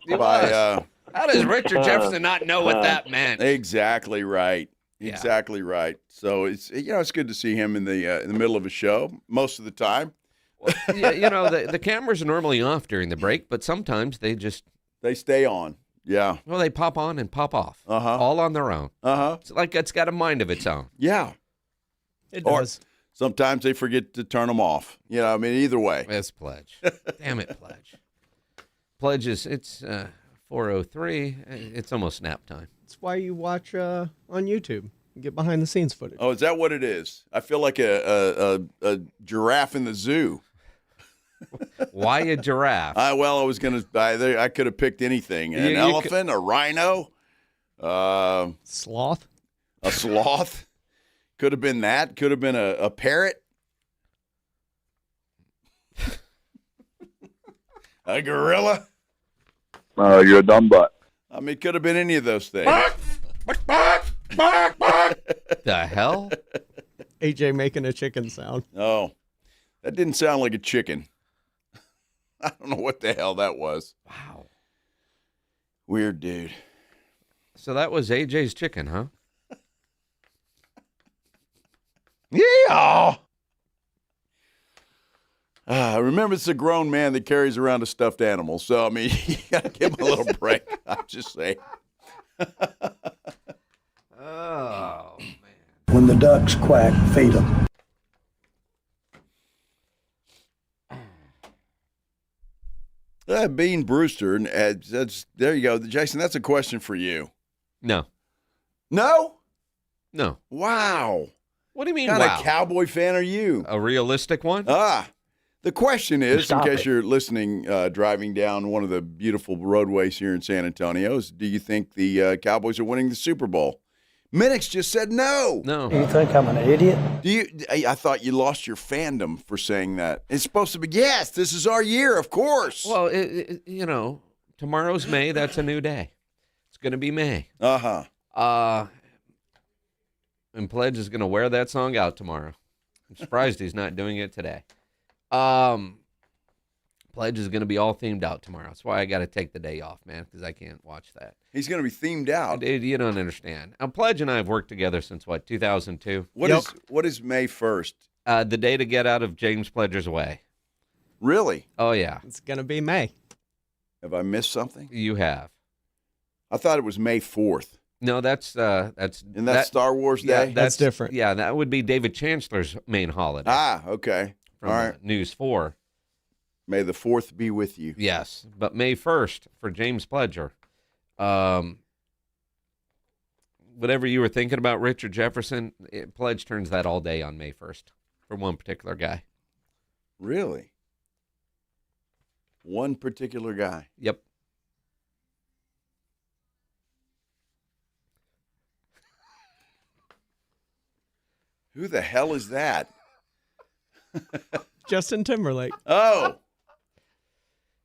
by. How does Richard Jefferson not know what that meant? Exactly right. Yeah. Exactly right. So it's it's good to see him in the middle of a show most of the time. Well, yeah, the cameras are normally off during the break, but sometimes they stay on. Yeah. Well, they pop on and pop off. All on their own. It's like it's got a mind of its own. Yeah. It does. Sometimes they forget to turn them off. I mean, either way. It's Pledge. Damn it, Pledge. Pledge it's 4:03. It's almost nap time. That's why you watch on YouTube. Get behind the scenes footage. Oh, is that what it is? I feel like a giraffe in the zoo. Why a giraffe? I was going to. I could have picked anything. An elephant, a rhino, sloth. A sloth. Could have been that. Could have been a parrot. A gorilla. You're a dumb butt. I mean, it could have been any of those things. The hell? AJ making a chicken sound. Oh, that didn't sound like a chicken. I don't know what the hell that was. Wow. Weird dude. So that was AJ's chicken, huh? Yeah. Remember, it's a grown man that carries around a stuffed animal. So, I mean, you got to give him a little break. I'm just saying. Oh, man. When the ducks quack, feed them. Bean Brewster, and there you go. Jason, that's a question for you. No. No? No. Wow. What do you mean, What kind wow? of cowboy fan are you? A realistic one? The question is, Stop in case it. you're listening, driving down one of the beautiful roadways here in San Antonio, is do you think the Cowboys are winning the Super Bowl? Minix just said no. No. You think I'm an idiot? I thought you lost your fandom for saying that. It's supposed to be, yes, this is our year, of course. Well, tomorrow's May. That's a new day. It's going to be May. Uh-huh. And Pledge is going to wear that song out tomorrow. I'm surprised he's not doing it today. Pledge is going to be all themed out tomorrow. That's why I got to take the day off, man, because I can't watch that. He's going to be themed out. Dude, you don't understand. Pledge and I have worked together since, 2002? What is May 1st? The day to get out of James Pledger's way. Really? Oh, yeah. It's going to be May. Have I missed something? You have. I thought it was May 4th. No, that's Star Wars Day? Yeah, that's different. Yeah, that would be David Chancellor's main holiday. Okay. From All right. News 4. May the 4th be with you. Yes, but May 1st for James Pledger. Whatever you were thinking about Richard Jefferson, Pledge turns that all day on May 1st for one particular guy. Really? One particular guy? Yep. Who the hell is that? Justin Timberlake. Oh.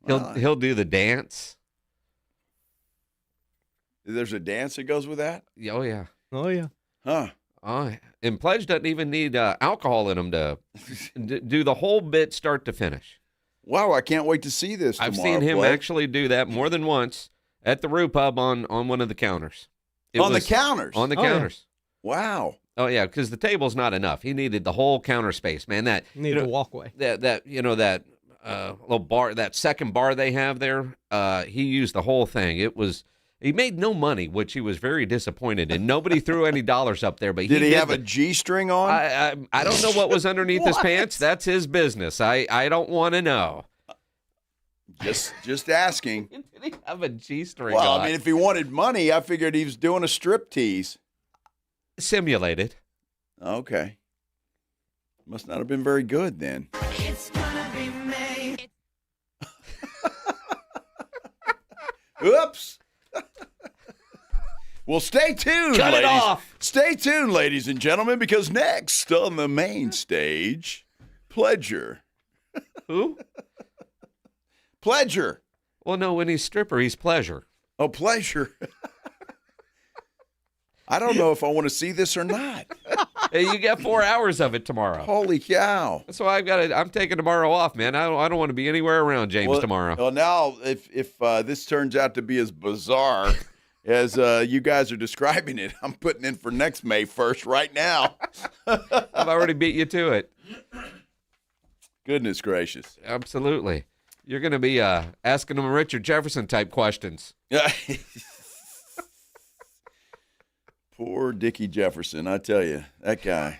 He'll do the dance. There's a dance that goes with that? Oh, yeah. Oh, yeah. Huh. Oh, and Pledge doesn't even need alcohol in him to do the whole bit start to finish. Wow, I can't wait to see this tomorrow. I've seen him Blake. actually do that more than once at the Rue Pub on one of the counters. The counters? On the counters. Yeah. Wow. Oh, yeah, because the table's not enough. He needed the whole counter space, man. Needed a walkway. That little bar, that second bar they have there, he used the whole thing. He made no money, which he was very disappointed in. Nobody threw any dollars up there. But Did he have a G-string on? I don't know what was underneath his pants. That's his business. I don't want to know. Just asking. Did he have a G-string Well, on? I mean, if he wanted money, I figured he was doing a strip tease. Simulated. Okay. Must not have been very good then. It's gonna be May. Oops. Well, stay tuned, Cut ladies. it off. Stay tuned, ladies and gentlemen, because next on the main stage, Pledger. Who? Pledger. Well, no, when he's stripper, he's Pleasure. Oh, Pleasure. I don't know if I want to see this or not. Hey, you get 4 hours of it tomorrow. Holy cow. That's why I'm taking tomorrow off, man. I don't want to be anywhere around James tomorrow. Well, now, if this turns out to be as bizarre as you guys are describing it, I'm putting in for next May 1st right now. I've already beat you to it. Goodness gracious. Absolutely. You're going to be asking them Richard Jefferson type questions. Poor Dickie Jefferson, I tell you, that guy.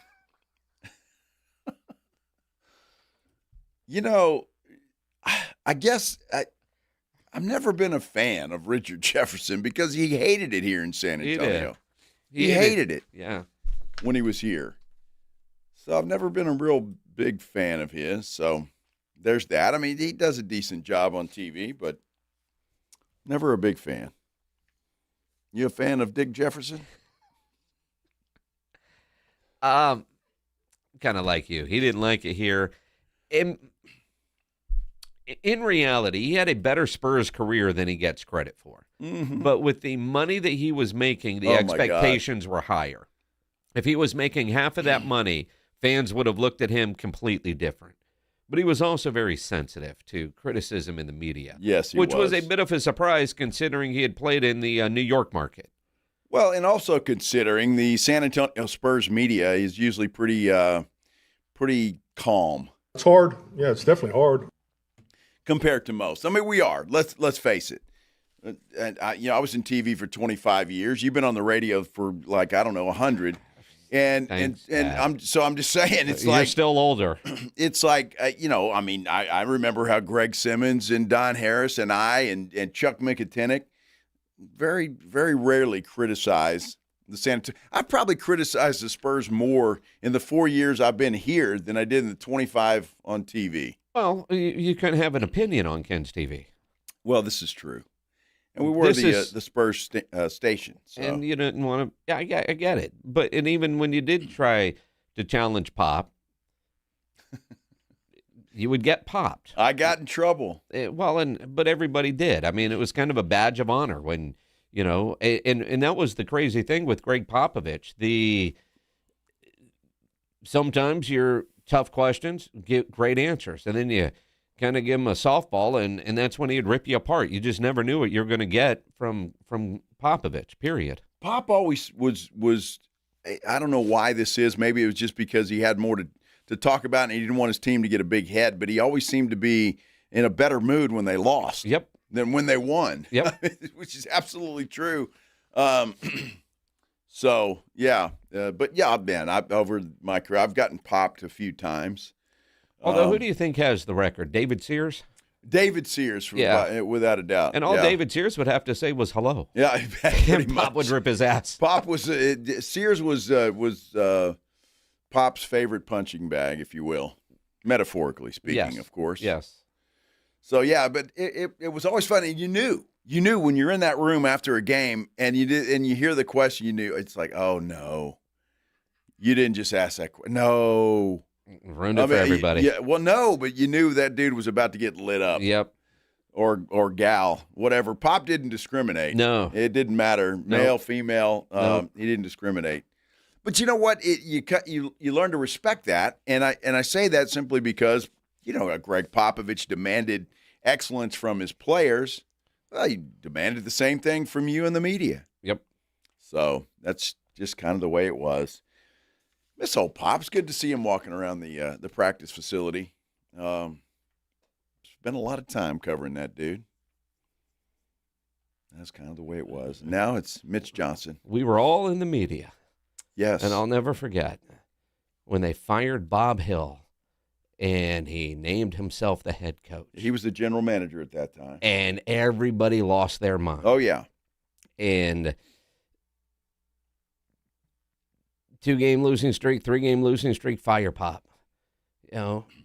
You know, I guess I've never been a fan of Richard Jefferson because he hated it here in San Antonio. He hated it. Yeah. When he was here. So I've never been a real big fan of his. So there's that. I mean, he does a decent job on TV, but never a big fan. You a fan of Dick Jefferson? Kind of like you. He didn't like it here. In reality, he had a better Spurs career than he gets credit for. Mm-hmm. But with the money that he was making, the expectations were higher. If he was making half of that money fans would have looked at him completely different. But he was also very sensitive to criticism in the media. Yes, he which was a was. bit of a surprise considering he had played in the New York market. Well, and also considering the San Antonio Spurs media is usually pretty calm. It's hard. Yeah, it's definitely hard. Compared to most. I mean, we are. Let's face it. And I was in TV for 25 years. You've been on the radio for 100. And I'm just saying, it's You're still older. It's like, I remember how Greg Simmons and Don Harris and I and Chuck Mickatinick very, very rarely criticized the San Antonio. I've probably criticized the Spurs more in the 4 years I've been here than I did in the 25 on TV. Well, you can have an opinion on Ken's TV. Well, this is true. And we were the Spurs station. So. And you didn't want to – I get it. And even when you did try to challenge Pop, you would get popped. I got in trouble. But everybody did. I mean, it was kind of a badge of honor when, and that was the crazy thing with Greg Popovich. Sometimes your tough questions get great answers, and then you kind of give him a softball, and that's when he'd rip you apart. You just never knew what you're going to get from Popovich, period. Pop always was I don't know why this is. Maybe it was just because he had more to talk about and he didn't want his team to get a big head, but he always seemed to be in a better mood when they lost than when they won, which is absolutely true. So, yeah. But, yeah, man, over my career, I've gotten popped a few times. Although, who do you think has the record? David Sears? David Sears, without a doubt. And all David Sears would have to say was hello. Yeah, and Pop would rip his ass. Pop was Sears was Pop's favorite punching bag, if you will, metaphorically speaking, of course. Yes. So yeah, but it was always funny. You knew when you're in that room after a game and you hear the question. You knew it's like, oh no, you didn't just ask that question. No. Ruined it for everybody. Yeah, well, no, but you knew that dude was about to get lit up. Yep. Or gal, whatever. Pop didn't discriminate. No. It didn't matter. Male, female, he didn't discriminate. But you know what? You learn to respect that, and I say that simply because, Greg Popovich demanded excellence from his players. Well, he demanded the same thing from you and the media. Yep. So that's just kind of the way it was. Miss old Pop's good to see him walking around the practice facility. Spent a lot of time covering that dude. That's kind of the way it was. Now it's Mitch Johnson. We were all in the media. Yes. And I'll never forget when they fired Bob Hill and he named himself the head coach. He was the general manager at that time. And everybody lost their mind. Oh, yeah. And 2-game losing streak, 3-game losing streak, fire Pop.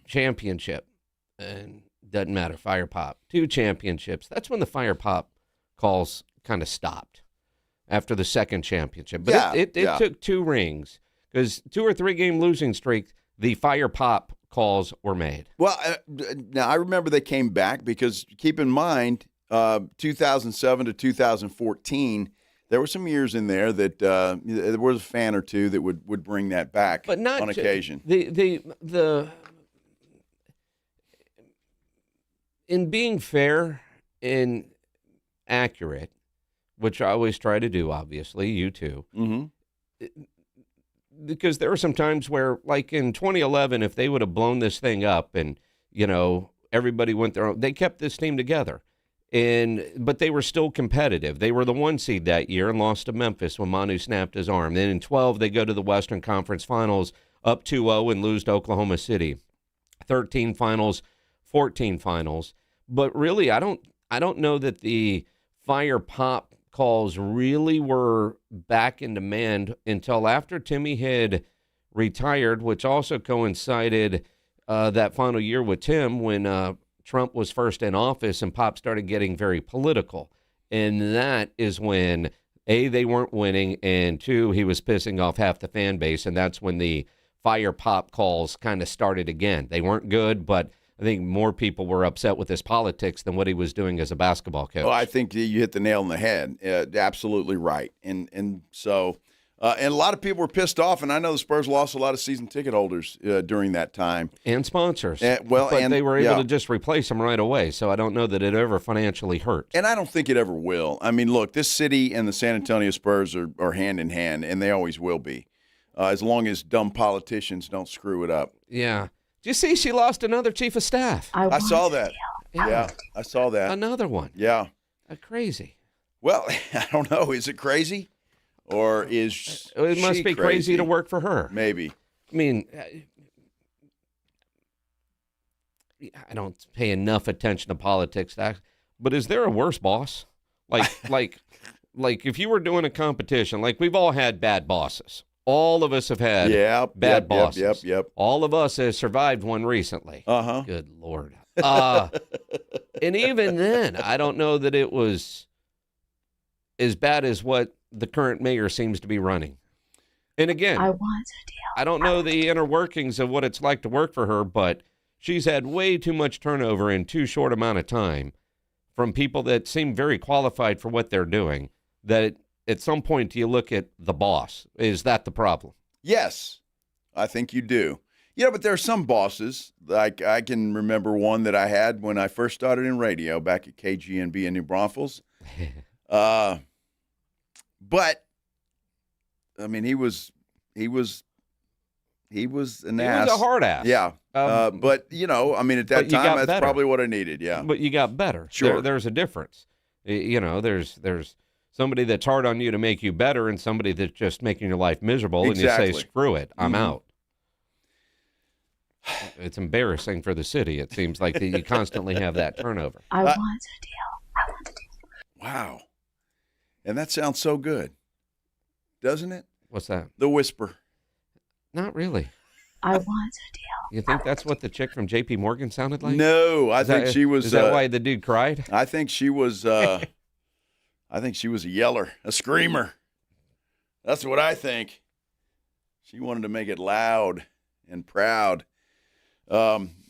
Championship. And doesn't matter, fire Pop. 2 championships. That's when the fire Pop calls kind of stopped after the second championship. But it took 2 rings because 2 or 3-game losing streak, the fire Pop calls were made. Well, now I remember they came back because keep in mind, 2007 to 2014, there were some years in there that there was a fan or two that would bring that back, but not on occasion. The in being fair and accurate, which I always try to do, obviously, you too. Mm-hmm. Because there were some times where, like in 2011, if they would have blown this thing up and, everybody went their own, they kept this team together. But they were still competitive. They were the 1 seed that year and lost to Memphis when Manu snapped his arm. Then in 12, they go to the Western Conference Finals up 2-0 and lose to Oklahoma City. 13 finals, 14 finals. But really, I don't know that the fire Pop calls really were back in demand until after Timmy had retired, which also coincided that final year with Tim when Trump was first in office and Pop started getting very political. And that is when, A, they weren't winning, and 2, he was pissing off half the fan base, and that's when the fire Pop calls kind of started again. They weren't good, but I think more people were upset with his politics than what he was doing as a basketball coach. Well, I think you hit the nail on the head. Absolutely right. And so And a lot of people were pissed off, and I know the Spurs lost a lot of season ticket holders during that time. And sponsors. But they were able to just replace them right away, so I don't know that it ever financially hurt. And I don't think it ever will. I mean, look, this city and the San Antonio Spurs are hand in hand, and they always will be, as long as dumb politicians don't screw it up. Yeah. Did you see she lost another chief of staff? I saw that. Yeah, I saw that. Another one. Yeah. Crazy. Well, I don't know. Is it crazy? Or is it must be crazy to work for her? Maybe. I mean, I don't pay enough attention to politics, but is there a worse boss? Like if you were doing a competition, like we've all had bad bosses. All of us have had bad bosses. Yep. All of us have survived one recently. Uh-huh. Good Lord. And even then, I don't know that it was as bad as what the current mayor seems to be running. And again, I don't know the inner workings of what it's like to work for her, but she's had way too much turnover in too short amount of time from people that seem very qualified for what they're doing, that at some point you look at the boss. Is that the problem? Yes, I think you do. Yeah, but there are some bosses, like I can remember one that I had when I first started in radio back at KGNB in New Braunfels. But I mean, he was an ass. He was a hard ass. Yeah. But I mean, at that time, that's probably what I needed. Yeah. But you got better. Sure. There's a difference. There's somebody that's hard on you to make you better, and somebody that's just making your life miserable, Exactly. and you say, "Screw it, I'm out." It's embarrassing for the city. It seems like that you constantly have that turnover. I want a deal. Wow. And that sounds so good, doesn't it? What's that? The whisper. Not really. I want a deal. You think that's what the chick from J.P. Morgan sounded like? No, I think she was. Is that why the dude cried? I think she was. I think she was a yeller, a screamer. That's what I think. She wanted to make it loud and proud.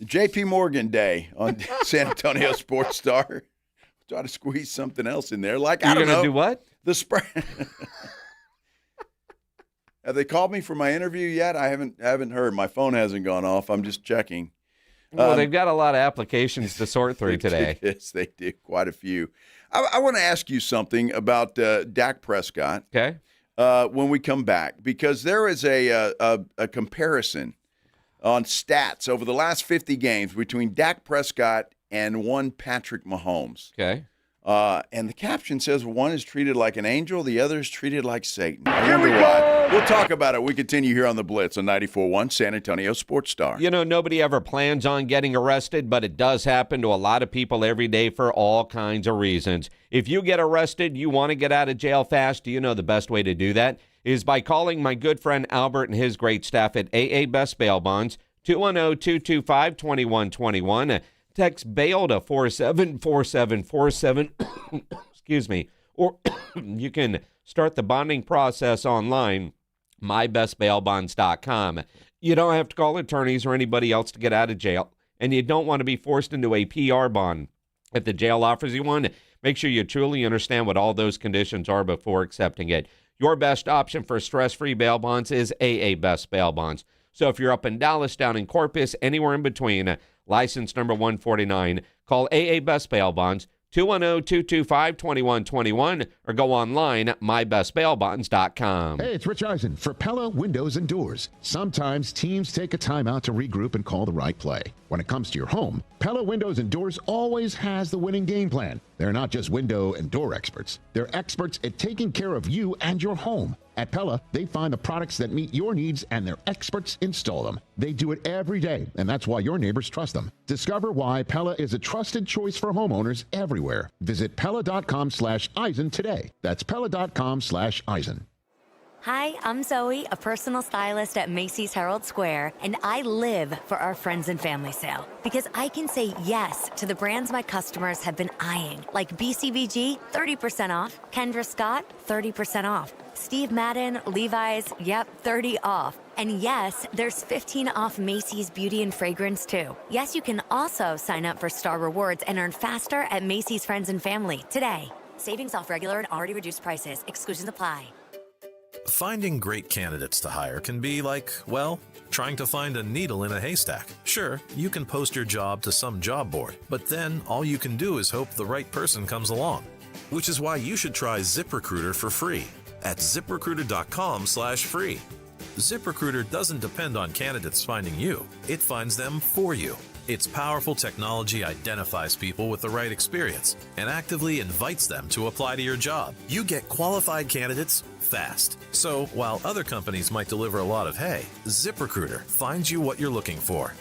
J.P. Morgan Day on San Antonio Sports Star. Try to squeeze something else in there. Like, I don't know. You're going to do what? The spread. Have they called me for my interview yet? I haven't heard. My phone hasn't gone off. I'm just checking. Well, they've got a lot of applications to sort through today. Yes, they did. Quite a few. I want to ask you something about Dak Prescott. Okay. When we come back, because there is a comparison on stats over the last 50 games between Dak Prescott and one Patrick Mahomes. Okay. And the caption says one is treated like an angel, the other is treated like Satan. I wonder why. We'll talk about it. We continue here on The Blitz on 94.1 San Antonio Sports Star. Nobody ever plans on getting arrested, but it does happen to a lot of people every day for all kinds of reasons. If you get arrested, you want to get out of jail fast, do you know the best way to do that is by calling my good friend Albert and his great staff at AA Best Bail Bonds, 210-225-2121. Text bail to 474747. Excuse me. Or you can start the bonding process online, mybestbailbonds.com. You don't have to call attorneys or anybody else to get out of jail, and you don't want to be forced into a PR bond. If the jail offers you one, make sure you truly understand what all those conditions are before accepting it. Your best option for stress-free bail bonds is AA Best Bail Bonds. So if you're up in Dallas, down in Corpus, anywhere in between, license number 149, call AA Best Bail Bonds, 210-225-2121, or go online at mybestbailbonds.com. Hey, it's Rich Eisen for Pella Windows and Doors. Sometimes teams take a timeout to regroup and call the right play. When it comes to your home, Pella Windows and Doors always has the winning game plan. They're not just window and door experts. They're experts at taking care of you and your home. At Pella, they find the products that meet your needs and their experts install them. They do it every day, and that's why your neighbors trust them. Discover why Pella is a trusted choice for homeowners everywhere. Visit Pella.com/Eisen today. That's Pella.com/Eisen. Hi, I'm Zoe, a personal stylist at Macy's Herald Square, and I live for our friends and family sale because I can say yes to the brands my customers have been eyeing, like BCBG, 30% off, Kendra Scott, 30% off, Steve Madden, Levi's, yep, 30 off. And yes, there's 15 off Macy's Beauty and Fragrance too. Yes, you can also sign up for Star Rewards and earn faster at Macy's Friends and Family today. Savings off regular and already reduced prices. Exclusions apply. Finding great candidates to hire can be like, well, trying to find a needle in a haystack. Sure, you can post your job to some job board, but then all you can do is hope the right person comes along. Which is why you should try ZipRecruiter for free at ZipRecruiter.com/free. ZipRecruiter doesn't depend on candidates finding you. It finds them for you. Its powerful technology identifies people with the right experience and actively invites them to apply to your job. You get qualified candidates fast. So while other companies might deliver a lot of hay, ZipRecruiter finds you what you're looking for.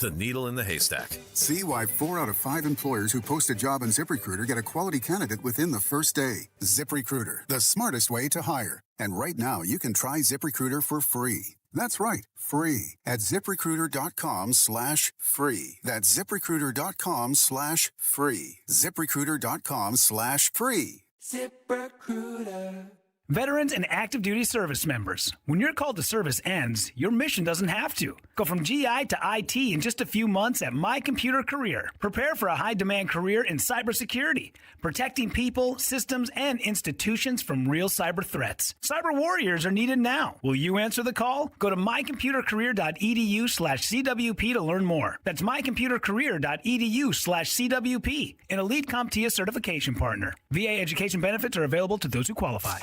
The needle in the haystack. See why 4 out of 5 employers who post a job on ZipRecruiter get a quality candidate within the first day. ZipRecruiter, the smartest way to hire. And right now, you can try ZipRecruiter for free. That's right, free at ZipRecruiter.com/free. That's ZipRecruiter.com/free. ZipRecruiter.com/free. ZipRecruiter. Veterans and active duty service members, when your call to service ends, your mission doesn't have to. Go from GI to IT in just a few months at My Computer Career. Prepare for a high-demand career in cybersecurity, protecting people, systems, and institutions from real cyber threats. Cyber warriors are needed now. Will you answer the call? Go to mycomputercareer.edu/CWP to learn more. That's mycomputercareer.edu/CWP, an elite CompTIA certification partner. VA education benefits are available to those who qualify.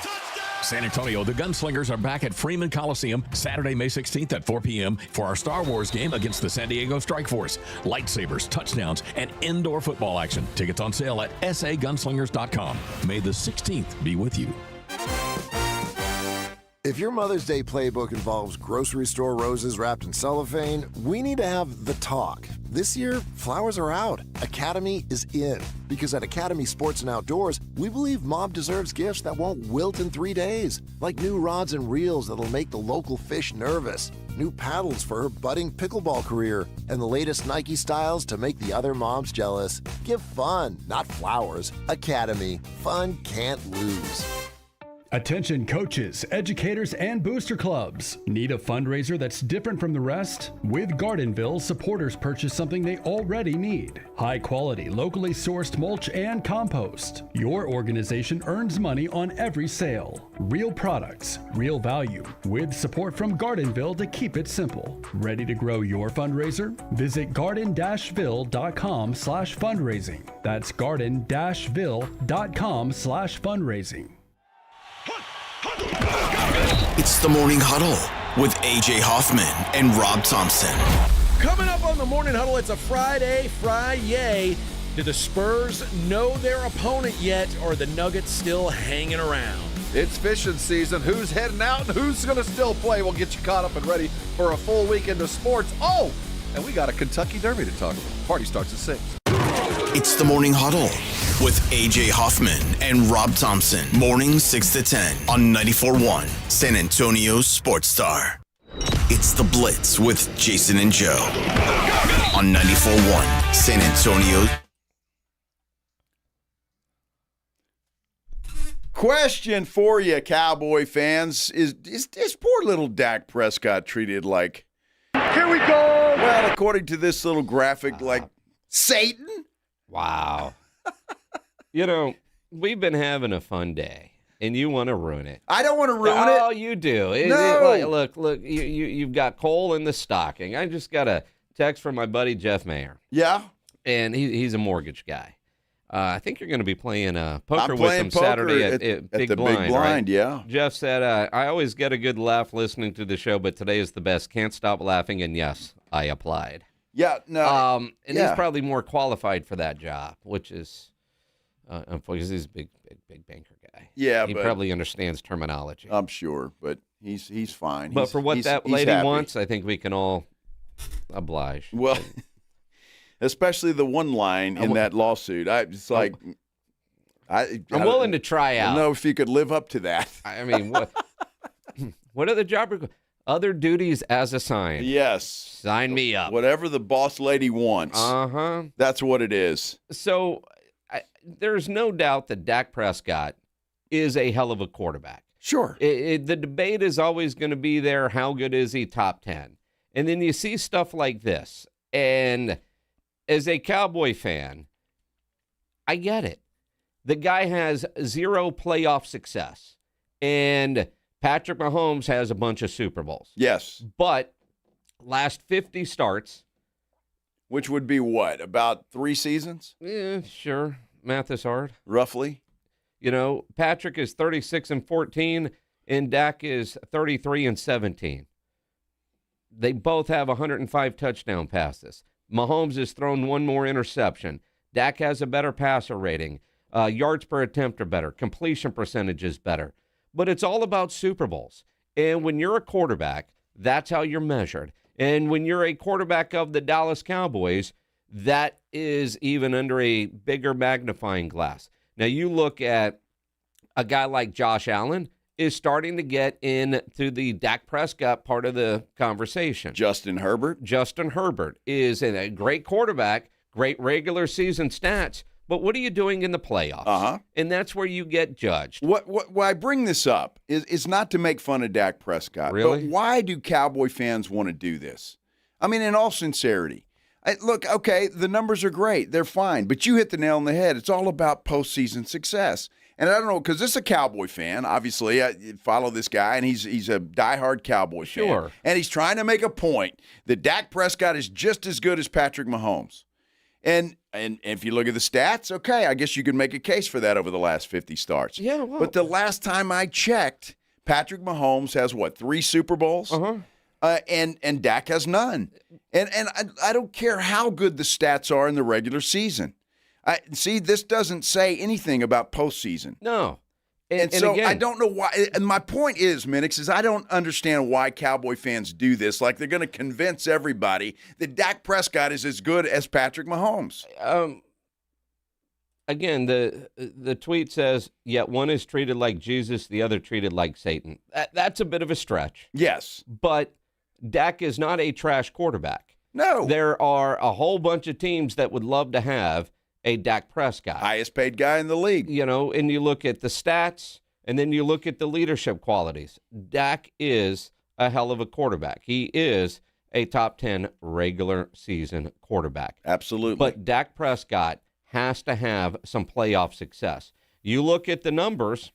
San Antonio, the Gunslingers are back at Freeman Coliseum Saturday, May 16th at 4 p.m. for our Star Wars game against the San Diego Strike Force. Lightsabers, touchdowns, and indoor football action. Tickets on sale at sagunslingers.com. May the 16th be with you. If your Mother's Day playbook involves grocery store roses wrapped in cellophane, we need to have the talk. This year, flowers are out. Academy is in. Because at Academy Sports and Outdoors, we believe Mom deserves gifts that won't wilt in 3 days. Like new rods and reels that'll make the local fish nervous, new paddles for her budding pickleball career, and the latest Nike styles to make the other moms jealous. Give fun, not flowers. Academy. Fun can't lose. Attention coaches, educators, and booster clubs. Need a fundraiser that's different from the rest? With Gardenville, supporters purchase something they already need. High quality, locally sourced mulch and compost. Your organization earns money on every sale. Real products, real value, with support from Gardenville to keep it simple. Ready to grow your fundraiser? Visit garden-ville.com/fundraising. That's garden-ville.com/fundraising. It's the Morning Huddle with AJ Hoffman and Rob Thompson. Coming up on the Morning Huddle, it's a Friday. Do the Spurs know their opponent yet, or are the Nuggets still hanging around? It's fishing season. Who's heading out and who's going to still play? We'll get you caught up and ready for a full weekend of sports. Oh, and we got a Kentucky Derby to talk about. Party starts at 6. It's the Morning Huddle with AJ Hoffman and Rob Thompson. Mornings 6 to 10 on 94.1 San Antonio Sports Star. It's the Blitz with Jason and Joe on 94.1 San Antonio. Question for you, Cowboy fans. Is poor little Dak Prescott treated like, here we go? Well, according to this little graphic, like Satan? Wow. You know, we've been having a fun day, and you want to ruin it. I don't want to ruin it. Oh, you do. No. Look, you've got coal in the stocking. I just got a text from my buddy Jeff Mayer. Yeah? And he's a mortgage guy. I think you're going to be playing poker I'm with playing him poker Saturday at the Big Blind. Big Blind, right? yeah. Jeff said, I always get a good laugh listening to the show, but today is the best. Can't stop laughing, and yes, I applied. Yeah, no. He's probably more qualified for that job, which is, because he's a big banker guy. Yeah, he but probably understands terminology. I'm sure, but he's fine. But for what that lady wants, I think we can all oblige. Well, especially the one line in that lawsuit. I'm willing to try out. I don't know if you could live up to that. I mean, what are the job requirements? Other duties as assigned. Yes. Sign me up. Whatever the boss lady wants. Uh-huh. That's what it is. So there's no doubt that Dak Prescott is a hell of a quarterback. Sure. The debate is always going to be there. How good is he? Top 10. And then you see stuff like this. And as a Cowboy fan, I get it. The guy has 0 playoff success. And Patrick Mahomes has a bunch of Super Bowls. Yes. But last 50 starts. Which would be what? About 3 seasons? Yeah, sure. Math is hard. Roughly. You know, Patrick is 36-14, and Dak is 33-17. They both have 105 touchdown passes. Mahomes has thrown one more interception. Dak has a better passer rating. Yards per attempt are better. Completion percentage is better. But it's all about Super Bowls. And when you're a quarterback, that's how you're measured. And when you're a quarterback of the Dallas Cowboys, that is even under a bigger magnifying glass. Now, you look at a guy like Josh Allen is starting to get into the Dak Prescott part of the conversation. Justin Herbert is a great quarterback, great regular season stats, but what are you doing in the playoffs? Uh-huh. And that's where you get judged. Why I bring this up is not to make fun of Dak Prescott. Really? But why do Cowboy fans want to do this? I mean, in all sincerity. Look, okay, the numbers are great. They're fine. But you hit the nail on the head. It's all about postseason success. And I don't know, because this is a Cowboy fan, obviously. I follow this guy, and he's a diehard Cowboy fan. Sure. And he's trying to make a point that Dak Prescott is just as good as Patrick Mahomes. And if you look at the stats, okay, I guess you could make a case for that over the last 50 starts. Yeah, well. But the last time I checked, Patrick Mahomes has, 3 Super Bowls? Uh-huh. And Dak has none. And I don't care how good the stats are in the regular season. See, this doesn't say anything about postseason. No. And so again, I don't know why. And my point is, Minix, is I don't understand why Cowboy fans do this. Like they're going to convince everybody that Dak Prescott is as good as Patrick Mahomes. Again, the tweet says, yet one is treated like Jesus, the other treated like Satan. That's a bit of a stretch. Yes. But Dak is not a trash quarterback. No. There are a whole bunch of teams that would love to have a Dak Prescott. Highest paid guy in the league. You know, and you look at the stats, and then you look at the leadership qualities. Dak is a hell of a quarterback. He is a top 10 regular season quarterback. Absolutely. But Dak Prescott has to have some playoff success. You look at the numbers,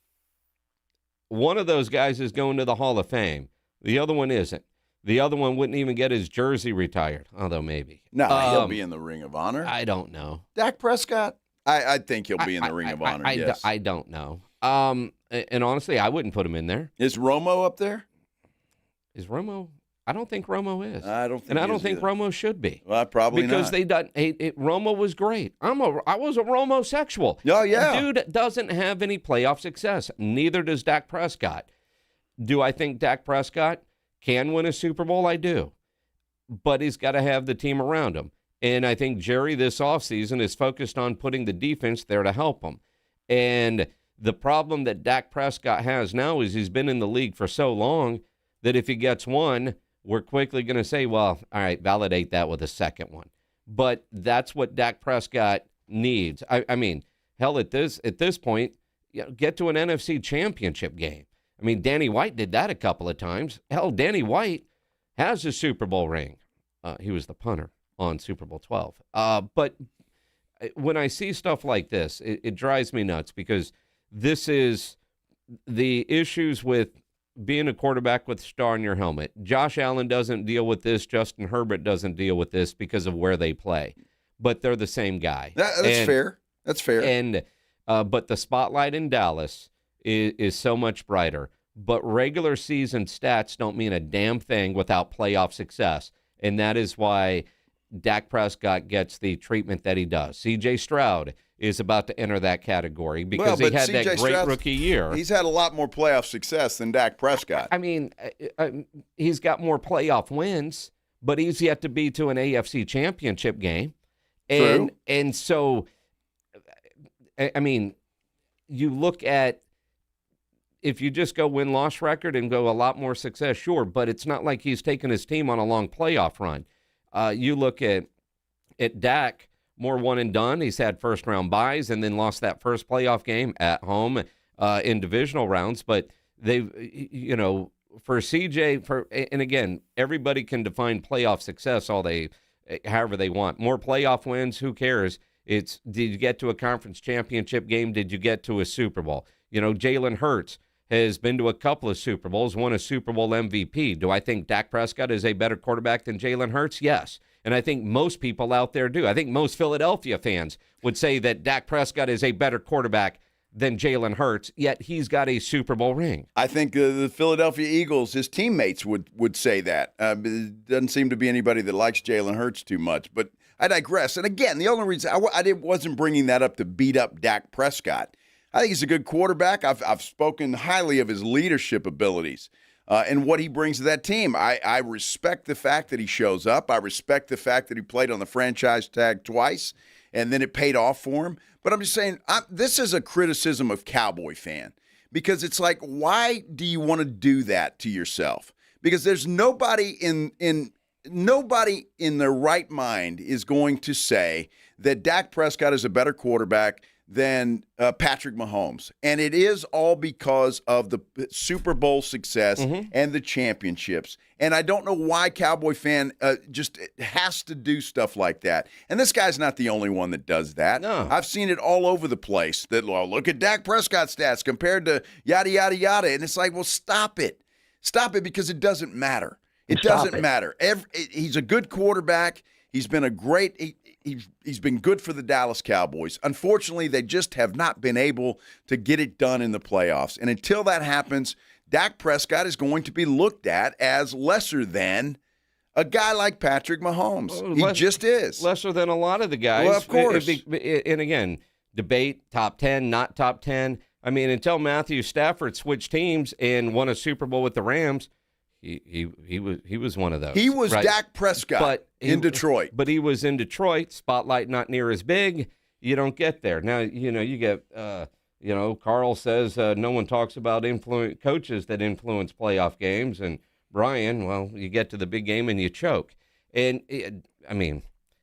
one of those guys is going to the Hall of Fame. The other one isn't. The other one wouldn't even get his jersey retired, although maybe. No, he'll be in the Ring of Honor. I don't know. Dak Prescott? I think he'll be in the Ring of Honor, yes. I don't know. And honestly, I wouldn't put him in there. Is Romo up there? Is Romo? I don't think Romo is. I don't think And I don't is think either. Romo should be. Well, probably because not. Romo was great. I was a Romo-sexual. Oh, yeah. Dude doesn't have any playoff success. Neither does Dak Prescott. Do I think Dak Prescott can win a Super Bowl? I do. But he's got to have the team around him. And I think Jerry this offseason is focused on putting the defense there to help him. And the problem that Dak Prescott has now is he's been in the league for so long that if he gets one, we're quickly going to say, well, all right, validate that with a second one. But that's what Dak Prescott needs. I mean, hell, at this point, get to an NFC championship game. I mean, Danny White did that a couple of times. Hell, Danny White has a Super Bowl ring. He was the punter on Super Bowl 12. But when I see stuff like this, it drives me nuts because this is the issues with being a quarterback with a star on your helmet. Josh Allen doesn't deal with this. Justin Herbert doesn't deal with this because of where they play. But they're the same guy. That's fair. That's fair. And but the spotlight in Dallas is so much brighter. But regular season stats don't mean a damn thing without playoff success. And that is why Dak Prescott gets the treatment that he does. C.J. Stroud is about to enter that category because he had that great rookie year. He's had a lot more playoff success than Dak Prescott. I mean, he's got more playoff wins, but he's yet to be to an AFC championship game. True. And so, I mean, you look at, if you just go win-loss record and go a lot more success, sure, but it's not like he's taken his team on a long playoff run. You look at Dak, more one and done. He's had first-round buys and then lost that first playoff game at home in divisional rounds. But they've, for CJ, and again, everybody can define playoff success however they want. More playoff wins, who cares? It's, did you get to a conference championship game? Did you get to a Super Bowl? Jalen Hurts has been to a couple of Super Bowls, won a Super Bowl MVP. Do I think Dak Prescott is a better quarterback than Jalen Hurts? Yes. And I think most people out there do. I think most Philadelphia fans would say that Dak Prescott is a better quarterback than Jalen Hurts, yet he's got a Super Bowl ring. I think the Philadelphia Eagles, his teammates would say that. It doesn't seem to be anybody that likes Jalen Hurts too much, but I digress. And again, the only reason I wasn't bringing that up to beat up Dak Prescott. I think he's a good quarterback. I've spoken highly of his leadership abilities and what he brings to that team. I respect the fact that he shows up. I respect the fact that he played on the franchise tag twice, and then it paid off for him. But I'm just saying, this is a criticism of Cowboy fan, because it's like, why do you want to do that to yourself? Because there's nobody in their right mind is going to say that Dak Prescott is a better quarterback than Patrick Mahomes. And it is all because of the Super Bowl success and the championships. And I don't know why Cowboy fan just has to do stuff like that. And this guy's not the only one that does that. No. I've seen it all over the place. That, well, look at Dak Prescott stats compared to yada, yada, yada. And it's like, well, stop it. Stop it, because it doesn't matter. It doesn't matter. He's a good quarterback. He's been a great he's been good for the Dallas Cowboys. Unfortunately, they just have not been able to get it done in the playoffs. And until that happens, Dak Prescott is going to be looked at as lesser than a guy like Patrick Mahomes. He just is. Lesser than a lot of the guys. Well, of course. And again, debate, top 10, not top 10. I mean, until Matthew Stafford switched teams and won a Super Bowl with the Rams, he was one of those. He was right? Dak Prescott in Detroit. But he was in Detroit. Spotlight not near as big. You don't get there. Now, you get, Carl says no one talks about coaches that influence playoff games. And Brian, well, you get to the big game and you choke. And,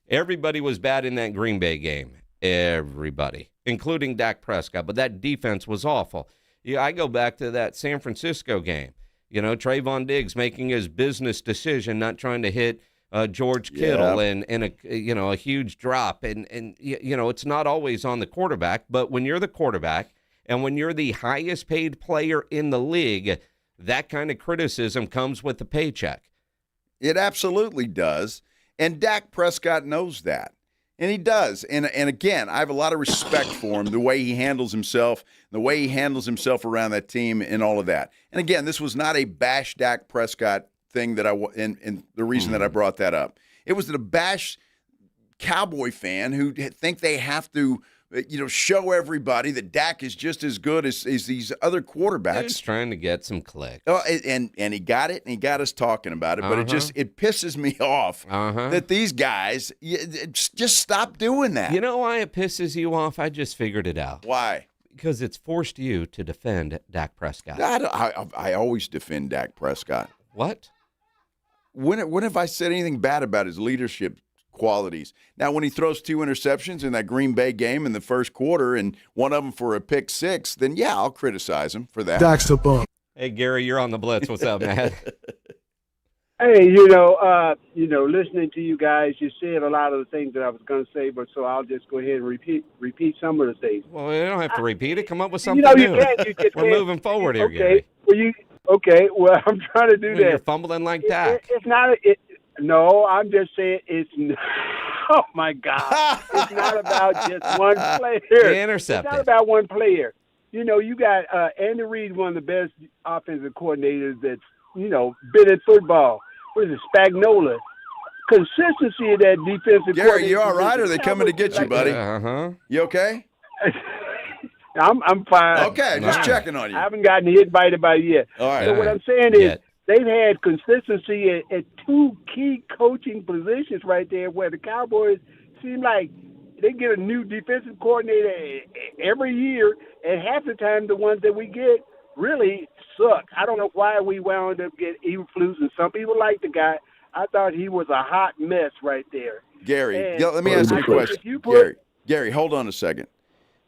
everybody was bad in that Green Bay game. Everybody, including Dak Prescott. But that defense was awful. Yeah, I go back to that San Francisco game. Trayvon Diggs making his business decision, not trying to hit George Kittle and a huge drop. And it's not always on the quarterback, but when you're the quarterback and when you're the highest paid player in the league, that kind of criticism comes with the paycheck. It absolutely does. And Dak Prescott knows that. And he does. And again, I have a lot of respect for him, the way he handles himself, the way he handles himself around that team and all of that. And again, this was not a bash Dak Prescott thing and the reason that I brought that up. It was a bash Cowboy fan who think they have to show everybody that Dak is just as good as these other quarterbacks. He's trying to get some clicks. Oh, and he got it, and he got us talking about it. But it pisses me off that these guys just stop doing that. You know why it pisses you off? I just figured it out. Why? Because it's forced you to defend Dak Prescott. I always defend Dak Prescott. What? When have I said anything bad about his leadership qualities? Now, when he throws 2 interceptions in that Green Bay game in the first quarter and one of them for a pick 6, then yeah, I'll criticize him for that. Dak's a bum. Hey, Gary, you're on the Blitz. What's up, man? Hey, listening to you guys, you said a lot of the things that I was going to say, but so I'll just go ahead and repeat some of the things. Well, you don't have to repeat it. Come up with something new. We're moving forward here, Gary. Well, I'm trying to do that. You're fumbling like Dak. It's not. No, I'm just saying it's. Oh my God! It's not about just one player. It's not about one player. You got Andy Reid, one of the best offensive coordinators that's been in football. What is it, Spagnuolo? Consistency of that defensive. Gary, you all right? Or are they coming to get you, buddy? You okay? I'm fine. Okay, just checking on you. I haven't gotten hit by anybody yet. All right. So what I'm saying is they've had consistency at 2 key coaching positions right there where the Cowboys seem like they get a new defensive coordinator every year, and half the time the ones that we get really suck. I don't know why we wound up getting Eberflus, and some people like the guy. I thought he was a hot mess right there. Gary, let me ask you a question. Gary, hold on a second.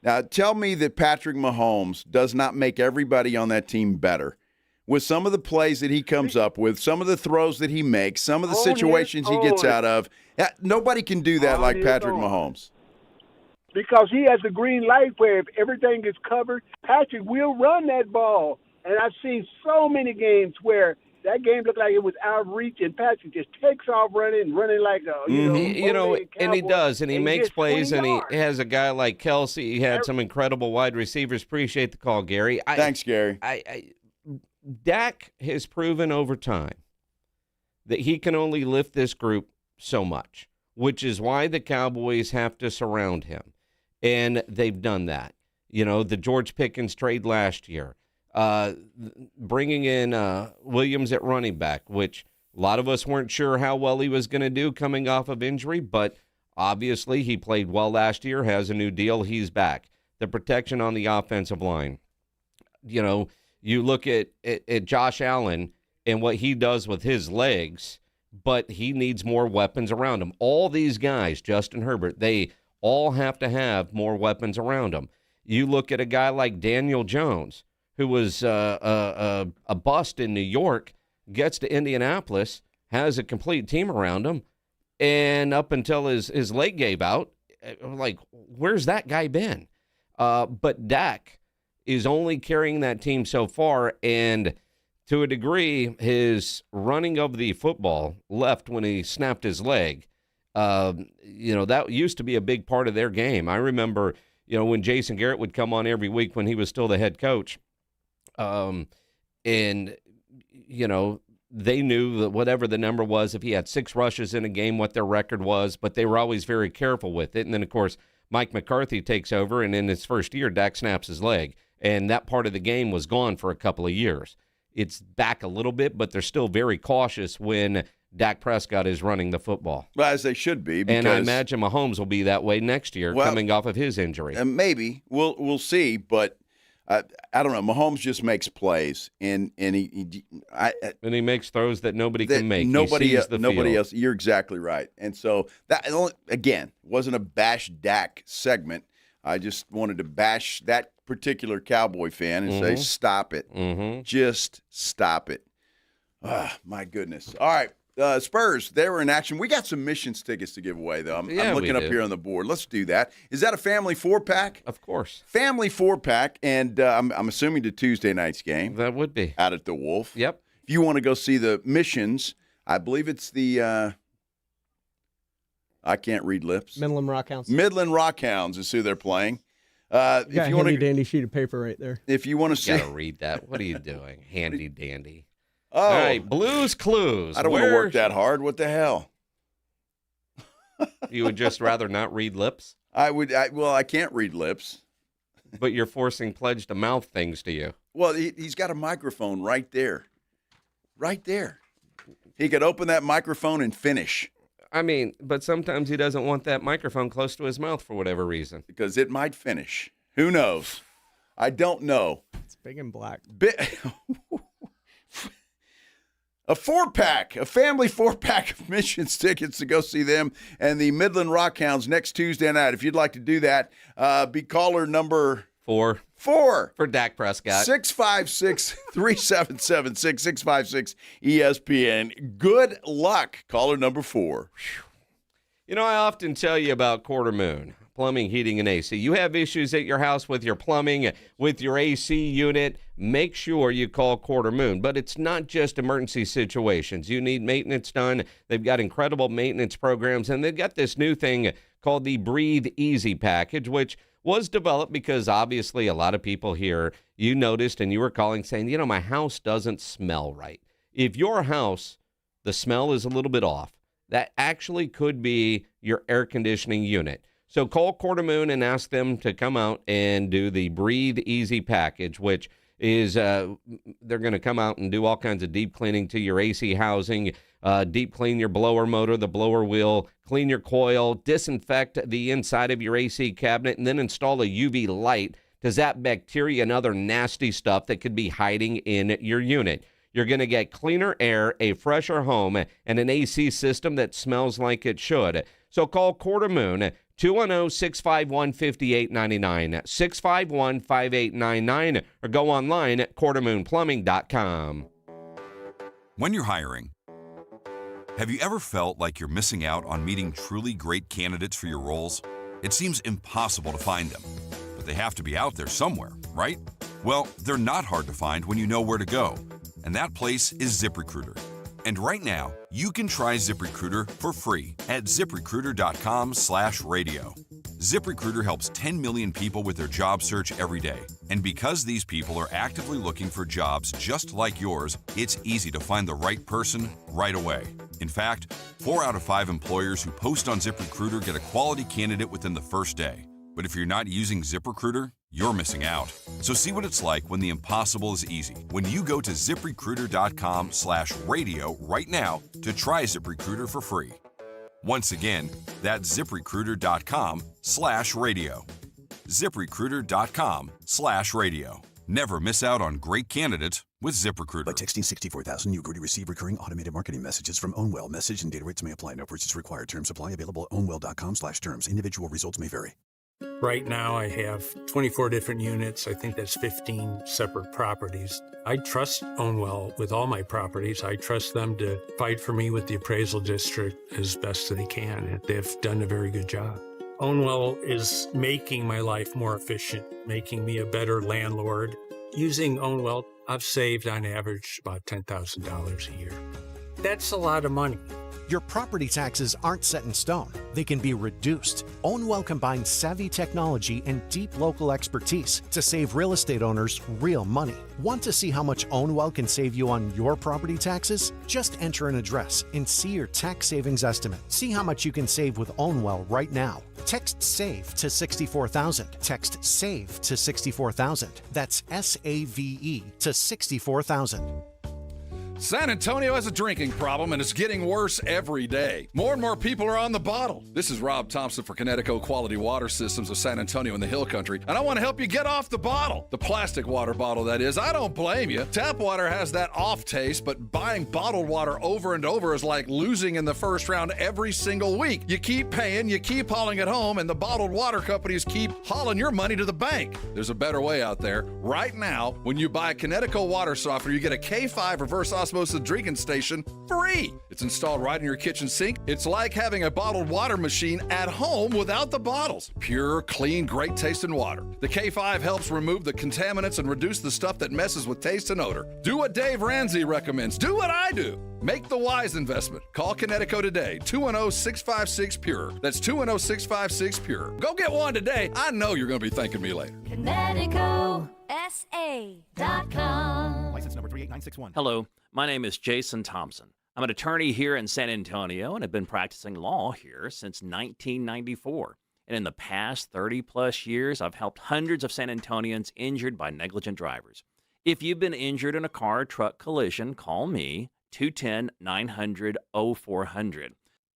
Now, tell me that Patrick Mahomes does not make everybody on that team better with some of the plays that he comes up with, some of the throws that he makes, some of the situations he gets out of. Nobody can do that like Patrick Mahomes. Because he has the green light where if everything is covered, Patrick will run that ball. And I've seen so many games where that game looked like it was out of reach, and Patrick just takes off running like a and he does, and he makes gets plays, 20 and yards. he has a guy like Kelsey. He had some incredible wide receivers. Appreciate the call, Gary. Thanks, Gary. Dak has proven over time that he can only lift this group so much, which is why the Cowboys have to surround him, and they've done that. The George Pickens trade last year. Bringing in Williams at running back, which a lot of us weren't sure how well he was going to do coming off of injury, but obviously he played well last year, has a new deal, he's back. The protection on the offensive line. You look at Josh Allen and what he does with his legs, but he needs more weapons around him. All these guys, Justin Herbert, they all have to have more weapons around him. You look at a guy like Daniel Jones, who was a bust in New York, gets to Indianapolis, has a complete team around him, and up until his leg gave out, like, where's that guy been? But Dak is only carrying that team so far, and to a degree, his running of the football left when he snapped his leg. That used to be a big part of their game. I remember, when Jason Garrett would come on every week when he was still the head coach, they knew that whatever the number was, if he had 6 rushes in a game, what their record was, but they were always very careful with it. And then, of course, Mike McCarthy takes over, and in his first year, Dak snaps his leg. And that part of the game was gone for a couple of years. It's back a little bit, but they're still very cautious when Dak Prescott is running the football. Well, as they should be. And I imagine Mahomes will be that way next year, coming off of his injury. Maybe. We'll see, but I don't know. Mahomes just makes plays, and he makes throws that nobody can make. Nobody else. You're exactly right. And so that, again, wasn't a bash Dak segment. I just wanted to bash that particular Cowboy fan and say, stop it. Just stop it. My goodness. All right. Spurs, they were in action. We got some Missions tickets to give away, though. I'm looking up here on the board. Let's do that. Is that a family 4-pack? Of course. Family 4-pack, and I'm assuming the Tuesday night's game. That would be. Out at the Wolf. Yep. If you want to go see the Missions, I believe it's the I can't read lips. Midland Rockhounds. Midland Rockhounds is who they're playing. If you want a dandy sheet of paper right there. If you want to see. You gotta read that. What are you doing? Handy dandy. Oh. All right, Blues Clues. I don't want to work that hard. What the hell? You would just rather not read lips? I can't read lips. But you're forcing Pledge to mouth things to you. Well, he's got a microphone right there. Right there. He could open that microphone and finish. I mean, but sometimes he doesn't want that microphone close to his mouth for whatever reason. Because it might finish. Who knows? I don't know. It's big and black. A 4-pack, a family 4-pack of Missions tickets to go see them and the Midland Rockhounds next Tuesday night. If you'd like to do that, be caller number 4 for Dak Prescott. 656-3776, 656-ESPN. Good luck, caller number 4. I often tell you about Quarter Moon. Plumbing, heating, and AC. You have issues at your house with your plumbing, with your AC unit, make sure you call Quarter Moon. But it's not just emergency situations. You need maintenance done. They've got incredible maintenance programs, and they've got this new thing called the Breathe Easy package, which was developed because obviously a lot of people here, you noticed and you were calling saying, my house doesn't smell right. If your house, the smell is a little bit off, that actually could be your air conditioning unit. So call Quarter Moon and ask them to come out and do the Breathe Easy package, which is they're going to come out and do all kinds of deep cleaning to your AC housing, deep clean your blower motor, the blower wheel, clean your coil, disinfect the inside of your AC cabinet, and then install a UV light to zap bacteria and other nasty stuff that could be hiding in your unit. You're going to get cleaner air, a fresher home, and an AC system that smells like it should. So call Quarter Moon, 210-651-5899, 651-5899, or go online at quartermoonplumbing.com. When you're hiring, have you ever felt like you're missing out on meeting truly great candidates for your roles? It seems impossible to find them, but they have to be out there somewhere, right? Well, they're not hard to find when you know where to go, and that place is ZipRecruiter. And right now, you can try ZipRecruiter for free at ZipRecruiter.com/radio. ZipRecruiter helps 10 million people with their job search every day. And because these people are actively looking for jobs just like yours, it's easy to find the right person right away. In fact, 4 out of 5 employers who post on ZipRecruiter get a quality candidate within the first day. But if you're not using ZipRecruiter, you're missing out. So see what it's like when the impossible is easy. When you go to ZipRecruiter.com/radio right now to try ZipRecruiter for free. Once again, that's ZipRecruiter.com/radio. ZipRecruiter.com/radio. Never miss out on great candidates with ZipRecruiter. By texting 64,000, you agree to receive recurring automated marketing messages from Ownwell. Message and data rates may apply. No purchase required. Terms apply. Available at ownwell.com/terms. Individual results may vary. Right now, I have 24 different units. I think that's 15 separate properties. I trust Ownwell with all my properties. I trust them to fight for me with the appraisal district as best as they can, and they've done a very good job. Ownwell is making my life more efficient, making me a better landlord. Using Ownwell, I've saved on average about $10,000 a year. That's a lot of money. Your property taxes aren't set in stone. They can be reduced. Ownwell combines savvy technology and deep local expertise to save real estate owners real money. Want to see how much Ownwell can save you on your property taxes? Just enter an address and see your tax savings estimate. See how much you can save with Ownwell right now. Text SAVE to 64,000. Text SAVE to 64,000. That's SAVE to 64,000. San Antonio has a drinking problem, and it's getting worse every day. More and more people are on the bottle. This is Rob Thompson for Connecticut Quality Water Systems of San Antonio in the Hill Country, and I want to help you get off the bottle. The plastic water bottle, that is. I don't blame you. Tap water has that off taste, but buying bottled water over and over is like losing in the first round every single week. You keep paying, you keep hauling it home, and the bottled water companies keep hauling your money to the bank. There's a better way out there. Right now, when you buy Connecticut water softener, you get a K5 reverse osmosis drinking station free. It's installed right in your kitchen sink. It's like having a bottled water machine at home without the bottles. Pure, clean, great tasting water. The K5 helps remove the contaminants and reduce the stuff that messes with taste and odor. Do what Dave Ramsey recommends. Do what I do. Make the wise investment. Call Connecticut today, 210-656-PURE. That's 210-656-PURE. Go get one today. I know you're going to be thanking me later. ConnecticutSA.com. License number 38961. Hello, my name is Jason Thompson. I'm an attorney here in San Antonio and have been practicing law here since 1994. And in the past 30-plus years, I've helped hundreds of San Antonians injured by negligent drivers. If you've been injured in a car or truck collision, call me, 210-900-0400.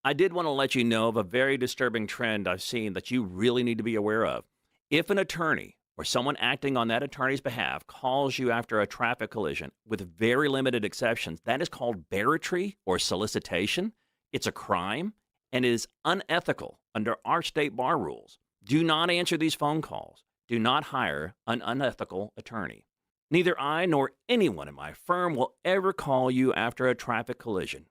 I did want to let you know of a very disturbing trend I've seen that you really need to be aware of. If an attorney or someone acting on that attorney's behalf calls you after a traffic collision, with very limited exceptions, that is called barratry or solicitation. It's a crime and is unethical under our state bar rules. Do not answer these phone calls. Do not hire an unethical attorney. Neither I nor anyone in my firm will ever call you after a traffic collision.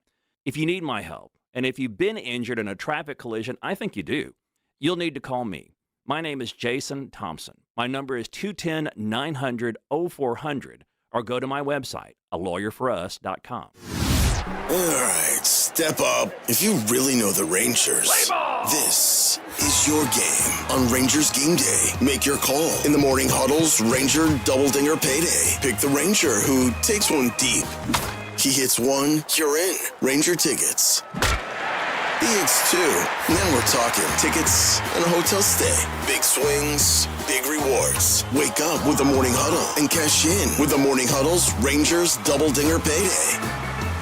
If you need my help, and if you've been injured in a traffic collision, I think you do, you'll need to call me. My name is Jason Thompson. My number is 210-900-0400, or go to my website, alawyerforus.com. All right, step up. If you really know the Rangers, this is your game on Rangers Game Day. Make your call in the morning huddles, Ranger Double Dinger Payday. Pick the Ranger who takes one deep. He hits one, you're in. Ranger tickets. He hits two. Now we're talking tickets and a hotel stay. Big swings, big rewards. Wake up with the morning huddle and cash in with the morning huddle's Rangers Double Dinger Payday.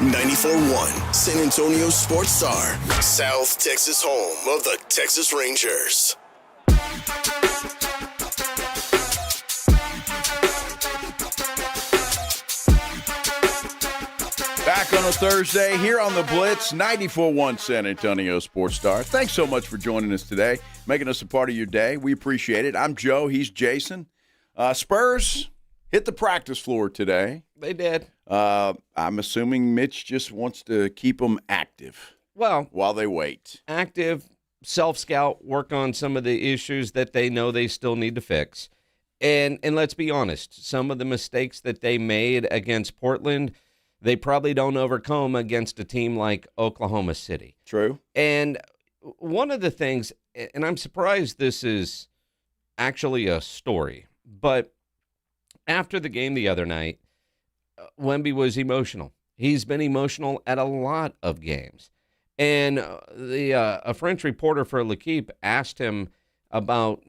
94.1 San Antonio Sports Star, South Texas home of the Texas Rangers. Back on a Thursday here on the Blitz, 94.1 San Antonio Sports Star. Thanks so much for joining us today, making us a part of your day. We appreciate it. I'm Joe. He's Jason. Spurs hit the practice floor today. They did. I'm assuming Mitch just wants to keep them active. Well, while they wait. Active, self-scout, work on some of the issues that they know they still need to fix. And let's be honest, some of the mistakes that they made against Portland, they probably don't overcome against a team like Oklahoma City. True. And one of the things, and I'm surprised this is actually a story, but after the game the other night, Wemby was emotional. He's been emotional at a lot of games. And a French reporter for L'Equipe asked him about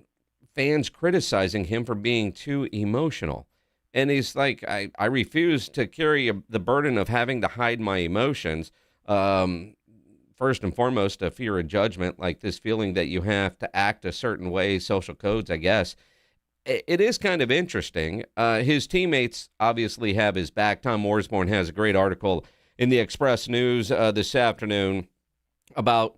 fans criticizing him for being too emotional. And he's like, I refuse to carry the burden of having to hide my emotions. First and foremost, a fear of judgment, like this feeling that you have to act a certain way, social codes, I guess. It is kind of interesting. His teammates obviously have his back. Tom Orsborn has a great article in the Express News this afternoon about,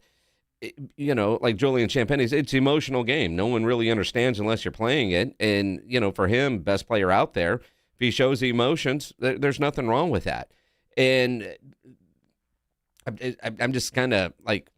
like Julian Champagne's, it's an emotional game. No one really understands unless you're playing it. And, for him, best player out there, if he shows the emotions, there's nothing wrong with that. And I'm just kind of like,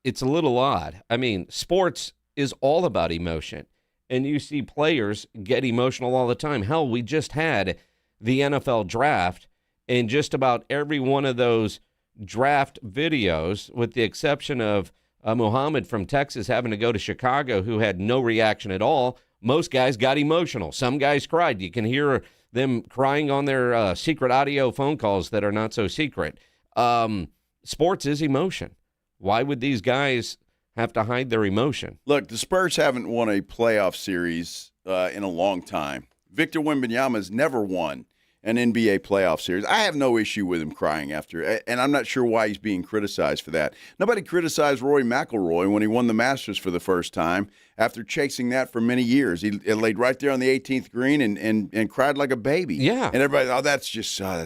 it's a little odd. I mean, sports is all about emotion, and you see players get emotional all the time. Hell, we just had the NFL draft, and just about every one of those draft videos, with the exception of Muhammad from Texas having to go to Chicago, who had no reaction at all, most guys got emotional. Some guys cried. You can hear them crying on their secret audio phone calls that are not so secret. Sports is emotion. Why would these guys have to hide their emotion? Look, the Spurs haven't won a playoff series in a long time. Victor Wembanyama has never won an NBA playoff series. I have no issue with him crying after, and I'm not sure why he's being criticized for that. Nobody criticized Rory McIlroy when he won the Masters for the first time after chasing that for many years. He laid right there on the 18th green and cried like a baby. Yeah. And everybody, that's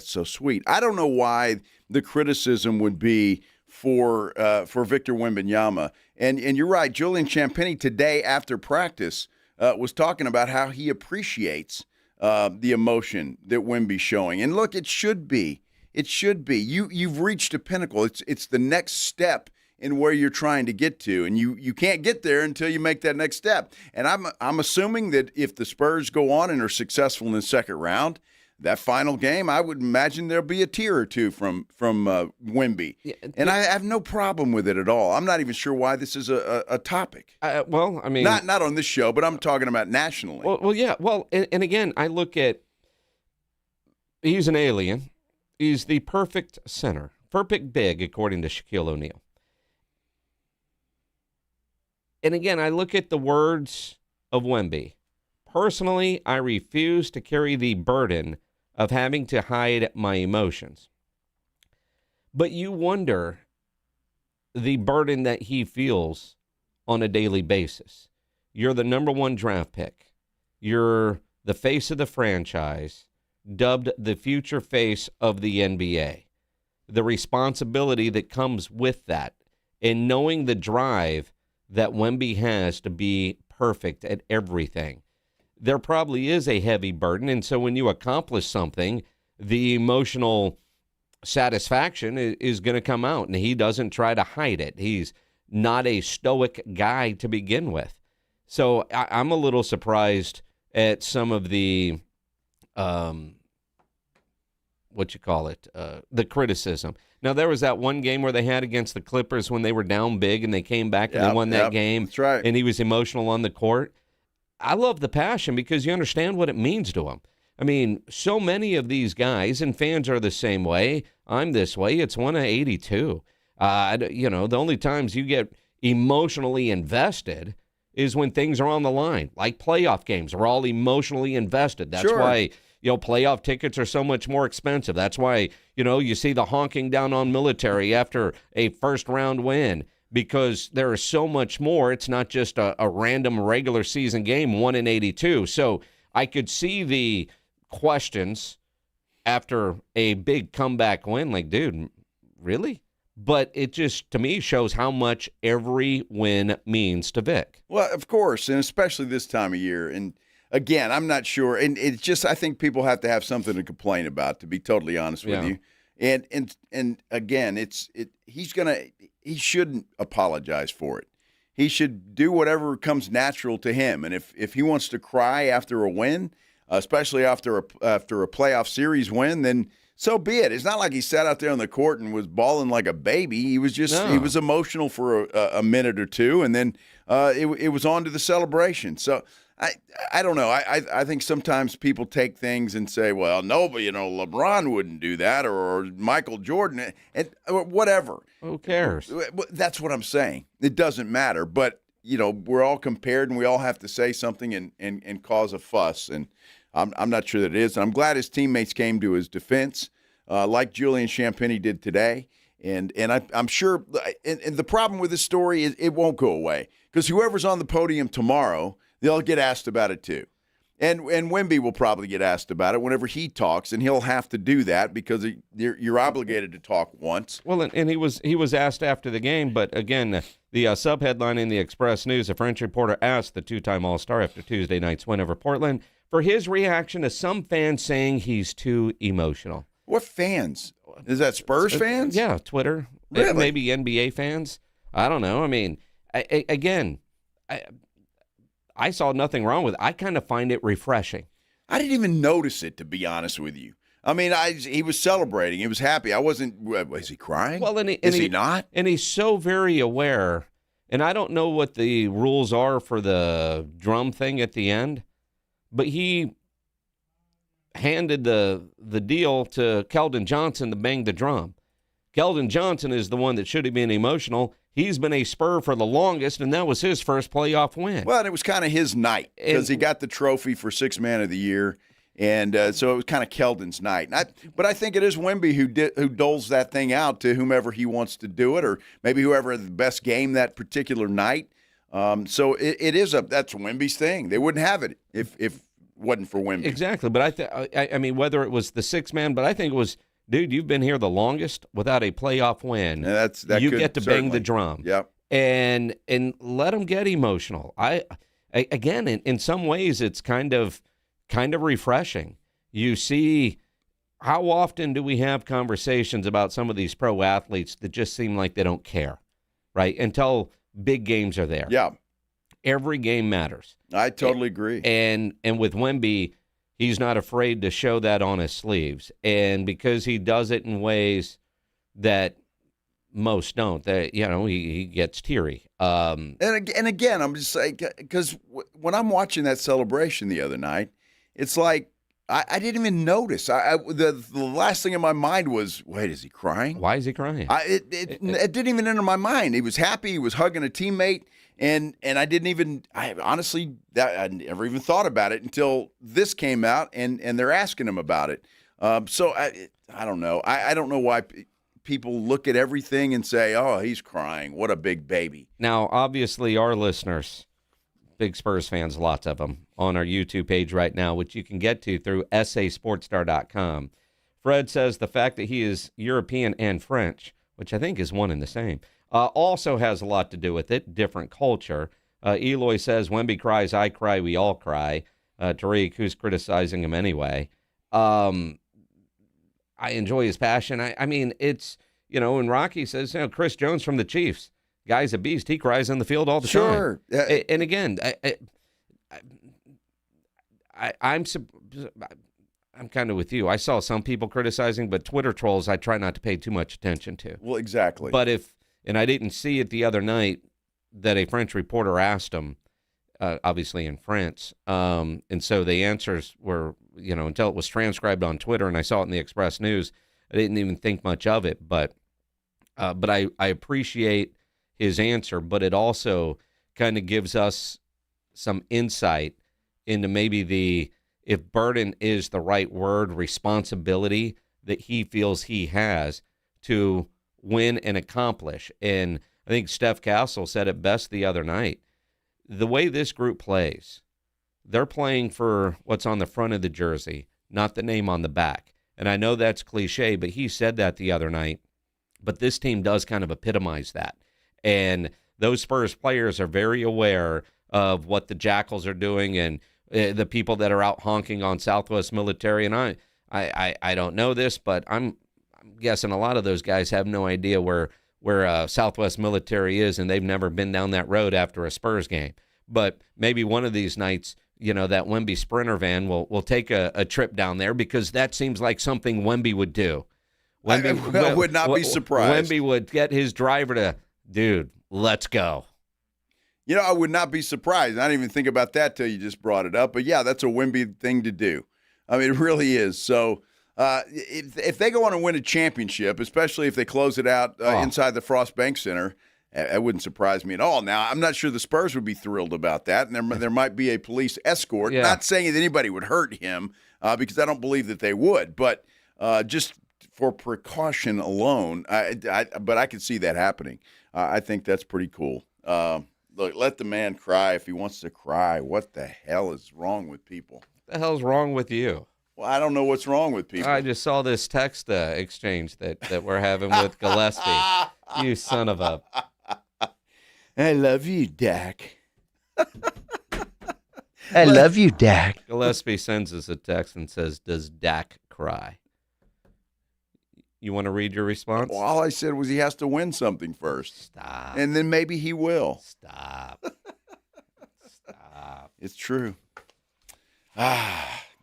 so sweet. I don't know why the criticism would be for Victor Wembanyama. And you're right, Julian Champagnie today after practice was talking about how he appreciates the emotion that Wemby's showing. And look, it should be. It should be. You've reached a pinnacle. It's the next step in where you're trying to get to, and you can't get there until you make that next step. And I'm assuming that if the Spurs go on and are successful in the second round, that final game, I would imagine there'll be a tear or two from Wemby. Yeah, and I have no problem with it at all. I'm not even sure why this is a topic. Well, I mean, not on this show, but I'm talking about nationally. Well, yeah. Well, and again, I look at, he's an alien. He's the perfect center, perfect big, according to Shaquille O'Neal. And again, I look at the words of Wemby. Personally, I refuse to carry the burden of having to hide my emotions. But you wonder the burden that he feels on a daily basis. You're the number one draft pick. You're the face of the franchise, dubbed the future face of the NBA. The responsibility that comes with that, and knowing the drive that Wemby has to be perfect at everything. There probably is a heavy burden, and so when you accomplish something, the emotional satisfaction is going to come out, and he doesn't try to hide it. He's not a stoic guy to begin with. So I'm a little surprised at some of the, the criticism. Now, there was that one game where they had against the Clippers when they were down big, and they came back and they won that game. That's right. And he was emotional on the court. I love the passion because you understand what it means to him. I mean, so many of these guys, and fans are the same way. I'm this way. It's one of 82. The only times you get emotionally invested is when things are on the line, like playoff games. We're all emotionally invested. That's why, playoff tickets are so much more expensive. That's why, you see the honking down on military after a first-round win. Because there is so much more. It's not just a random regular season game, 1 in 82. So I could see the questions after a big comeback win, like, dude, really? But it just, to me, shows how much every win means to Vic. Well, of course, and especially this time of year. And again, I'm not sure. And it's just, I think people have to have something to complain about, to be totally honest with you. And again, he shouldn't apologize for it. he should do whatever comes natural to him. And if he wants to cry after a win, especially after a playoff series win, then so be it. It's not like he sat out there on the court and was bawling like a baby. He was just he was emotional for a minute or two, and then it was on to the celebration. So I don't know. I think sometimes people take things and say, well, no, but LeBron wouldn't do that, or Michael Jordan, or whatever. Who cares? That's what I'm saying. It doesn't matter. But we're all compared, and we all have to say something and cause a fuss. And I'm not sure that it is. And I'm glad his teammates came to his defense, like Julian Champagnie did today. And I'm sure and the problem with this story is it won't go away, because whoever's on the podium tomorrow, they'll get asked about it too. And Wemby will probably get asked about it whenever he talks, and he'll have to do that because you're obligated to talk once. Well, and he was asked after the game, but again, the sub-headline in the Express News, a French reporter asked the two-time All-Star after Tuesday night's win over Portland for his reaction to some fans saying he's too emotional. What fans? Is that Spurs fans? Yeah, Twitter. Really? Maybe NBA fans. I don't know. I mean, I saw nothing wrong with it. I kind of find it refreshing. I didn't even notice it, to be honest with you. I mean, he was celebrating. He was happy. I wasn't. Was he crying? Well, is he not? And he's so very aware. And I don't know what the rules are for the drum thing at the end, but he handed the deal to Keldon Johnson to bang the drum. Keldon Johnson is the one that should have been emotional. He's been a Spur for the longest, and that was his first playoff win. Well, and it was kind of his night because he got the trophy for Sixth Man of the Year, and so it was kind of Keldon's night. But I think it is Wemby who doles that thing out to whomever he wants to do it, or maybe whoever had the best game that particular night. So it is that's Wemby's thing. They wouldn't have it if it wasn't for Wemby. Exactly, but I mean, whether it was the sixth man, but I think it was, dude, you've been here the longest without a playoff win. Yeah, you get to bang the drum. Yep. And let them get emotional. Again, in some ways, it's kind of refreshing. You see, how often do we have conversations about some of these pro athletes that just seem like they don't care, right? Until big games are there. Yeah. Every game matters. I totally agree. And with Wemby, he's not afraid to show that on his sleeves. And because he does it in ways that most don't, that he gets teary. And again, I'm just saying, because when I'm watching that celebration the other night, it's like I didn't even notice. The last thing in my mind was, wait, is he crying? Why is he crying? It didn't even enter my mind. He was happy. He was hugging a teammate. And I honestly never even thought about it until this came out and they're asking him about it. So I don't know. I don't know why people look at everything and say, oh, he's crying. What a big baby. Now, obviously, our listeners, big Spurs fans, lots of them, on our YouTube page right now, which you can get to through sasportstar.com. Fred says the fact that he is European and French, which I think is one and the same, also has a lot to do with it, different culture. Eloy says, Wemby cries, I cry, we all cry. Tariq, who's criticizing him anyway. I enjoy his passion. I mean, it's, when Rocky says, Chris Jones from the Chiefs, guy's a beast. He cries on the field all the time. Sure. And again, I'm kind of with you. I saw some people criticizing, but Twitter trolls I try not to pay too much attention to. Well, exactly. But and I didn't see it the other night that a French reporter asked him, obviously in France, and so the answers were, until it was transcribed on Twitter and I saw it in the Express News, I didn't even think much of it. But I appreciate his answer, but it also kind of gives us some insight into maybe if burden is the right word, responsibility that he feels he has to win and accomplish. And I think Steph Castle said it best the other night. The way this group plays, they're playing for what's on the front of the jersey, not the name on the back. And I know that's cliche, but he said that the other night. But this team does kind of epitomize that. And those Spurs players are very aware of what the Jackals are doing and the people that are out honking on Southwest Military. And I don't know this, but I'm guessing a lot of those guys have no idea where where Southwest Military is, and they've never been down that road after a Spurs game. But maybe one of these nights, that Wemby Sprinter van will take a trip down there, because that seems like something Wemby would do. I would not be surprised. Wemby would get his driver to, dude, let's go. I would not be surprised. I didn't even think about that till you just brought it up. But, yeah, that's a Wemby thing to do. I mean, it really is. So if they go on and win a championship, especially if they close it out inside the Frost Bank Center, that wouldn't surprise me at all. Now, I'm not sure the Spurs would be thrilled about that, and there might be a police escort. Yeah. Not saying that anybody would hurt him, because I don't believe that they would. But just for precaution alone, but I could see that happening. I think that's pretty cool. Look, let the man cry if he wants to cry. What the hell is wrong with people? What the hell's wrong with you? Well, I don't know what's wrong with people. I just saw this text exchange that we're having with Gillespie. You son of a... I love you, Dak. I love you, Dak. Gillespie sends us a text and says, does Dak cry? You want to read your response? Well, all I said was he has to win something first. Stop. And then maybe he will. Stop. Stop. It's true.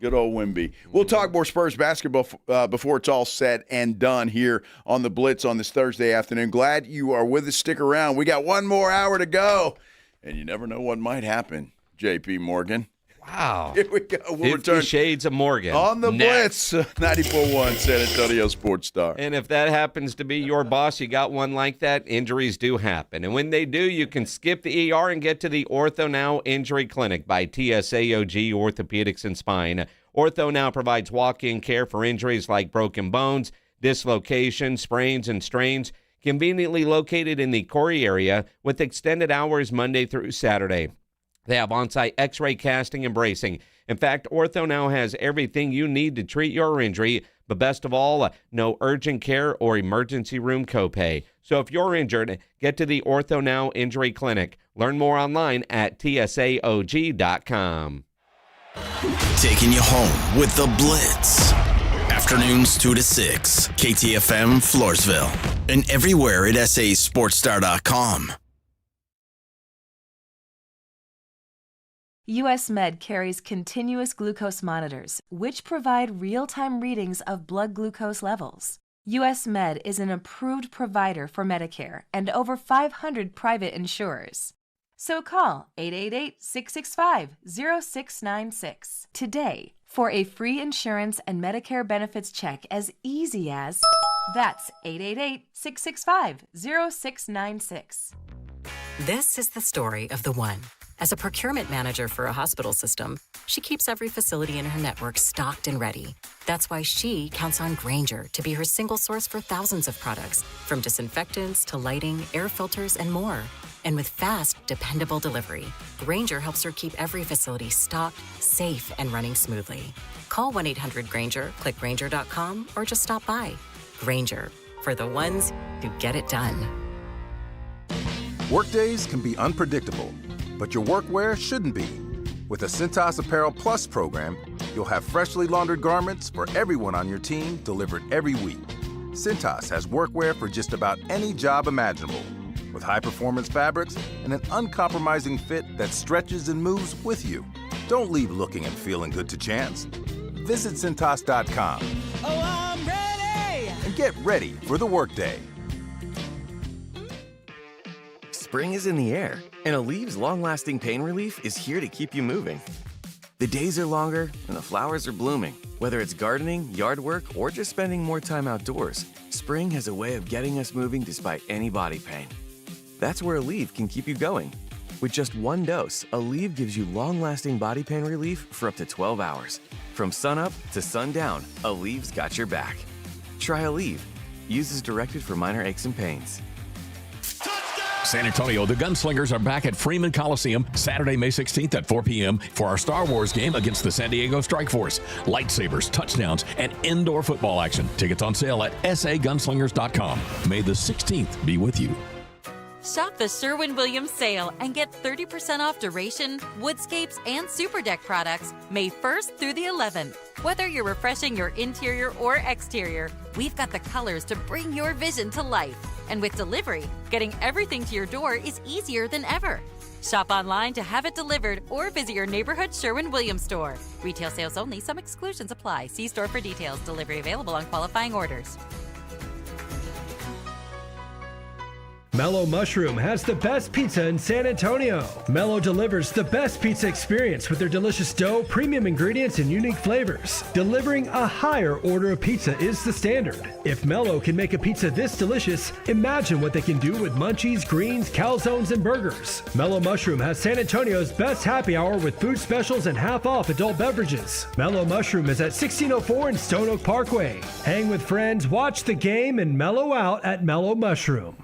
Good old Wemby. We'll talk more Spurs basketball before it's all said and done here on the Blitz on this Thursday afternoon. Glad you are with us. Stick around. We got one more hour to go, and you never know what might happen, J.P. Morgan. Wow. Here we go. We'll 50 return Shades of Morgan. on the Next. Blitz, 94.1 San Antonio Sports Star. And if that happens to be your boss, you got one like that, injuries do happen. And when they do, you can skip the ER and get to the Ortho Now Injury Clinic by TSAOG Orthopedics and Spine. Ortho Now provides walk-in care for injuries like broken bones, dislocations, sprains, and strains, conveniently located in the Corey area with extended hours Monday through Saturday. They have on-site x-ray casting and bracing. In fact, Ortho Now has everything you need to treat your injury, but best of all, no urgent care or emergency room copay. So if you're injured, get to the Ortho Now Injury Clinic. Learn more online at tsaog.com. Taking you home with the Blitz. Afternoons 2 to 6, KTFM Floresville, and everywhere at sasportstar.com. U.S. Med carries continuous glucose monitors, which provide real-time readings of blood glucose levels. U.S. Med is an approved provider for Medicare and over 500 private insurers. So call 888-665-0696 today for a free insurance and Medicare benefits check as easy as... That's 888-665-0696. This is the story of the one. As a procurement manager for a hospital system, she keeps every facility in her network stocked and ready. That's why she counts on Grainger to be her single source for thousands of products, from disinfectants to lighting, air filters, and more. And with fast, dependable delivery, Grainger helps her keep every facility stocked, safe, and running smoothly. Call 1-800-GRAINGER, click Grainger.com, or just stop by. Grainger, for the ones who get it done. Workdays can be unpredictable, but your workwear shouldn't be. With the Cintas Apparel Plus program, you'll have freshly laundered garments for everyone on your team delivered every week. Cintas has workwear for just about any job imaginable, with high-performance fabrics and an uncompromising fit that stretches and moves with you. Don't leave looking and feeling good to chance. Visit Cintas.com. Oh, I'm ready! And get ready for the workday. Spring is in the air, and Alev's long-lasting pain relief is here to keep you moving. The days are longer, and the flowers are blooming. Whether it's gardening, yard work, or just spending more time outdoors, spring has a way of getting us moving despite any body pain. That's where Aleve can keep you going. With just one dose, Aleve gives you long-lasting body pain relief for up to 12 hours. From sunup to sundown, Aleve's got your back. Try Aleve. Use as directed for minor aches and pains. San Antonio, the Gunslingers are back at Freeman Coliseum Saturday, May 16th at 4 p.m. for our Star Wars game against the San Diego Strike Force. Lightsabers, touchdowns, and indoor football action. Tickets on sale at sagunslingers.com. May the 16th be with you. Shop the Sherwin-Williams sale and get 30% off Duration, Woodscapes, and Super Deck products May 1st through the 11th. Whether you're refreshing your interior or exterior, we've got the colors to bring your vision to life. And with delivery, getting everything to your door is easier than ever. Shop online to have it delivered or visit your neighborhood Sherwin-Williams store. Retail sales only. Some exclusions apply. See store for details. Delivery available on qualifying orders. Mellow Mushroom has the best pizza in San Antonio. Mellow delivers the best pizza experience with their delicious dough, premium ingredients, and unique flavors. Delivering a higher order of pizza is the standard. If Mellow can make a pizza this delicious, imagine what they can do with munchies, greens, calzones, and burgers. Mellow Mushroom has San Antonio's best happy hour with food specials and half-off adult beverages. Mellow Mushroom is at 1604 in Stone Oak Parkway. Hang with friends, watch the game, and mellow out at Mellow Mushroom.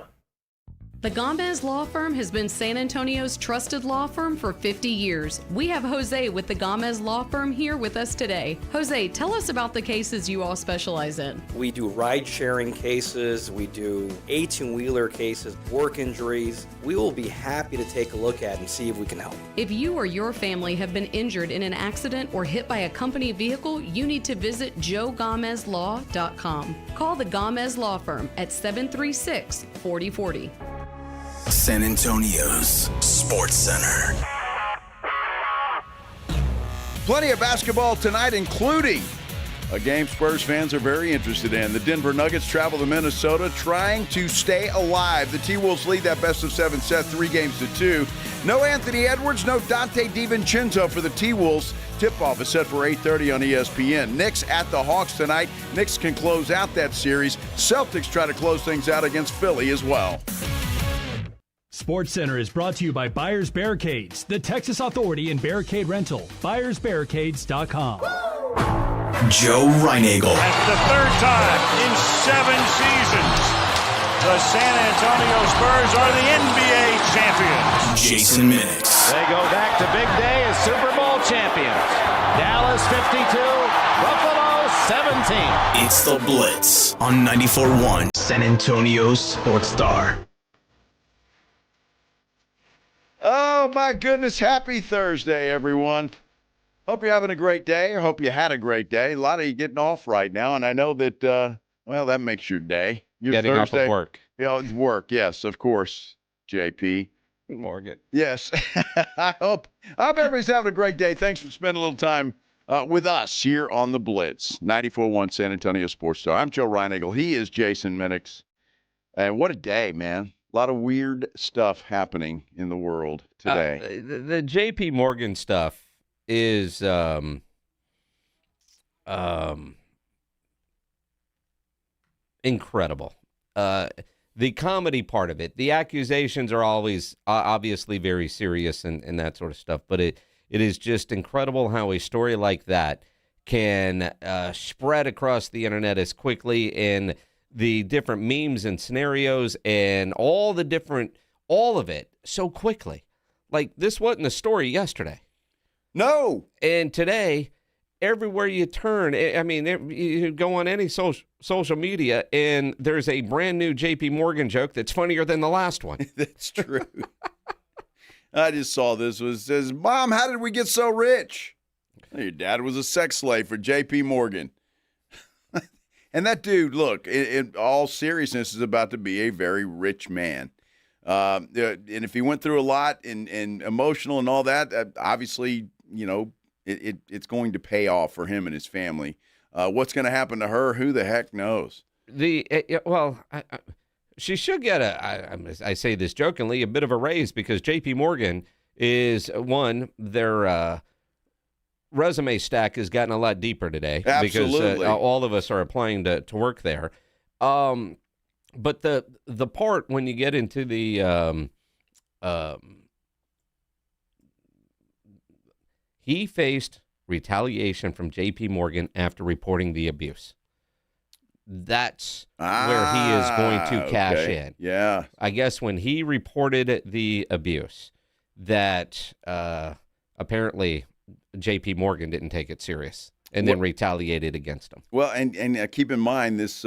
The Gomez Law Firm has been San Antonio's trusted law firm for 50 years. We have Jose with the Gomez Law Firm here with us today. Jose, tell us about the cases you all specialize in. We do ride-sharing cases, we do 18-wheeler cases, work injuries. We will be happy to take a look at and see if we can help. If you or your family have been injured in an accident or hit by a company vehicle, you need to visit joegomezlaw.com. Call the Gomez Law Firm at 736-4040. San Antonio's Sports Center. Plenty of basketball tonight, including a game Spurs fans are very interested in. The Denver Nuggets travel to Minnesota trying to stay alive. The T-Wolves lead that best-of-7 set 3-2. No Anthony Edwards, no Dante DiVincenzo for the T-Wolves. Tip-off is set for 8:30 on ESPN. Knicks at the Hawks tonight. Knicks can close out that series. Celtics try to close things out against Philly as well. Sports Center is brought to you by Buyers Barricades, the Texas Authority in Barricade Rental. BuyersBarricades.com. Joe Reinagle. That's the third time in 7 seasons. The San Antonio Spurs are the NBA champions. Jason Minix. They go back to big day as Super Bowl champions. Dallas 52, Buffalo 17. It's the Blitz on 94.1 San Antonio's Sports Star. Oh, my goodness. Happy Thursday, everyone. Hope you're having a great day, or hope you had a great day. A lot of you getting off right now, and I know that, that makes your day. Your Getting Thursday, off of work. Yeah, it's work, yes, of course, JP. Morgan. Yes. I hope everybody's having a great day. Thanks for spending a little time with us here on the Blitz, 94.1 San Antonio Sports Star. I'm Joe Reinagle. He is Jason Minix. And what a day, man. A lot of weird stuff happening in the world today. The J.P. Morgan stuff is incredible. The comedy part of it, the accusations are always obviously very serious and that sort of stuff, but it is just incredible how a story like that can spread across the internet as quickly, and the different memes and scenarios and all of it so quickly. Like, this wasn't a story yesterday. No. And today, everywhere you turn, I mean, you go on any social media, and there's a brand new J.P. Morgan joke that's funnier than the last one. That's true. I just saw this. It says, Mom, how did we get so rich? Your dad was a sex slave for J.P. Morgan. And that dude, look, in all seriousness, is about to be a very rich man. And if he went through a lot and emotional and all that, obviously, you know, it's going to pay off for him and his family. What's going to happen to her? Who the heck knows? She should get I say this jokingly, a bit of a raise, because J.P. Morgan is their resume stack has gotten a lot deeper today. Absolutely. Because all of us are applying to work there. But the part when you get into the he faced retaliation from J.P. Morgan after reporting the abuse. That's where he is going to cash in. Yeah. I guess when he reported the abuse, that apparently J.P. Morgan didn't take it serious and then retaliated against him. Well, and keep in mind, this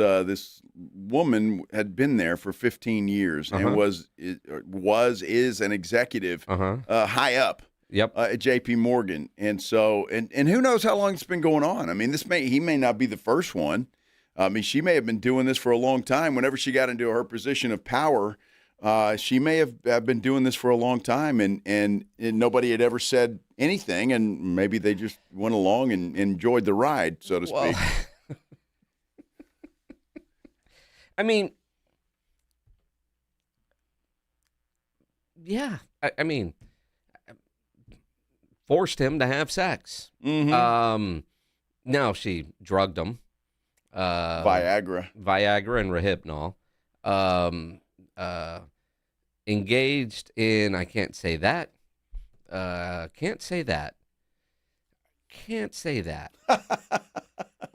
woman had been there for 15 years and is an executive high up. Yep. At J.P. Morgan, and so and who knows how long it's been going on? I mean, he may not be the first one. I mean, she may have been doing this for a long time. Whenever she got into her position of power, she may have been doing this for a long time, and nobody had ever said anything, and maybe they just went along and enjoyed the ride, so to speak. I mean, yeah. I mean, forced him to have sex. Mm-hmm. Now she drugged him. Viagra and Rohypnol. Engaged in, I can't say that. Can't say that.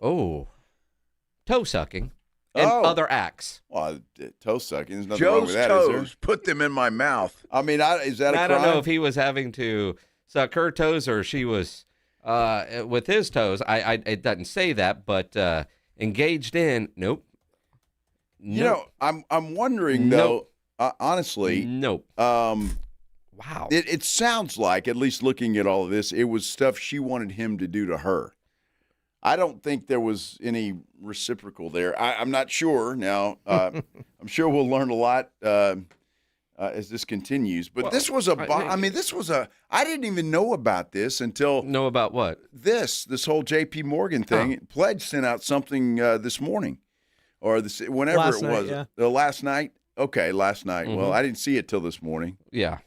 Oh. Toe sucking and other acts. Well, toe sucking. There's nothing wrong with that, is there? Put them in my mouth. I mean, is that a crime? I don't know if he was having to suck her toes or she was with his toes. It doesn't say that, but engaged in, nope. You know, I'm wondering, though, honestly. Nope. Wow. It sounds like, at least looking at all of this, it was stuff she wanted him to do to her. I don't think there was any reciprocal there. I'm not sure. Now, I'm sure we'll learn a lot as this continues. But this was I didn't even know about this until. Know about what? This whole J.P. Morgan thing. Pledge sent out something this morning. Or whenever last it was. night, Last night? Okay, last night. Mm-hmm. Well, I didn't see it till this morning. Yeah.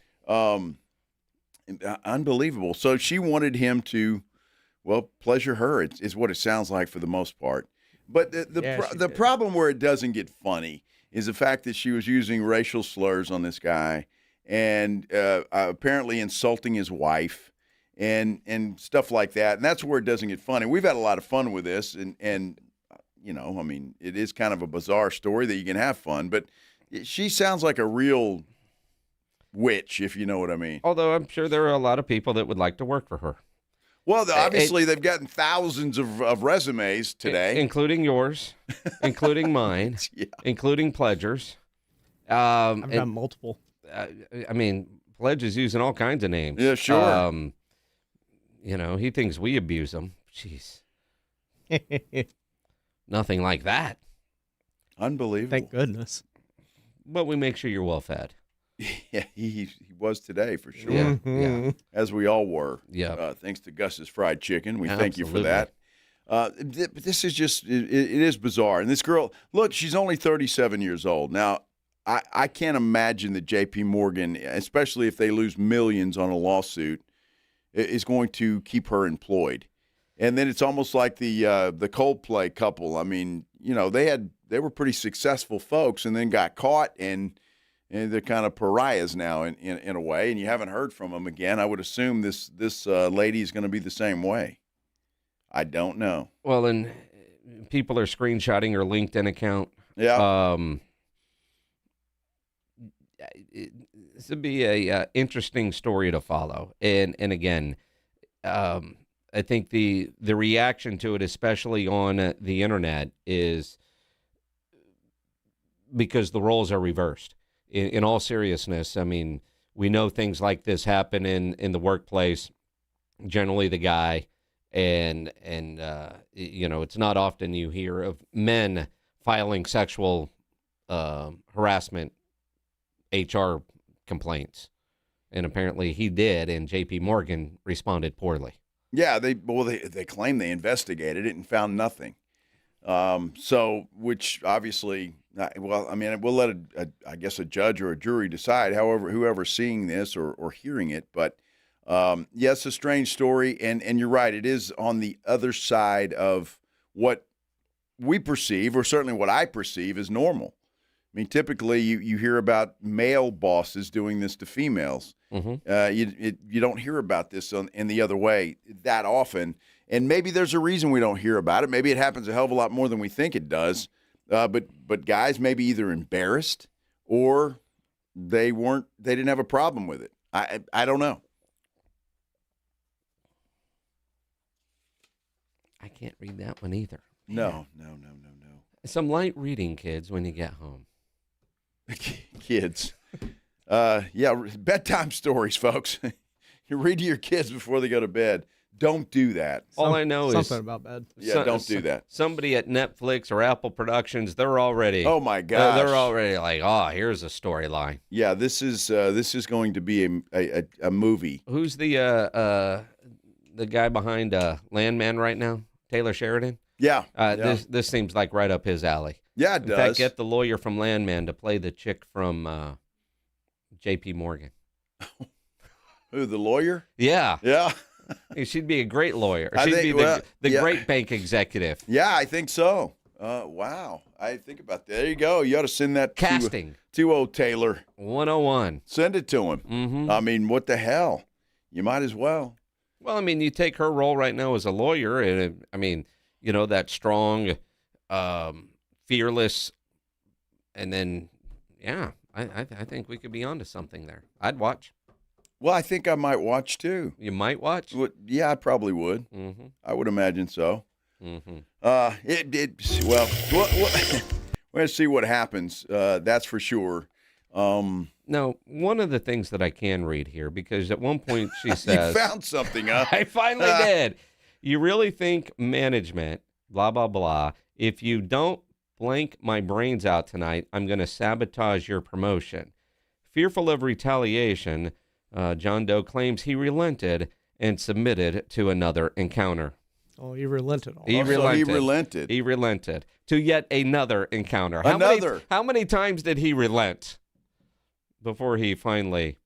Unbelievable. So she wanted him to, pleasure her is what it sounds like for the most part. But the problem where it doesn't get funny is the fact that she was using racial slurs on this guy and apparently insulting his wife and stuff like that. And that's where it doesn't get funny. We've had a lot of fun with this and you know, I mean, it is kind of a bizarre story that you can have fun, but she sounds like a real witch, if you know what I mean. Although I'm sure there are a lot of people that would like to work for her. Well, obviously, they've gotten thousands of resumes today. Including yours, including mine, including Pledger's. I've got multiple. I mean, Pledge is using all kinds of names. Yeah, sure. You know, he thinks we abuse him. Jeez. Nothing like that. Unbelievable. Thank goodness. But we make sure you're well fed. Yeah, he was today for sure. Yeah. As we all were. Yeah. Thanks to Gus's Fried Chicken. We thank you for that. This is just, it is bizarre. And this girl, look, she's only 37 years old. Now, I can't imagine that J.P. Morgan, especially if they lose millions on a lawsuit, is going to keep her employed. And then it's almost like the Coldplay couple. I mean, you know, they were pretty successful folks and then got caught and they're kind of pariahs now in a way, and you haven't heard from them again. I would assume this lady is going to be the same way. I don't know. Well, and people are screenshotting her LinkedIn account. Yeah. This would be a interesting story to follow. And again, I think the reaction to it, especially on the internet, is because the roles are reversed. In all seriousness, I mean, we know things like this happen in the workplace. Generally, the guy, and you know, it's not often you hear of men filing sexual harassment HR complaints, and apparently he did, and J.P. Morgan responded poorly. Yeah, they claim they investigated it and found nothing. So, which obviously, well, I mean, we'll let I guess a judge or a jury decide. However, whoever's seeing this or hearing it, but yes, a strange story, and you're right. It is on the other side of what we perceive, or certainly what I perceive, as normal. I mean, typically you hear about male bosses doing this to females. Mm-hmm. You don't hear about this in the other way that often, and maybe there's a reason we don't hear about it. Maybe it happens a hell of a lot more than we think it does. But guys may be either embarrassed or they didn't have a problem with it. I don't know. I can't read that one either. No. Some light reading, kids, when you get home. Kids. Yeah, bedtime stories, folks. You read to your kids before they go to bed. Don't do that. All I know is something about bed. Yeah, don't do that. Somebody at Netflix or Apple Productions, they're already. Oh my gosh. They're already like, here's a storyline. Yeah, this is going to be a movie. Who's the guy behind Landman right now? Taylor Sheridan. Yeah. This seems like right up his alley. Yeah, it In does. fact, get the lawyer from Landman to play the chick from J.P. Morgan. Who, the lawyer? Yeah. Yeah. She'd be a great lawyer. I She'd think- be well, the yeah. great bank executive. Yeah, I think so. Wow. I think about that. There you go. You ought to send that Casting. to old Taylor. 101. Send it to him. Mm-hmm. I mean, what the hell? You might as well. Well, I mean, you take her role right now as a lawyer, and I mean, that strong, fearless, and then, yeah, I think we could be onto something there. I'd watch. Well, I think I might watch too. You might watch? Yeah, I probably would. Mm-hmm. I would imagine so. Mm-hmm. Well, we're going to see what happens. That's for sure. Now, one of the things that I can read here, because at one point she says, You found something, huh? I finally did. You really think management, blah, blah, blah, if you don't blank my brains out tonight, I'm going to sabotage your promotion. Fearful of retaliation, John Doe claims he relented and submitted to another encounter. Oh, he relented. He relented to yet another encounter. How many times did he relent before he finally?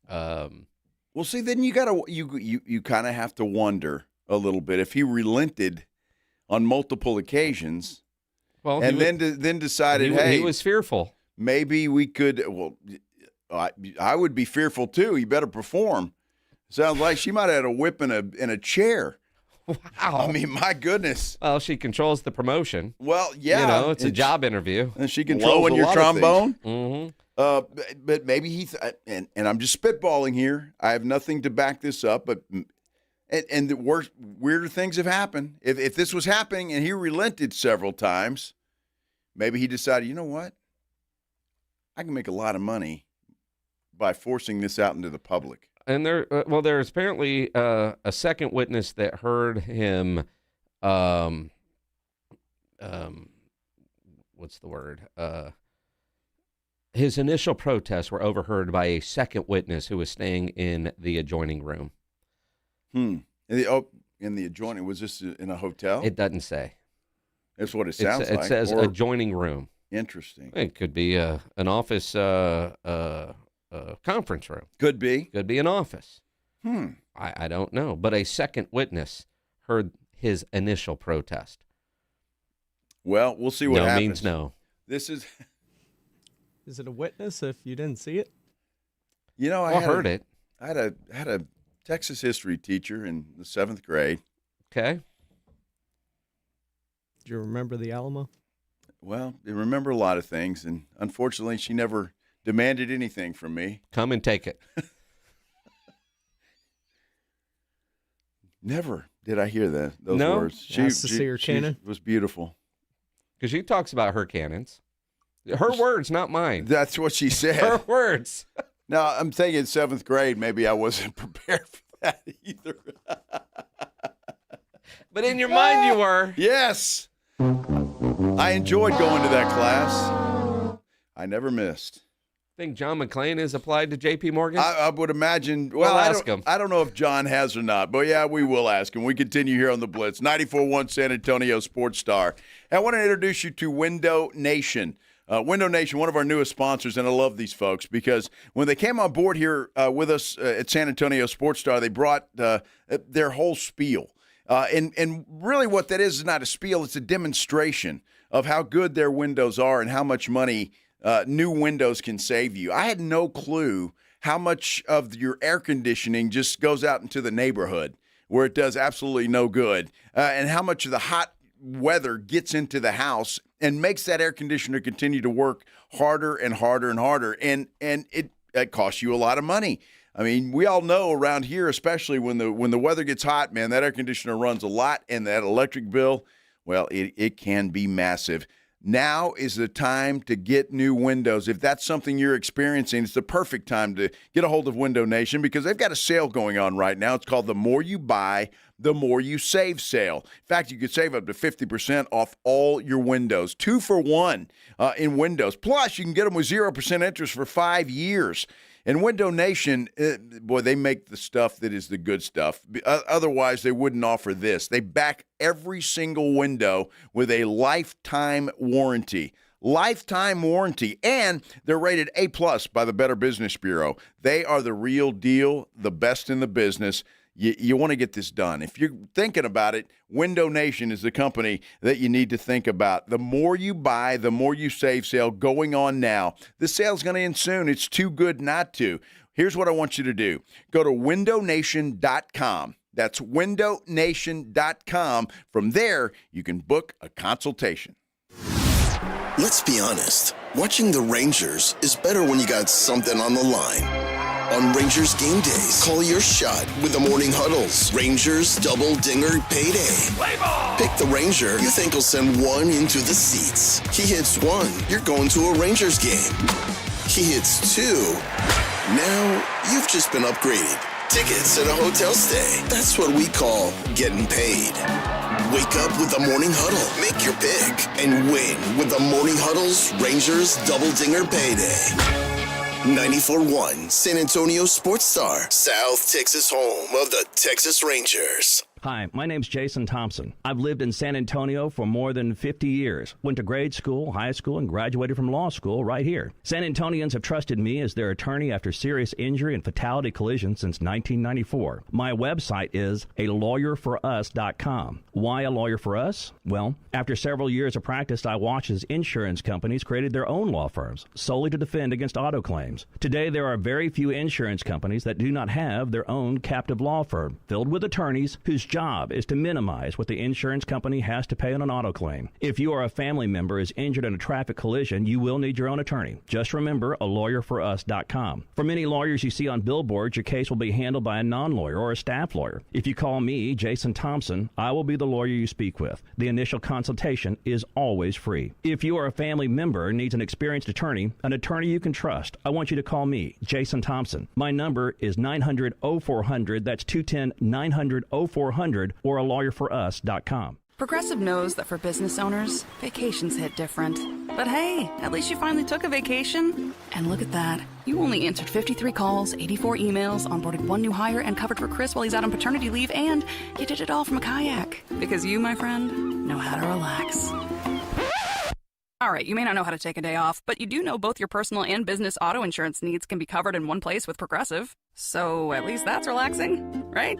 Well, see, then you kind of have to wonder a little bit if he relented on multiple occasions, and then decided, hey, he was fearful. Maybe we could. Well, I would be fearful too. He better perform. Sounds like she might have had a whip in a chair. Wow. I mean, my goodness. Well, she controls the promotion. Well, yeah. It's a job interview. And she controls your trombone. Mm-hmm. But maybe and I'm just spitballing here. I have nothing to back this up, but and the weirder things have happened. If this was happening and he relented several times, maybe he decided, you know what? I can make a lot of money by forcing this out into the public. And there's apparently a second witness that heard him. What's the word? His initial protests were overheard by a second witness who was staying in the adjoining room. In the adjoining, was this in a hotel? It doesn't say. That's what it sounds like. It says adjoining room. Interesting. It could be an office conference room. Could be. Could be an office. I don't know. But a second witness heard his initial protest. Well, we'll see what happens. No means no. This is... Is it a witness if you didn't see it? I heard it. I had a Texas history teacher in the 7th grade. Okay. Do you remember the Alamo? Well, I remember a lot of things, and unfortunately, she never demanded anything from me. Come and take it. Never did I hear those No? words. She to see her cannon? Was beautiful. Because she talks about her cannons. Her words, not mine. That's what she said. Her words. Now, I'm thinking 7th grade, maybe I wasn't prepared for that either. But in your mind, you were. Yes. I enjoyed going to that class. I never missed. Think John McClain has applied to J.P. Morgan? I would imagine. We'll ask him. I don't know if John has or not, but yeah, we will ask him. We continue here on the Blitz. 94.1 San Antonio Sports Star. And I want to introduce you to Window Nation. Window Nation, one of our newest sponsors, and I love these folks because when they came on board here with us at San Antonio Sports Star, they brought their whole spiel. And really what that is not a spiel, it's a demonstration of how good their windows are and how much money new windows can save you. I had no clue how much of your air conditioning just goes out into the neighborhood where it does absolutely no good, and how much of the hot weather gets into the house and makes that air conditioner continue to work harder and harder and harder. And it costs you a lot of money. I mean, we all know around here, especially when the weather gets hot, man, that air conditioner runs a lot, and that electric bill, well, it can be massive. Now is the time to get new windows. If that's something you're experiencing, it's the perfect time to get a hold of Window Nation because they've got a sale going on right now. It's called the More You Buy, the More You Save sale. In fact, you could save up to 50% off all your windows. 2 for 1 in windows. Plus, you can get them with 0% interest for 5 years. And Window Nation, boy, they make the stuff that is the good stuff. Otherwise, they wouldn't offer this. They back every single window with a lifetime warranty. Lifetime warranty. And they're rated A+ by the Better Business Bureau. They are the real deal, the best in the business. You want to get this done. If you're thinking about it, Window Nation is the company that you need to think about. The more you buy, the more you save sale going on now. The sale's going to end soon. It's too good not to. Here's what I want you to do. Go to windownation.com. That's windownation.com. From there, you can book a consultation. Let's be honest. Watching the Rangers is better when you got something on the line. On Rangers game days, call your shot with the Morning Huddles. Rangers Double Dinger Payday. Play ball! Pick the Ranger you think will send one into the seats. He hits one, you're going to a Rangers game. He hits two, now you've just been upgraded. Tickets and a hotel stay. That's what we call getting paid. Wake up with the Morning Huddle. Make your pick and win with the Morning Huddle's Rangers Double Dinger Payday. 94.1 San Antonio Sports Star, South Texas home of the Texas Rangers. Hi, my name's Jason Thompson. I've lived in San Antonio for more than 50 years. Went to grade school, high school, and graduated from law school right here. San Antonians have trusted me as their attorney after serious injury and fatality collision since 1994. My website is alawyerforus.com. Why a lawyer for us? Well, after several years of practice, I watched as insurance companies created their own law firms solely to defend against auto claims. Today, there are very few insurance companies that do not have their own captive law firm filled with attorneys whose job is to minimize what the insurance company has to pay on an auto claim. If you or a family member is injured in a traffic collision, you will need your own attorney. Just remember alawyerforus.com. For many lawyers you see on billboards, your case will be handled by a non-lawyer or a staff lawyer. If you call me, Jason Thompson, I will be the lawyer you speak with. The initial consultation is always free. If you or a family member needs an experienced attorney you can trust, I want you to call me, Jason Thompson. My number is 900-0400. That's 210-900-0400 or alawyerforus.com. Progressive knows that for business owners, vacations hit different. But hey, at least you finally took a vacation. And look at that. You only answered 53 calls, 84 emails, onboarded one new hire, and covered for Chris while he's out on paternity leave, and you did it all from a kayak. Because you, my friend, know how to relax. All right, you may not know how to take a day off, but you do know both your personal and business auto insurance needs can be covered in one place with Progressive. So at least that's relaxing, right?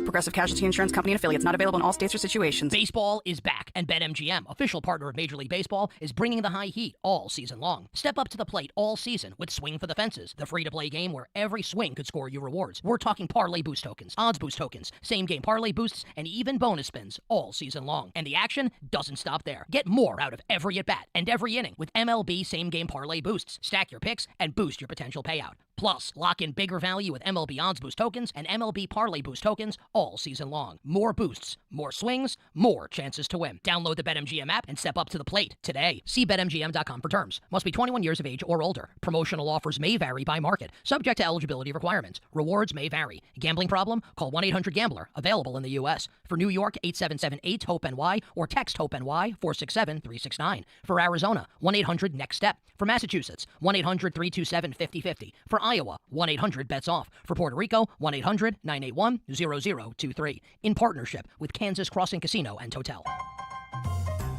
Progressive Casualty Insurance Company and affiliates, not available in all states or situations. Baseball is back, and BetMGM, official partner of Major League Baseball, is bringing the high heat all season long. Step up to the plate all season with Swing for the Fences, the free-to-play game where every swing could score you rewards. We're talking parlay boost tokens, odds boost tokens, same-game parlay boosts, and even bonus spins all season long. And the action doesn't stop there. Get more out of every at-bat and every inning with MLB same-game parlay boosts. Stack your picks and boost your potential payout. Plus, lock in bigger value with MLB odds boost tokens and MLB parlay boost tokens all season long. More boosts, more swings, more chances to win. Download the BetMGM app and step up to the plate today. See BetMGM.com for terms. Must be 21 years of age or older. Promotional offers may vary by market, subject to eligibility requirements. Rewards may vary. Gambling problem? Call 1-800-GAMBLER. Available in the U.S. For New York, 877-8-HOPE-NY or text HOPE-NY 467-369. For Arizona, 1-800-NEXT-STEP. For Massachusetts, 1-800-327-5050. For Iowa, 1-800-BETS-OFF. For Puerto Rico, 1-800-981-0023. In partnership with Kansas Crossing Casino and Hotel.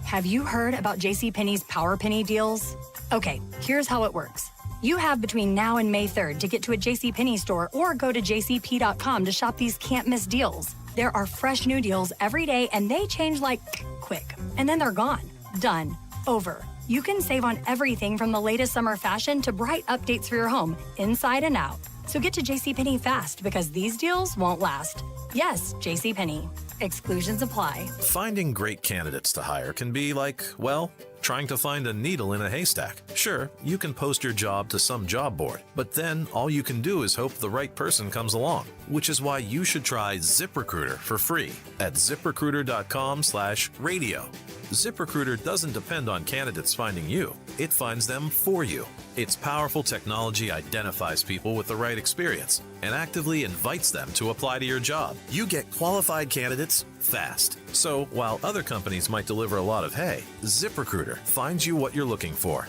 Have you heard about JCPenney's Power Penny deals? Okay, here's how it works. You have between now and May 3rd to get to a JCPenney store or go to jcp.com to shop these can't-miss deals. There are fresh new deals every day, and they change like quick. And then they're gone. Done. Over. You can save on everything from the latest summer fashion to bright updates for your home, inside and out. So get to JCPenney fast because these deals won't last. Yes, JCPenney. Exclusions apply. Finding great candidates to hire can be like, well, trying to find a needle in a haystack. Sure, you can post your job to some job board, but then all you can do is hope the right person comes along, which is why you should try ZipRecruiter for free at ziprecruiter.com/radio. ZipRecruiter doesn't depend on candidates finding you. It finds them for you. Its powerful technology identifies people with the right experience and actively invites them to apply to your job. You get qualified candidates fast. So while other companies might deliver a lot of hay, ZipRecruiter finds you what you're looking for.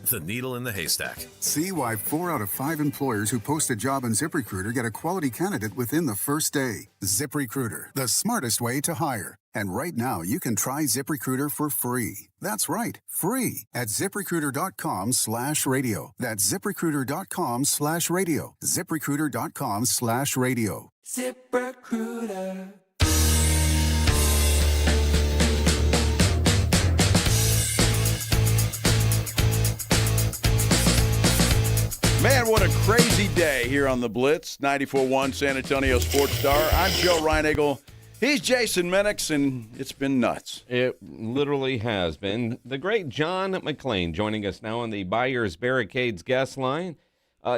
The needle in the haystack. See why 4 out of 5 employers who post a job on ZipRecruiter get a quality candidate within the first day. ZipRecruiter, the smartest way to hire. And right now, you can try ZipRecruiter for free. That's right, free at ZipRecruiter.com/radio. That's ZipRecruiter.com/radio. ZipRecruiter.com/radio. ZipRecruiter. Man, what a crazy day here on the Blitz, 94.1 San Antonio Sports Star. I'm Joe Reinagle. He's Jason Minix, and it's been nuts. It literally has been. The great John McClain joining us now on the Buyers Barricades guest line.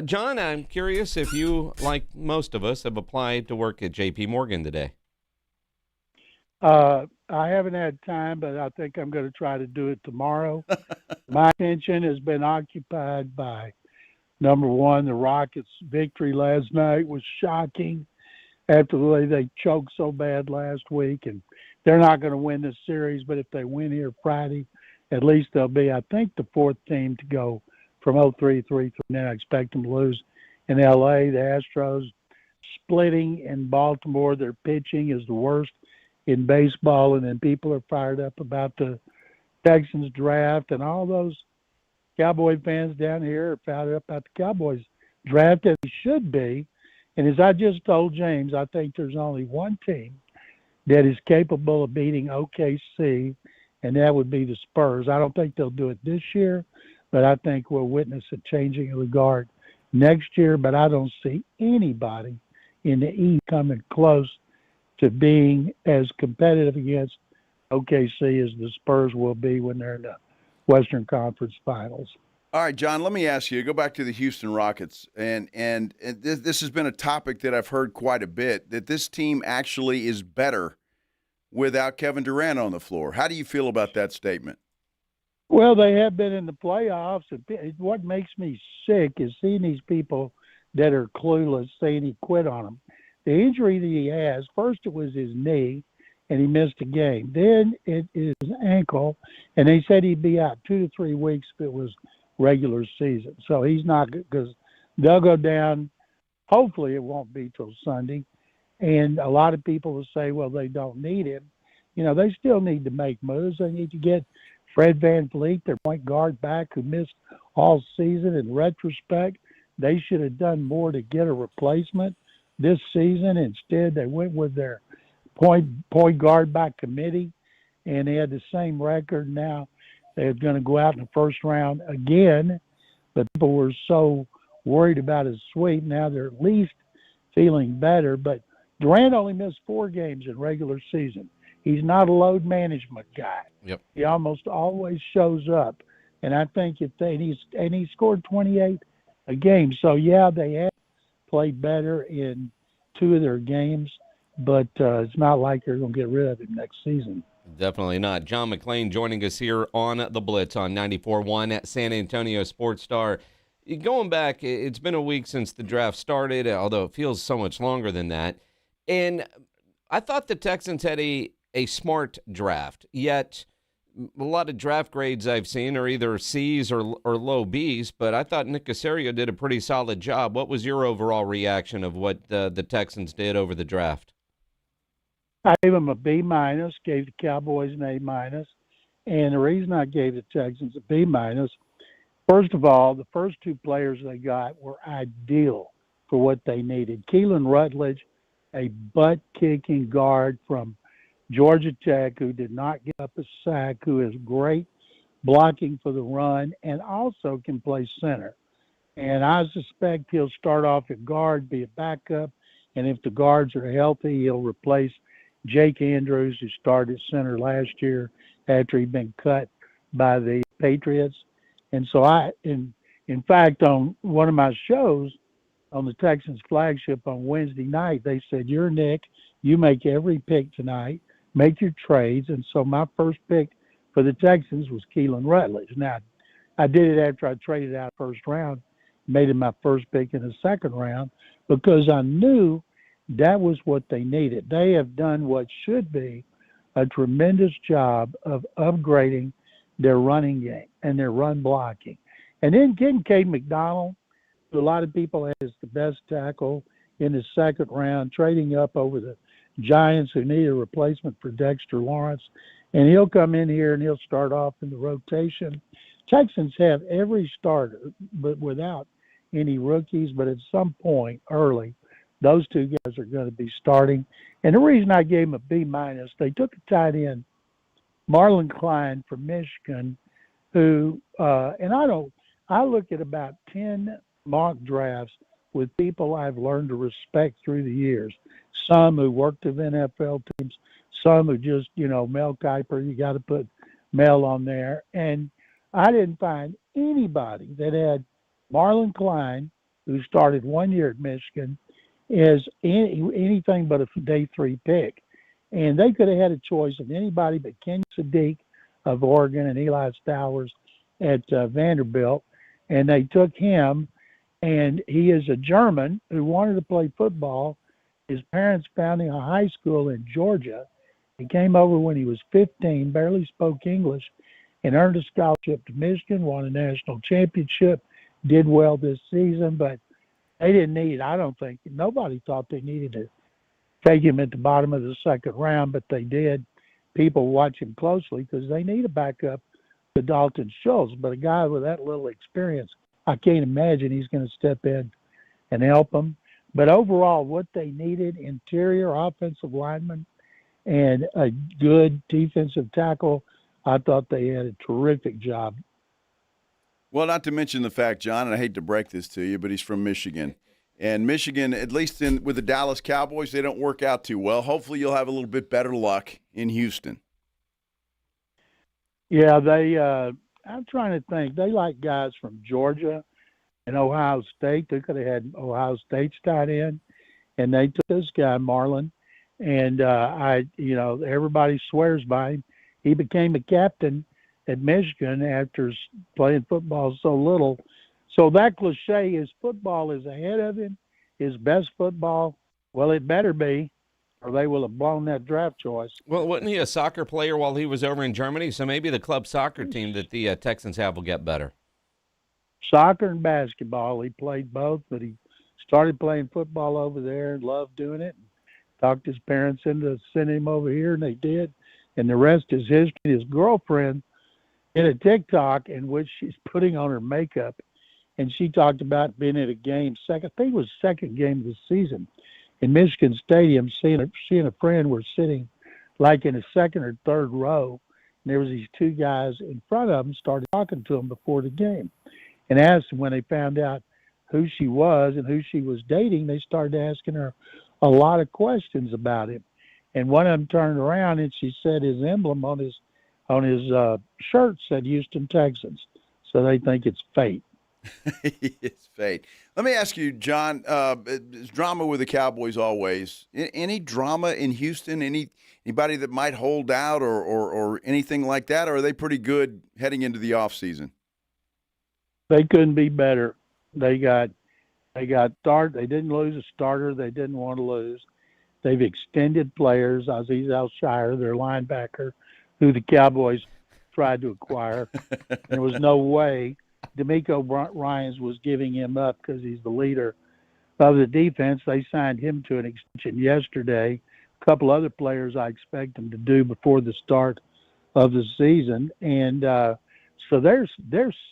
John, I'm curious if you, like most of us, have applied to work at J.P. Morgan today. I haven't had time, but I think I'm going to try to do it tomorrow. My attention has been occupied by, number one, the Rockets' victory last night was shocking after the way they choked so bad last week. And they're not going to win this series, but if they win here Friday, at least they'll be, I think, the fourth team to go from 0-3-3. And then I expect them to lose in L.A. The Astros splitting in Baltimore. Their pitching is the worst in baseball, and then people are fired up about the Texans draft, and all those Cowboy fans down here are fired up about the Cowboys draft, as they should be. And as I just told James, I think there's only one team that is capable of beating OKC, and that would be the Spurs. I don't think they'll do it this year, but I think we'll witness a changing of the guard next year. But I don't see anybody in the East coming close to being as competitive against OKC as the Spurs will be when they're in the Western Conference Finals. All right, John, let me ask you, go back to the Houston Rockets, and this has been a topic that I've heard quite a bit, that this team actually is better without Kevin Durant on the floor. How do you feel about that statement? Well, they have been in the playoffs. What makes me sick is seeing these people that are clueless saying he quit on them. The injury that he has, first it was his knee, and he missed a game. Then it is his ankle, and they said he'd be out 2 to 3 weeks if it was regular season. So he's not, because they'll go down. Hopefully it won't be till Sunday. And a lot of people will say, well, they don't need him. You know, they still need to make moves. They need to get Fred VanVleet, their point guard, back, who missed all season. In retrospect, they should have done more to get a replacement this season. Instead, they went with their point guard by committee, and they had the same record. Now they're going to go out in the first round again, but people were so worried about his sweep. Now they're at least feeling better, but Durant only missed 4 games in regular season. He's not a load management guy. Yep. He almost always shows up, and I think he scored 28 a game. So yeah, they have played better in 2 of their games, but it's not like they're going to get rid of him next season. Definitely not. John McClain joining us here on the Blitz on 94.1 at San Antonio Sports Star. Going back, it's been a week since the draft started, although it feels so much longer than that. And I thought the Texans had a smart draft, yet a lot of draft grades I've seen are either C's or low B's, but I thought Nick Caserio did a pretty solid job. What was your overall reaction of what the Texans did over the draft? I gave them a B-, gave the Cowboys an A-, and the reason I gave the Texans a B-, first of all, the first 2 players they got were ideal for what they needed. Keelan Rutledge, a butt-kicking guard from Georgia Tech who did not give up a sack, who is great blocking for the run and also can play center. And I suspect he'll start off at guard, be a backup, and if the guards are healthy, he'll replace Jake Andrews, who started center last year after he'd been cut by the Patriots. And so in fact, on one of my shows on the Texans flagship on Wednesday night, they said, "You're Nick. You make every pick tonight. make your trades. And so my first pick for the Texans was Keelan Rutledge. Now, I did it after I traded out first round, made him my first pick in the second round, because I knew that was what they needed. They have done what should be a tremendous job of upgrading their running game and their run blocking. And then Kincaid McDonald, who a lot of people had as the best tackle in the second round, trading up over the Giants, who need a replacement for Dexter Lawrence. And he'll come in here and he'll start off in the rotation. Texans have every starter, but without any rookies. But at some point early, those two guys are going to be starting. And the reason I gave them a B-, they took a tight end, Marlon Klein from Michigan, who, I look at about 10 mock drafts with people I've learned to respect through the years. Some who worked with NFL teams, some who just, Mel Kiper, you got to put Mel on there. And I didn't find anybody that had Marlon Klein, who started 1 year at Michigan, as anything but a day 3 pick. And they could have had a choice of anybody but Kenny Sadiq of Oregon and Eli Stowers at Vanderbilt. And they took him, and he is a German who wanted to play football. His parents found him a high school in Georgia. He came over when he was 15, barely spoke English, and earned a scholarship to Michigan, won a national championship, did well this season, but they didn't need, I don't think, nobody thought they needed to take him at the bottom of the second round, but they did. People watch him closely because they need a backup to Dalton Schultz, but a guy with that little experience, I can't imagine he's going to step in and help them. But overall, what they needed, interior offensive lineman and a good defensive tackle, I thought they had a terrific job. Well, not to mention the fact, John, and I hate to break this to you, but he's from Michigan. And Michigan, at least with the Dallas Cowboys, they don't work out too well. Hopefully you'll have a little bit better luck in Houston. Yeah, I'm trying to think. They like guys from Georgia and Ohio State. They could have had Ohio State's tight end, and they took this guy, Marlon. And everybody swears by him. He became a captain at Michigan after playing football so little. So that cliche is football is ahead of him, his best football. Well, it better be, or they will have blown that draft choice. Well, wasn't he a soccer player while he was over in Germany? So maybe the club soccer team that the Texans have will get better. Soccer and basketball. He played both, but he started playing football over there and loved doing it. Talked his parents into sending him over here, and they did. And the rest is history. His girlfriend did a TikTok in which she's putting on her makeup, and she talked about being at a game, I think it was second game of the season, in Michigan Stadium. She and a friend were sitting like in a second or third row, and there was these two guys in front of them started talking to them before the game, and asked them when they found out who she was and who she was dating. They started asking her a lot of questions about him, and one of them turned around and she said his emblem on his shirt said Houston Texans, so they think it's fate. It's fate. Let me ask you, John, it's drama with the Cowboys always. Any drama in Houston? Anybody that might hold out or anything like that? Or are they pretty good heading into the offseason? They couldn't be better. They didn't lose a starter they didn't want to lose. They've extended players. Aziz Al-Shire, their linebacker, who the Cowboys tried to acquire. There was no way D'Amico Ryans was giving him up because he's the leader of the defense. They signed him to an extension yesterday. A couple other players I expect them to do before the start of the season. And so they're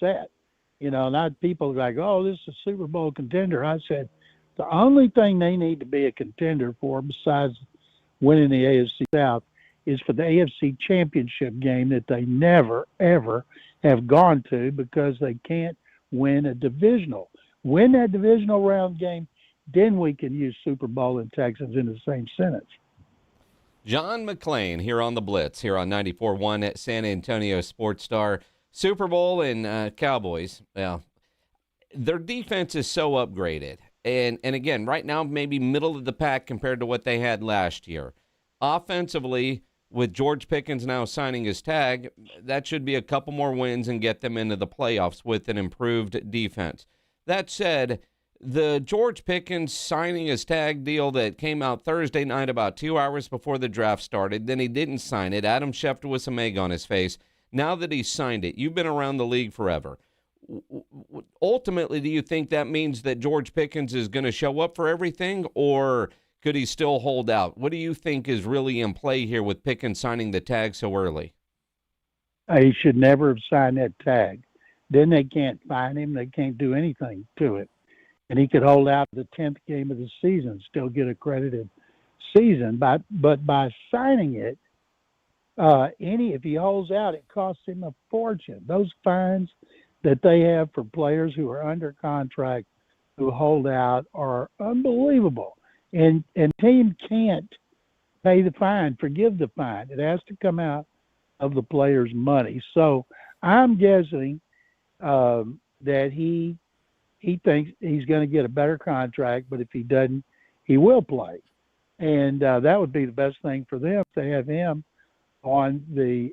set. Not people like, oh, this is a Super Bowl contender. I said the only thing they need to be a contender for besides winning the AFC South is for the AFC Championship game that they never, ever have gone to because they can't win a divisional. Win that divisional round game, then we can use Super Bowl and Texans in the same sentence. John McClain here on the Blitz, here on 94.1 at San Antonio Sports Star. Super Bowl and Cowboys, well, their defense is so upgraded. And again, right now, maybe middle of the pack compared to what they had last year. Offensively, with George Pickens now signing his tag, that should be a couple more wins and get them into the playoffs with an improved defense. That said, the George Pickens signing his tag deal that came out Thursday night about 2 hours before the draft started, then he didn't sign it. Adam Schefter with some egg on his face. Now that he's signed it, you've been around the league forever. Ultimately, do you think that means that George Pickens is going to show up for everything, or could he still hold out? What do you think is really in play here with Pickens signing the tag so early? He should never have signed that tag. Then they can't fine him. They can't do anything to it. And he could hold out the 10th game of the season, still get a credited season. But by signing it, if he holds out, it costs him a fortune. Those fines that they have for players who are under contract who hold out are unbelievable. And team can't pay the fine, forgive the fine. It has to come out of the player's money. So I'm guessing that he thinks he's going to get a better contract, but if he doesn't, he will play. And that would be the best thing for them if they have him on the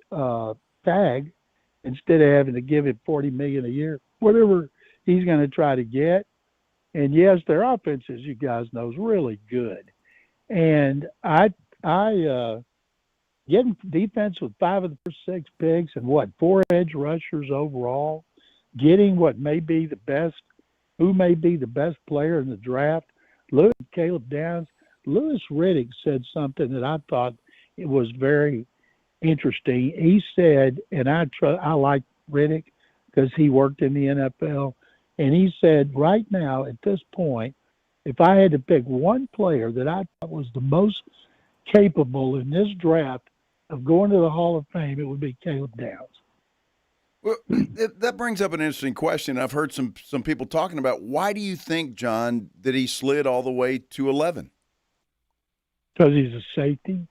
tag instead of having to give him $40 million a year, whatever he's going to try to get. And yes, their offense, as you guys know, is really good. And I getting defense with 5 of the first 6 picks and 4 edge rushers overall, getting who may be the best player in the draft. Look at Caleb Downs. Louis Riddick said something that I thought it was very interesting. He said, and I like Riddick because he worked in the NFL, and he said right now at this point, if I had to pick one player that I thought was the most capable in this draft of going to the Hall of Fame, it would be Caleb Downs. Well, that brings up an interesting question. I've heard some people talking about, why do you think, John, that he slid all the way to 11? Because he's a safety.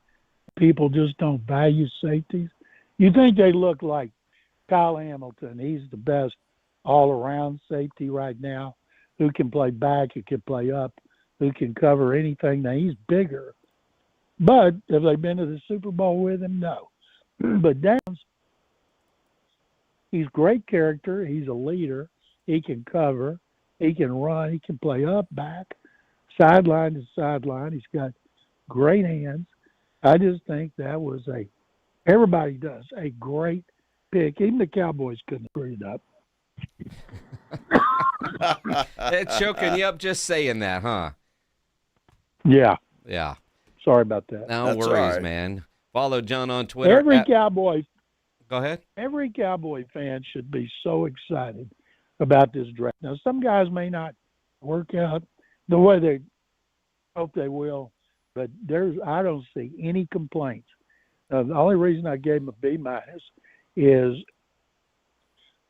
People just don't value safeties. You think they look like Kyle Hamilton. He's the best all-around safety right now, who can play back, who can play up, who can cover anything. Now, he's bigger. But have they been to the Super Bowl with him? No. But Downs, he's great character. He's a leader. He can cover. He can run. He can play up, back, sideline to sideline. He's got great hands. I just think that was everybody does, a great pick. Even the Cowboys couldn't screw it up. It's choking you up just saying that, huh? Yeah. Yeah. Sorry about that. No That's worries, right. Man. Follow John on Twitter. Go ahead. Every Cowboy fan should be so excited about this draft. Now, some guys may not work out the way they hope they will, but I don't see any complaints. The only reason I gave him a B- is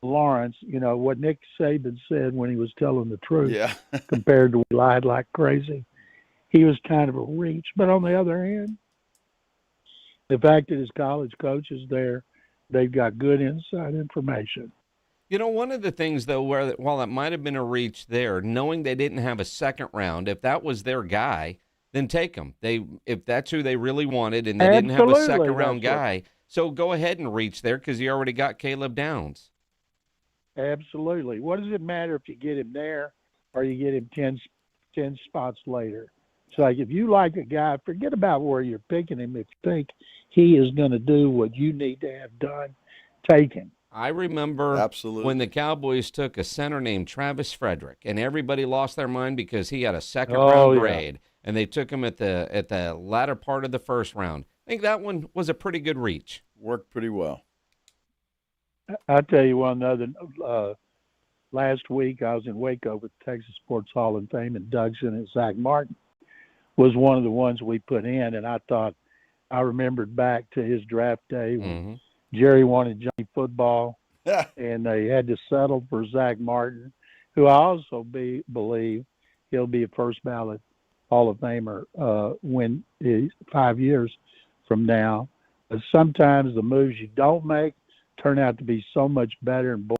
Lawrence, what Nick Saban said when he was telling the truth. Yeah. Compared to he lied like crazy. He was kind of a reach. But on the other hand, the fact that his college coach is there, they've got good inside information. One of the things, though, while it might have been a reach there, knowing they didn't have a second round, if that was their guy, then take him. If that's who they really wanted and they didn't have a second-round guy, so go ahead and reach there because you already got Caleb Downs. Absolutely. What does it matter if you get him there or you get him 10 spots later? It's like if you like a guy, forget about where you're picking him. If you think he is going to do what you need to have done, take him. I remember when the Cowboys took a center named Travis Frederick, and everybody lost their mind because he had a second-round grade, and they took him at the latter part of the first round. I think that one was a pretty good reach. Worked pretty well. I'll tell you one other. Last week I was in Waco with the Texas Sports Hall of Fame, and Dougson and Zach Martin was one of the ones we put in, and I remembered back to his draft day when Jerry wanted Johnny Football, and they had to settle for Zach Martin, who I also believe he'll be a first ballot Hall of Famer when 5 years from now. But sometimes the moves you don't make turn out to be so much better, and boy,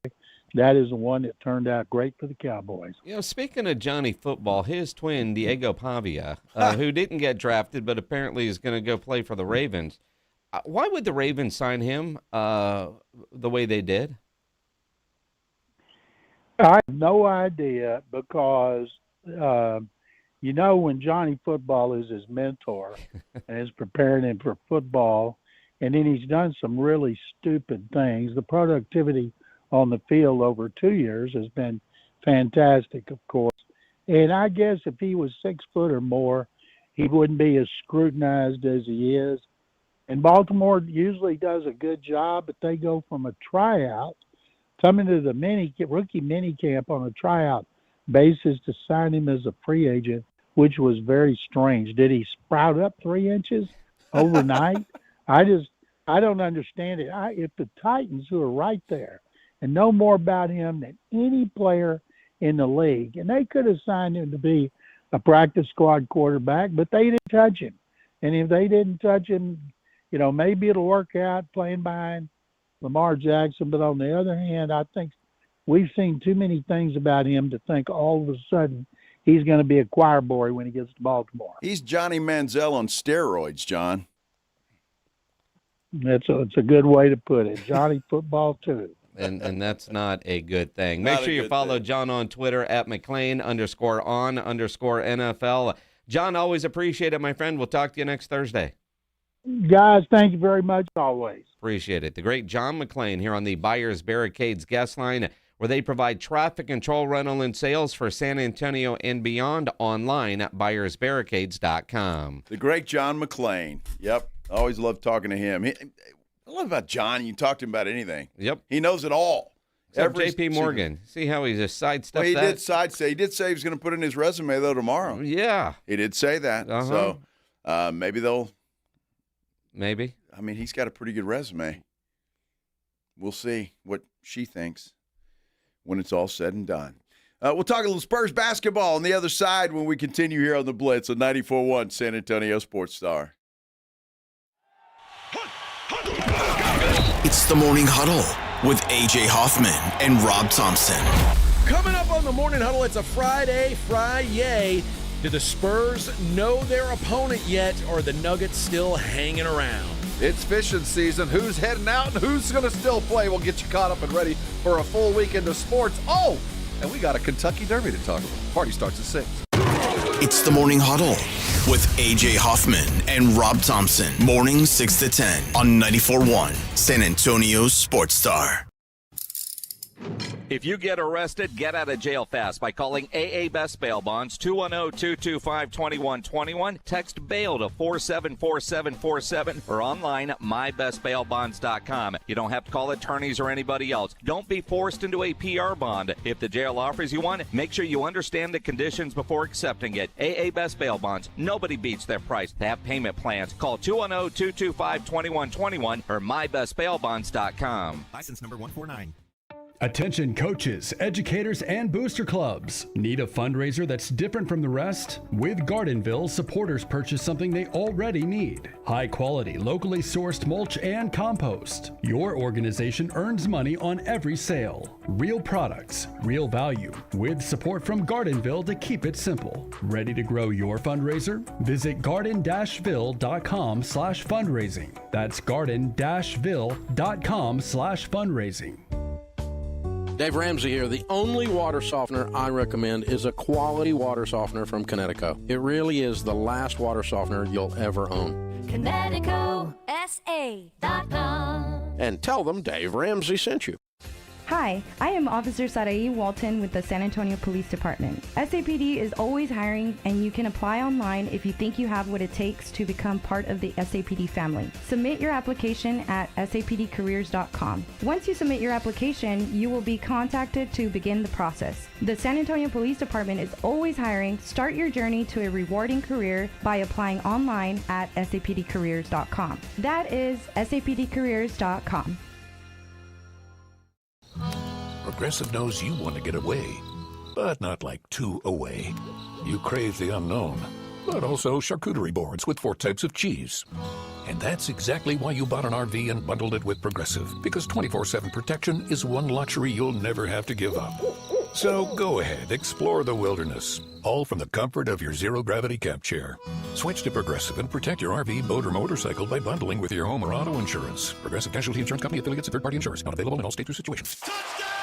that is the one that turned out great for the Cowboys. Speaking of Johnny Football, his twin, Diego Pavia, who didn't get drafted but apparently is going to go play for the Ravens, Why would the Ravens sign him the way they did? I have no idea because, when Johnny Football is his mentor and is preparing him for football, and then he's done some really stupid things, the productivity on the field over 2 years has been fantastic, of course. And I guess if he was 6 foot or more, he wouldn't be as scrutinized as he is. And Baltimore usually does a good job, but they go from a tryout, coming to the rookie mini camp on a tryout basis to sign him as a free agent, which was very strange. Did he sprout up 3 inches overnight? I don't understand it. If the Titans, who are right there and know more about him than any player in the league, and they could have signed him to be a practice squad quarterback, but they didn't touch him. And if they didn't touch him, maybe it'll work out playing behind Lamar Jackson. But on the other hand, I think we've seen too many things about him to think all of a sudden he's going to be a choir boy when he gets to Baltimore. He's Johnny Manziel on steroids, John. It's a good way to put it. Johnny Football, too. And that's not a good thing. Make sure you follow John on Twitter at McClain_on_NFL. John, always appreciate it, my friend. We'll talk to you next Thursday. Guys, thank you very much, always. Appreciate it. The great John McClain here on the Buyers Barricades guest line, where they provide traffic control, rental, and sales for San Antonio and beyond, online at buyersbarricades.com. The great John McClain. Yep. Always love talking to him. I love about John. You talk to him about anything. Yep. He knows it all. J.P. Morgan. See how he just sidestepped He that? did sidestep. He did say he was going to put in his resume, though, tomorrow. Yeah. He did say that. So maybe they'll. Maybe. I mean, he's got a pretty good resume. We'll see what she thinks when it's all said and done. We'll talk a little Spurs basketball on the other side when we continue here on the Blitz on 94.1 San Antonio Sports Star. It's the Morning Huddle with A.J. Hoffman and Rob Thompson. Coming up on the Morning Huddle, it's a Friday. Do the Spurs know their opponent yet, or are the Nuggets still hanging around? It's fishing season. Who's heading out and who's going to still play? We'll get you caught up and ready for a full weekend of sports. Oh, and we got a Kentucky Derby to talk about. Party starts at 6. It's the Morning Huddle with A.J. Hoffman and Rob Thompson. Mornings 6 to 10 on 94.1 San Antonio Sports Star. If you get arrested, get out of jail fast by calling AA Best Bail Bonds, 210-225-2121. Text BAIL to 474747 or online at mybestbailbonds.com. You don't have to call attorneys or anybody else. Don't be forced into a PR bond. If the jail offers you one, make sure you understand the conditions before accepting it. AA Best Bail Bonds. Nobody beats their price. They have payment plans. Call 210-225-2121 or mybestbailbonds.com. License number 149. Attention coaches, educators, and booster clubs. Need a fundraiser that's different from the rest? With Gardenville, supporters purchase something they already need. High quality, locally sourced mulch and compost. Your organization earns money on every sale. Real products, real value, with support from Gardenville to keep it simple. Ready to grow your fundraiser? Visit garden-ville.com/fundraising. That's garden-ville.com/fundraising. Dave Ramsey here. The only water softener I recommend is a quality water softener from Connecticut. It really is the last water softener you'll ever own. KonnecticutSA.com. And tell them Dave Ramsey sent you. Hi, I am Officer Sarai Walton with the San Antonio Police Department. SAPD is always hiring, and you can apply online if you think you have what it takes to become part of the SAPD family. Submit your application at sapdcareers.com. Once you submit your application, you will be contacted to begin the process. The San Antonio Police Department is always hiring. Start your journey to a rewarding career by applying online at sapdcareers.com. That is sapdcareers.com. Progressive knows you want to get away, but not like too away. You crave the unknown, but also charcuterie boards with 4 types of cheese. And that's exactly why you bought an RV and bundled it with Progressive, because 24/7 protection is one luxury you'll never have to give up. So go ahead, explore the wilderness, all from the comfort of your zero-gravity camp chair. Switch to Progressive and protect your RV, boat, or motorcycle by bundling with your home or auto insurance. Progressive Casualty Insurance Company, affiliates, and third-party insurers. Not available in all states or situations.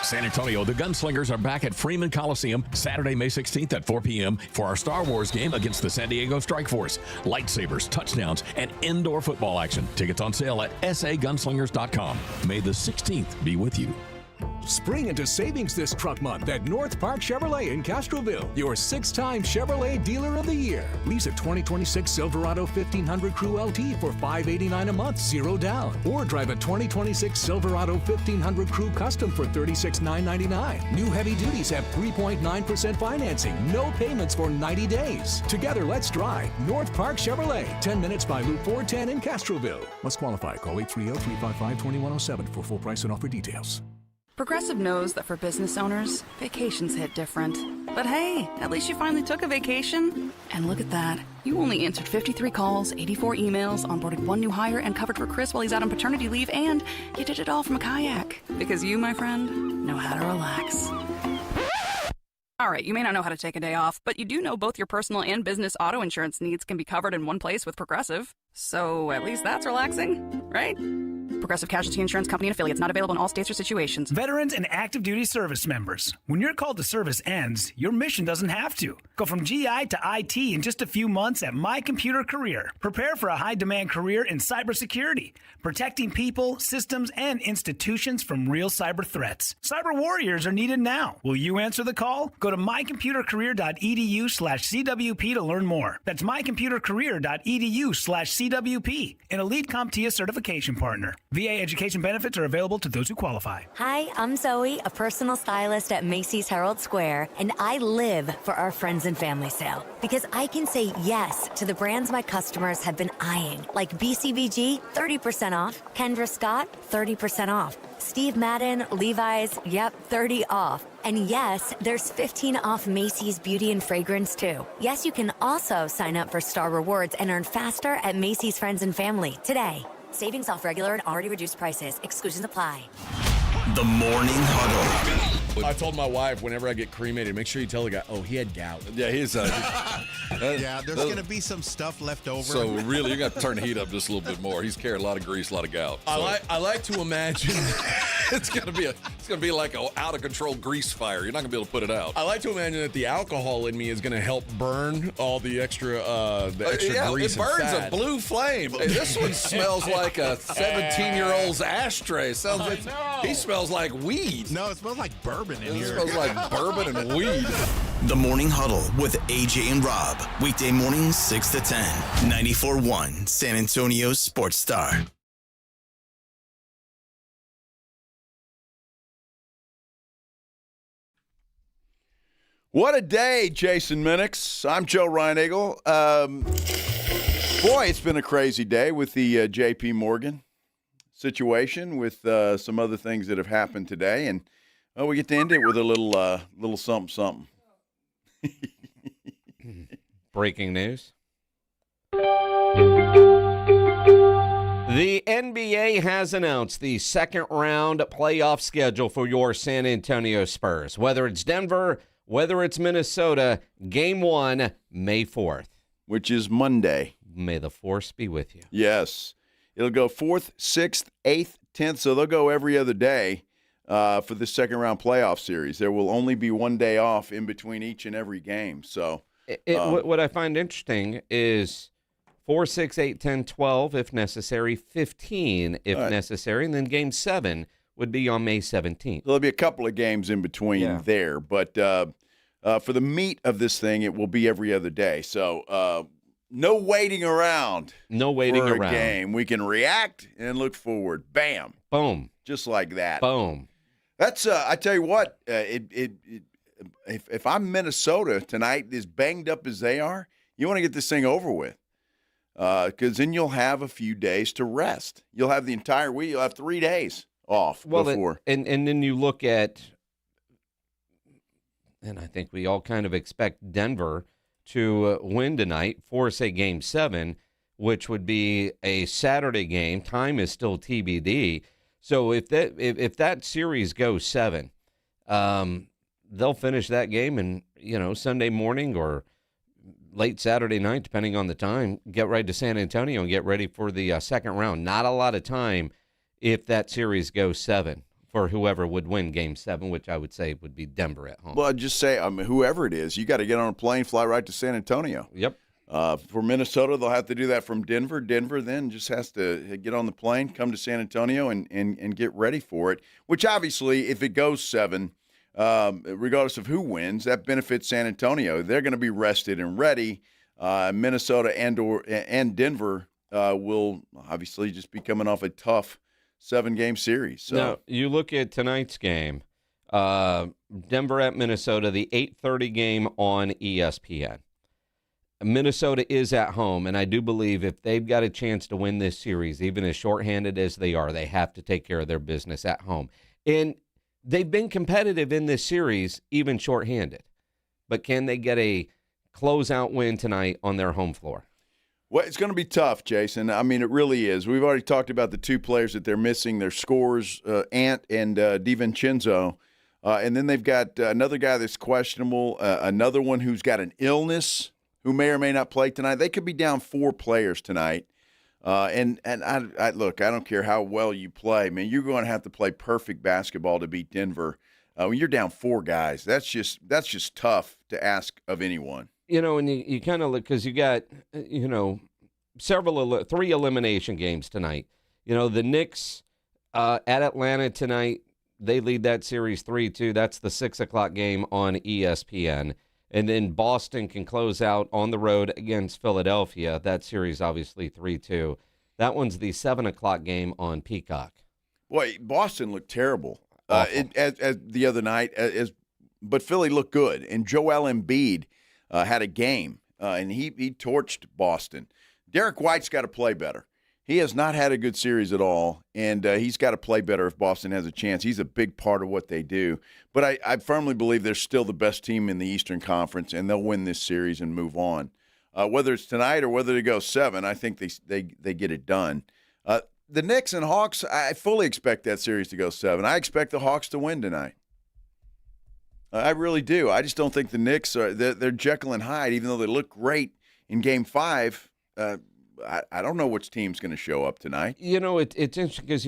San Antonio, the Gunslingers are back at Freeman Coliseum Saturday, May 16th at 4 p.m. for our Star Wars game against the San Diego Strike Force. Lightsabers, touchdowns, and indoor football action. Tickets on sale at sagunslingers.com. May the 16th be with you. Spring into savings this truck month at North Park Chevrolet in Castroville, your 6-time Chevrolet Dealer of the Year. Lease a 2026 Silverado 1500 Crew LT for $589 a month, 0 down. Or drive a 2026 Silverado 1500 Crew Custom for $36,999. New heavy duties have 3.9% financing, no payments for 90 days. Together, let's drive North Park Chevrolet, 10 minutes by Loop 410 in Castroville. Must qualify. Call 830-355-2107 for full price and offer details. Progressive knows that for business owners, vacations hit different. But hey, at least you finally took a vacation. And look at that. You only answered 53 calls, 84 emails, onboarded 1 new hire, and covered for Chris while he's out on paternity leave, and you did it all from a kayak. Because you, my friend, know how to relax. All right, you may not know how to take a day off, but you do know both your personal and business auto insurance needs can be covered in one place with Progressive. So at least that's relaxing, right? Progressive Casualty Insurance Company and affiliates. Not available in all states or situations. Veterans and active duty service members. When your call to service ends, your mission doesn't have to. Go from GI to IT in just a few months at My Computer Career. Prepare for a high-demand career in cybersecurity, protecting people, systems, and institutions from real cyber threats. Cyber warriors are needed now. Will you answer the call? Go to mycomputercareer.edu/CWP to learn more. That's mycomputercareer.edu/CWP, an elite CompTIA certification partner. VA education benefits are available to those who qualify. Hi, I'm Zoe, a personal stylist at Macy's Herald Square, and I live for our friends and family sale because I can say yes to the brands my customers have been eyeing, like BCBG, 30% off, Kendra Scott, 30% off, Steve Madden, Levi's, yep, 30 off. And yes, there's 15 off Macy's Beauty and Fragrance too. Yes, you can also sign up for Star Rewards and earn faster at Macy's Friends and Family today. Savings off regular and already reduced prices. Exclusions apply. The Morning Huddle. I told my wife whenever I get cremated, make sure you tell the guy, oh, he had gout. Yeah, he's yeah, there's going to be some stuff left over. So really, you got to turn the heat up just a little bit more. He's carried a lot of grease, a lot of gout. So. I like to imagine it's gonna be like an out of control grease fire. You're not gonna be able to put it out. I like to imagine that the alcohol in me is gonna help burn all the extra yeah, grease. It burns and fat. a blue flame. Hey, this one smells like a 17-year-old's ashtray. He smells like weed. No, it smells like bourbon in here. It smells like bourbon and weed. The Morning Huddle with AJ and Rob. Weekday mornings 6 to 10. 94.1 San Antonio Sports Star. What a day, Jason Minix. I'm Joe Reinagle. Boy, it's been a crazy day with the J.P. Morgan situation, with some other things that have happened today, and we get to end it with a little something. Breaking news. The NBA has announced the second-round playoff schedule for your San Antonio Spurs. Whether it's Denver, whether it's Minnesota, Game 1, May 4th. Which is Monday. May the force be with you. Yes. It'll go 4th, 6th, 8th, 10th, so they'll go every other day for the second-round playoff series. There will only be one day off in between each and every game. So what I find interesting is 4, 6, 8, 10, 12 if necessary, 15 if necessary, and then Game 7 would be on May 17th. There'll be a couple of games in between there, but for the meat of this thing, it will be every other day. So no waiting around. No waiting for around. A game. We can react and look forward. Bam. Boom. Just like that. Boom. That's I tell you what. If I'm Minnesota tonight, as banged up as they are, you want to get this thing over with, because then you'll have a few days to rest. You'll have the entire week. You'll have 3 days off before. And then you look at, and I think we all kind of expect Denver to win tonight, force a Game 7, which would be a Saturday game. Time is still TBD. So if that series goes 7, they'll finish that game and, Sunday morning or late Saturday night, depending on the time, get right to San Antonio and get ready for the second round. Not a lot of time if that series goes 7 for whoever would win Game 7, which I would say would be Denver at home. Well, I'd just say, whoever it is, you got to get on a plane, fly right to San Antonio. Yep. For Minnesota, they'll have to do that from Denver. Denver then just has to get on the plane, come to San Antonio, and get ready for it, which obviously, if it goes 7, regardless of who wins, that benefits San Antonio. They're going to be rested and ready. Minnesota and Denver will obviously just be coming off a tough 7-game series. So now, you look at tonight's game, Denver at Minnesota, the 8:30 game on ESPN. Minnesota is at home, and I do believe if they've got a chance to win this series, even as shorthanded as they are, they have to take care of their business at home. And they've been competitive in this series, even shorthanded. But can they get a closeout win tonight on their home floor? Well, it's going to be tough, Jason. I mean, it really is. We've already talked about the 2 players that they're missing, their scores, Ant and DiVincenzo. And then they've got another guy that's questionable, another one who's got an illness who may or may not play tonight. They could be down 4 players tonight. And I look, I don't care how well you play. Man, you're going to have to play perfect basketball to beat Denver. When you're down 4 guys, that's just tough to ask of anyone. And you kind of look, because you got, 3 elimination games tonight. The Knicks at Atlanta tonight, they lead that series 3-2. That's the 6 o'clock game on ESPN. And then Boston can close out on the road against Philadelphia. That series, obviously, 3-2. That one's the 7 o'clock game on Peacock. Boy, Boston looked terrible as the other night, but Philly looked good. And Joel Embiid had a game, and he torched Boston. Derek White's got to play better. He has not had a good series at all, and he's got to play better if Boston has a chance. He's a big part of what they do. But I firmly believe they're still the best team in the Eastern Conference, and they'll win this series and move on. Whether it's tonight or whether they go 7, I think they get it done. The Knicks and Hawks, I fully expect that series to go 7. I expect the Hawks to win tonight. I really do. I just don't think the Knicks they're Jekyll and Hyde, even though they look great in Game 5. I don't know which team's going to show up tonight. It's interesting because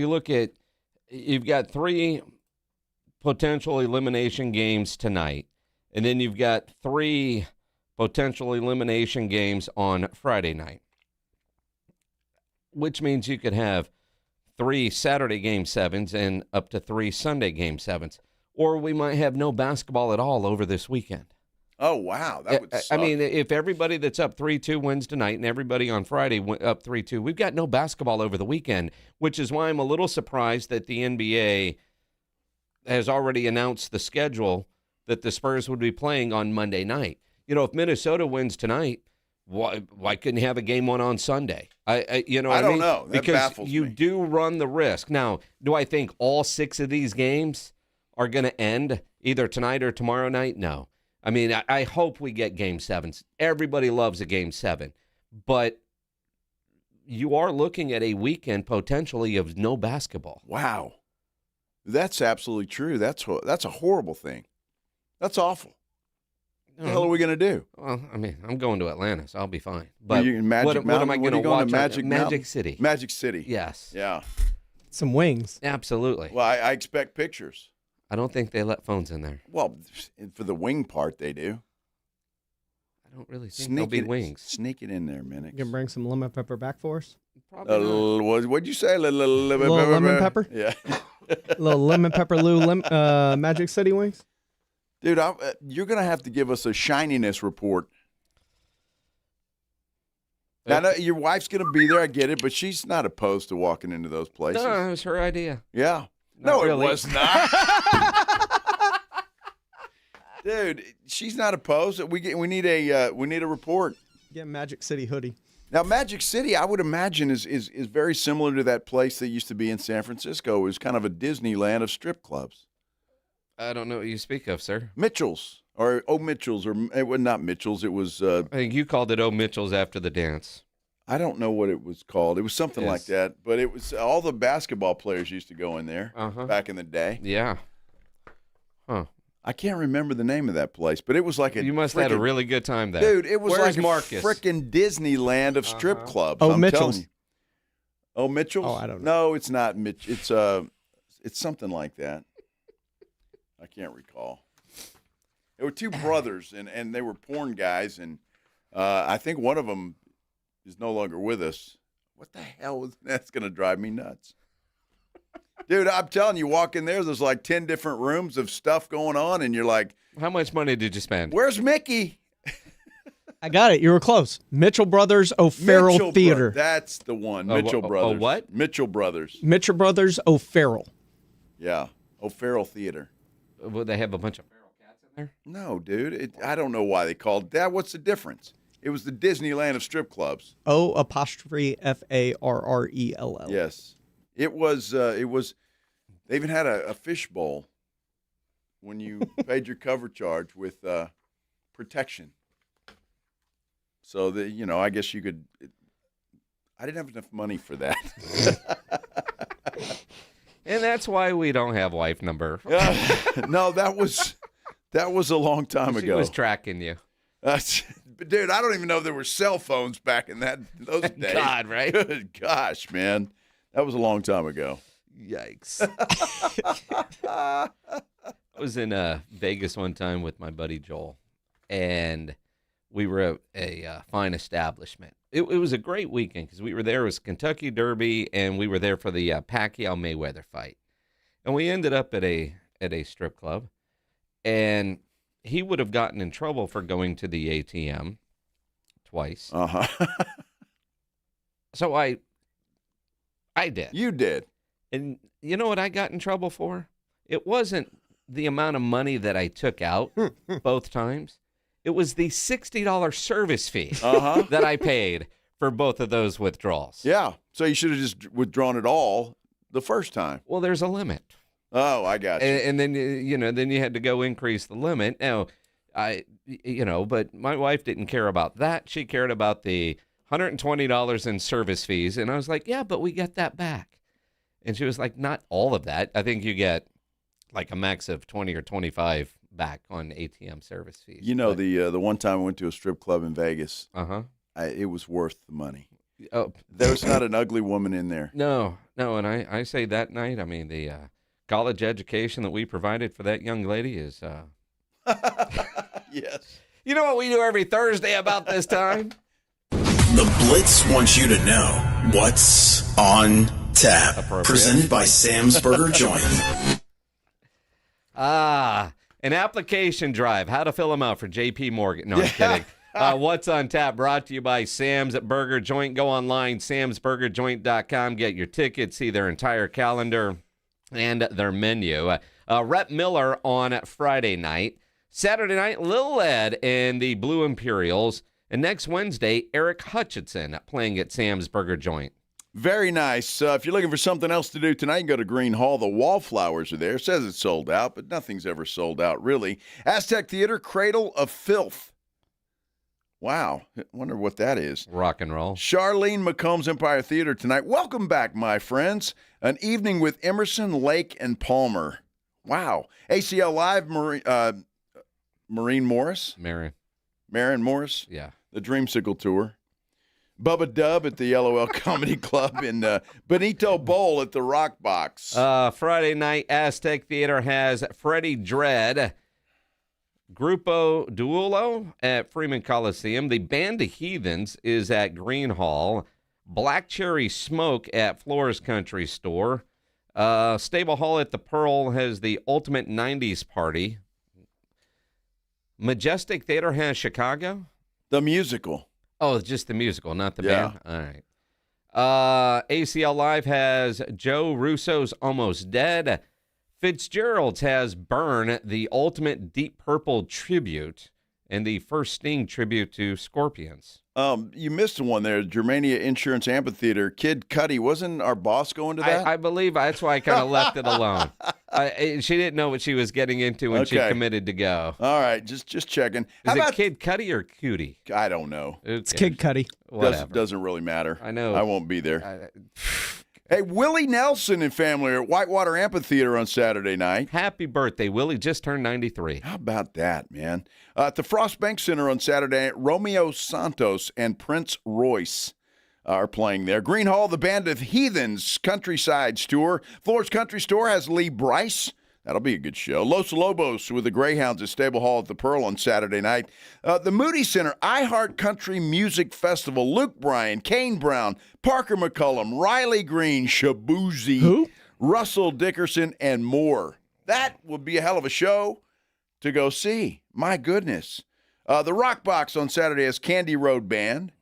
you've got 3 potential elimination games tonight, and then you've got 3 potential elimination games on Friday night, which means you could have 3 Saturday Game 7s and up to 3 Sunday Game 7s, or we might have no basketball at all over this weekend. Oh, wow. That would suck. I mean, if everybody that's up 3-2 wins tonight and everybody on Friday went up 3-2, we've got no basketball over the weekend, which is why I'm a little surprised that the NBA has already announced the schedule that the Spurs would be playing on Monday night. If Minnesota wins tonight, why couldn't you have a game 1 on Sunday? I don't know. That because baffles you me. do run the risk. Now, do I think all 6 of these games are going to end either tonight or tomorrow night? No. I mean, I hope we get Game 7s. Everybody loves a Game 7. But you are looking at a weekend potentially of no basketball. Wow. That's absolutely true. That's a horrible thing. That's awful. What the hell are we going to do? Well, I mean, I'm going to Atlanta, so I'll be fine. But what am I going to watch? Magic City. Magic City. Yes. Yeah. Some wings. Absolutely. Well, I expect pictures. I don't think they let phones in there. Well, for the wing part, they do. I don't really think there'll be wings. Sneak it in there, Minix. You can bring some lemon pepper back for us? What'd you say? Little lemon pepper? Yeah. Little lemon pepper Magic City wings? Dude, you're going to have to give us a shininess report. Now, I know your wife's going to be there, I get it, but she's not opposed to walking into those places. No, it was her idea. Yeah. Not no, really. It was not. Dude, she's not opposed. We need a report. Get a Magic City hoodie. Now, Magic City, I would imagine, is very similar to that place that used to be in San Francisco. It was kind of a Disneyland of strip clubs. I don't know what you speak of, sir. Mitchell's. Or Mitchell's. Or it was not Mitchell's. It was... I think you called it Mitchell's after the dance. I don't know what it was called. It was something like that. But it was all the basketball players used to go in there back in the day. Yeah. Huh. I can't remember the name of that place, but it was like You must have had a really good time there. Dude, it was Where's like Marcus? a frickin' Disneyland of strip clubs. Oh, I'm Mitchell's. telling you. Oh, Mitchell's? Oh, I don't know. No, it's not Mitch. It's something like that. I can't recall. There were two brothers, and they were porn guys, and I think one of them is no longer with us. What the hell was that's going to drive me nuts. Dude, I'm telling you, walk in there's like 10 different rooms of stuff going on, and you're like, how much money did you spend? Where's Mickey? I got it. You were close. Mitchell Brothers O'Farrell Theater. That's the one. Mitchell Brothers. What? Mitchell Brothers. Mitchell Brothers O'Farrell. Yeah. O'Farrell Theater. Will they have a bunch of feral cats in there? No, dude. I don't know why they called it that. What's the difference? It was the Disneyland of strip clubs. O''Farrell. Yes. It was. They even had a fish bowl when you paid your cover charge with protection. So I guess you could. I didn't have enough money for that. And that's why we don't have wife number. No, that was a long time ago. She was tracking you. Dude, I don't even know if there were cell phones back in those days. God, right? Good gosh, man. That was a long time ago. Yikes. I was in Vegas one time with my buddy Joel, and we were at a fine establishment. It was a great weekend because we were there. It was Kentucky Derby, and we were there for the Pacquiao-Mayweather fight. And we ended up at a strip club, and he would have gotten in trouble for going to the ATM twice. Uh-huh. So I did. You did. And you know what I got in trouble for? It wasn't the amount of money that I took out both times. It was the $60 service fee that I paid for both of those withdrawals. Yeah. So you should have just withdrawn it all the first time. Well, there's a limit. Oh, I got you. And then, then you had to go increase the limit. Now, but my wife didn't care about that. She cared about the $120 in service fees. And I was like, yeah, but we get that back. And she was like, not all of that. I think you get like a max of 20 or 25 back on ATM service fees. The one time I went to a strip club in Vegas. It was worth the money. Oh, there was not an ugly woman in there. No, and I say that night. I mean, the college education that we provided for that young lady is. Yes. You know what we do every Thursday about this time? The Blitz wants you to know what's on tap. Presented by Sam's Burger Joint. An application drive. How to fill them out for JP Morgan. No, I'm kidding. What's on tap brought to you by Sam's Burger Joint. Go online, samsburgerjoint.com. Get your tickets, see their entire calendar and their menu. Rhett Miller on Friday night. Saturday night, Lil Ed and the Blue Imperials. And next Wednesday, Eric Hutchinson playing at Sam's Burger Joint. Very nice. If you're looking for something else to do tonight, you can go to Green Hall. The Wallflowers are there. It says it's sold out, but nothing's ever sold out, really. Aztec Theater, Cradle of Filth. Wow. I wonder what that is. Rock and roll. Charlene McCombs Empire Theater tonight. Welcome back, my friends. An evening with Emerson, Lake, and Palmer. Wow. ACL Live, Maureen Morris. Marin Morris. Yeah. The Dreamsicle Tour. Bubba Dub at the LOL Comedy Club in Benito Bowl at the Rock Box. Friday night, Aztec Theater has Freddie Dredd, Grupo Duolo at Freeman Coliseum. The Band of Heathens is at Green Hall. Black Cherry Smoke at Flores Country Store. Stable Hall at the Pearl has the Ultimate 90s Party. Majestic Theater has Chicago. The musical. Oh, just the musical, not the band? All right. ACL Live has Joe Russo's Almost Dead. Fitzgerald's has Burn, the ultimate Deep Purple tribute, and the first Sting tribute to Scorpions. You missed one there. Germania Insurance Amphitheater. Kid Cudi, wasn't our boss going to that? I believe that's why I kind of left it alone. She didn't know what she was getting into when she committed to go. All right, just checking. Is it Kid Cudi or Cutie? I don't know. It's Kid Cudi. Doesn't really matter. I know. I won't be there. Hey, Willie Nelson and family are at Whitewater Amphitheater on Saturday night. Happy birthday. Willie just turned 93. How about that, man? At the Frost Bank Center on Saturday, Romeo Santos and Prince Royce are playing there. Green Hall, the Band of Heathens Countrysides Tour. Floor's Country Store has Lee Bryce. That'll be a good show. Los Lobos with the Greyhounds at Stable Hall at the Pearl on Saturday night. The Moody Center iHeart Country Music Festival. Luke Bryan, Kane Brown, Parker McCullum, Riley Green, Shabuzi, Russell Dickerson, and more. That would be a hell of a show to go see. My goodness. The Rock Box on Saturday has Candy Road Band.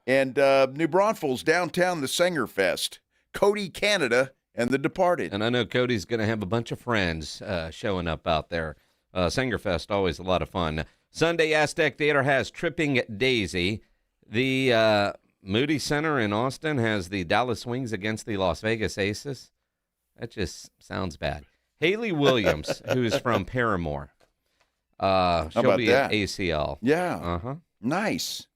And New Braunfels downtown, the Sanger Fest. Cody Canada and The Departed. And I know Cody's going to have a bunch of friends showing up out there. Sangerfest, always a lot of fun. Sunday, Aztec Theater has Tripping Daisy. The Moody Center in Austin has the Dallas Wings against the Las Vegas Aces. That just sounds bad. Haley Williams, who's from Paramore. She'll be at ACL. Yeah. Uh-huh. Nice.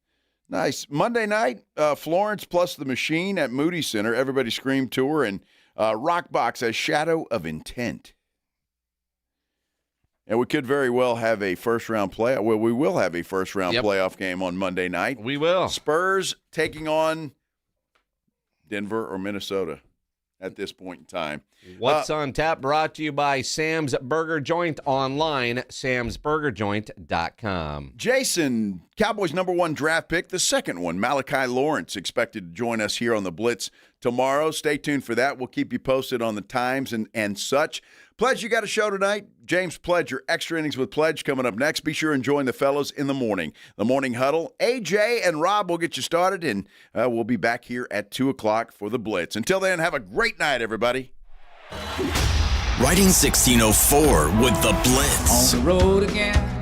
Monday night, Florence plus the Machine at Moody Center. Everybody Scream Tour. And Rockbox as Shadow of Intent. And we could very well have a first-round playoff. Well, we will have a first-round playoff game on Monday night. We will. Spurs taking on Denver or Minnesota at this point in time. What's on Tap brought to you by Sam's Burger Joint online, samsburgerjoint.com. Jason, Cowboys' #1 draft pick, the second one, Malachi Lawrence, expected to join us here on the Blitz tomorrow. Stay tuned for that. We'll keep you posted on the times and such. Pledge, you got a show tonight? James Pledge, your extra innings with Pledge coming up next. Be sure and join the fellas in the morning. The Morning Huddle. AJ and Rob will get you started, and we'll be back here at 2 o'clock for the Blitz. Until then, have a great night, everybody. Riding 1604 with the Blitz. On the road again.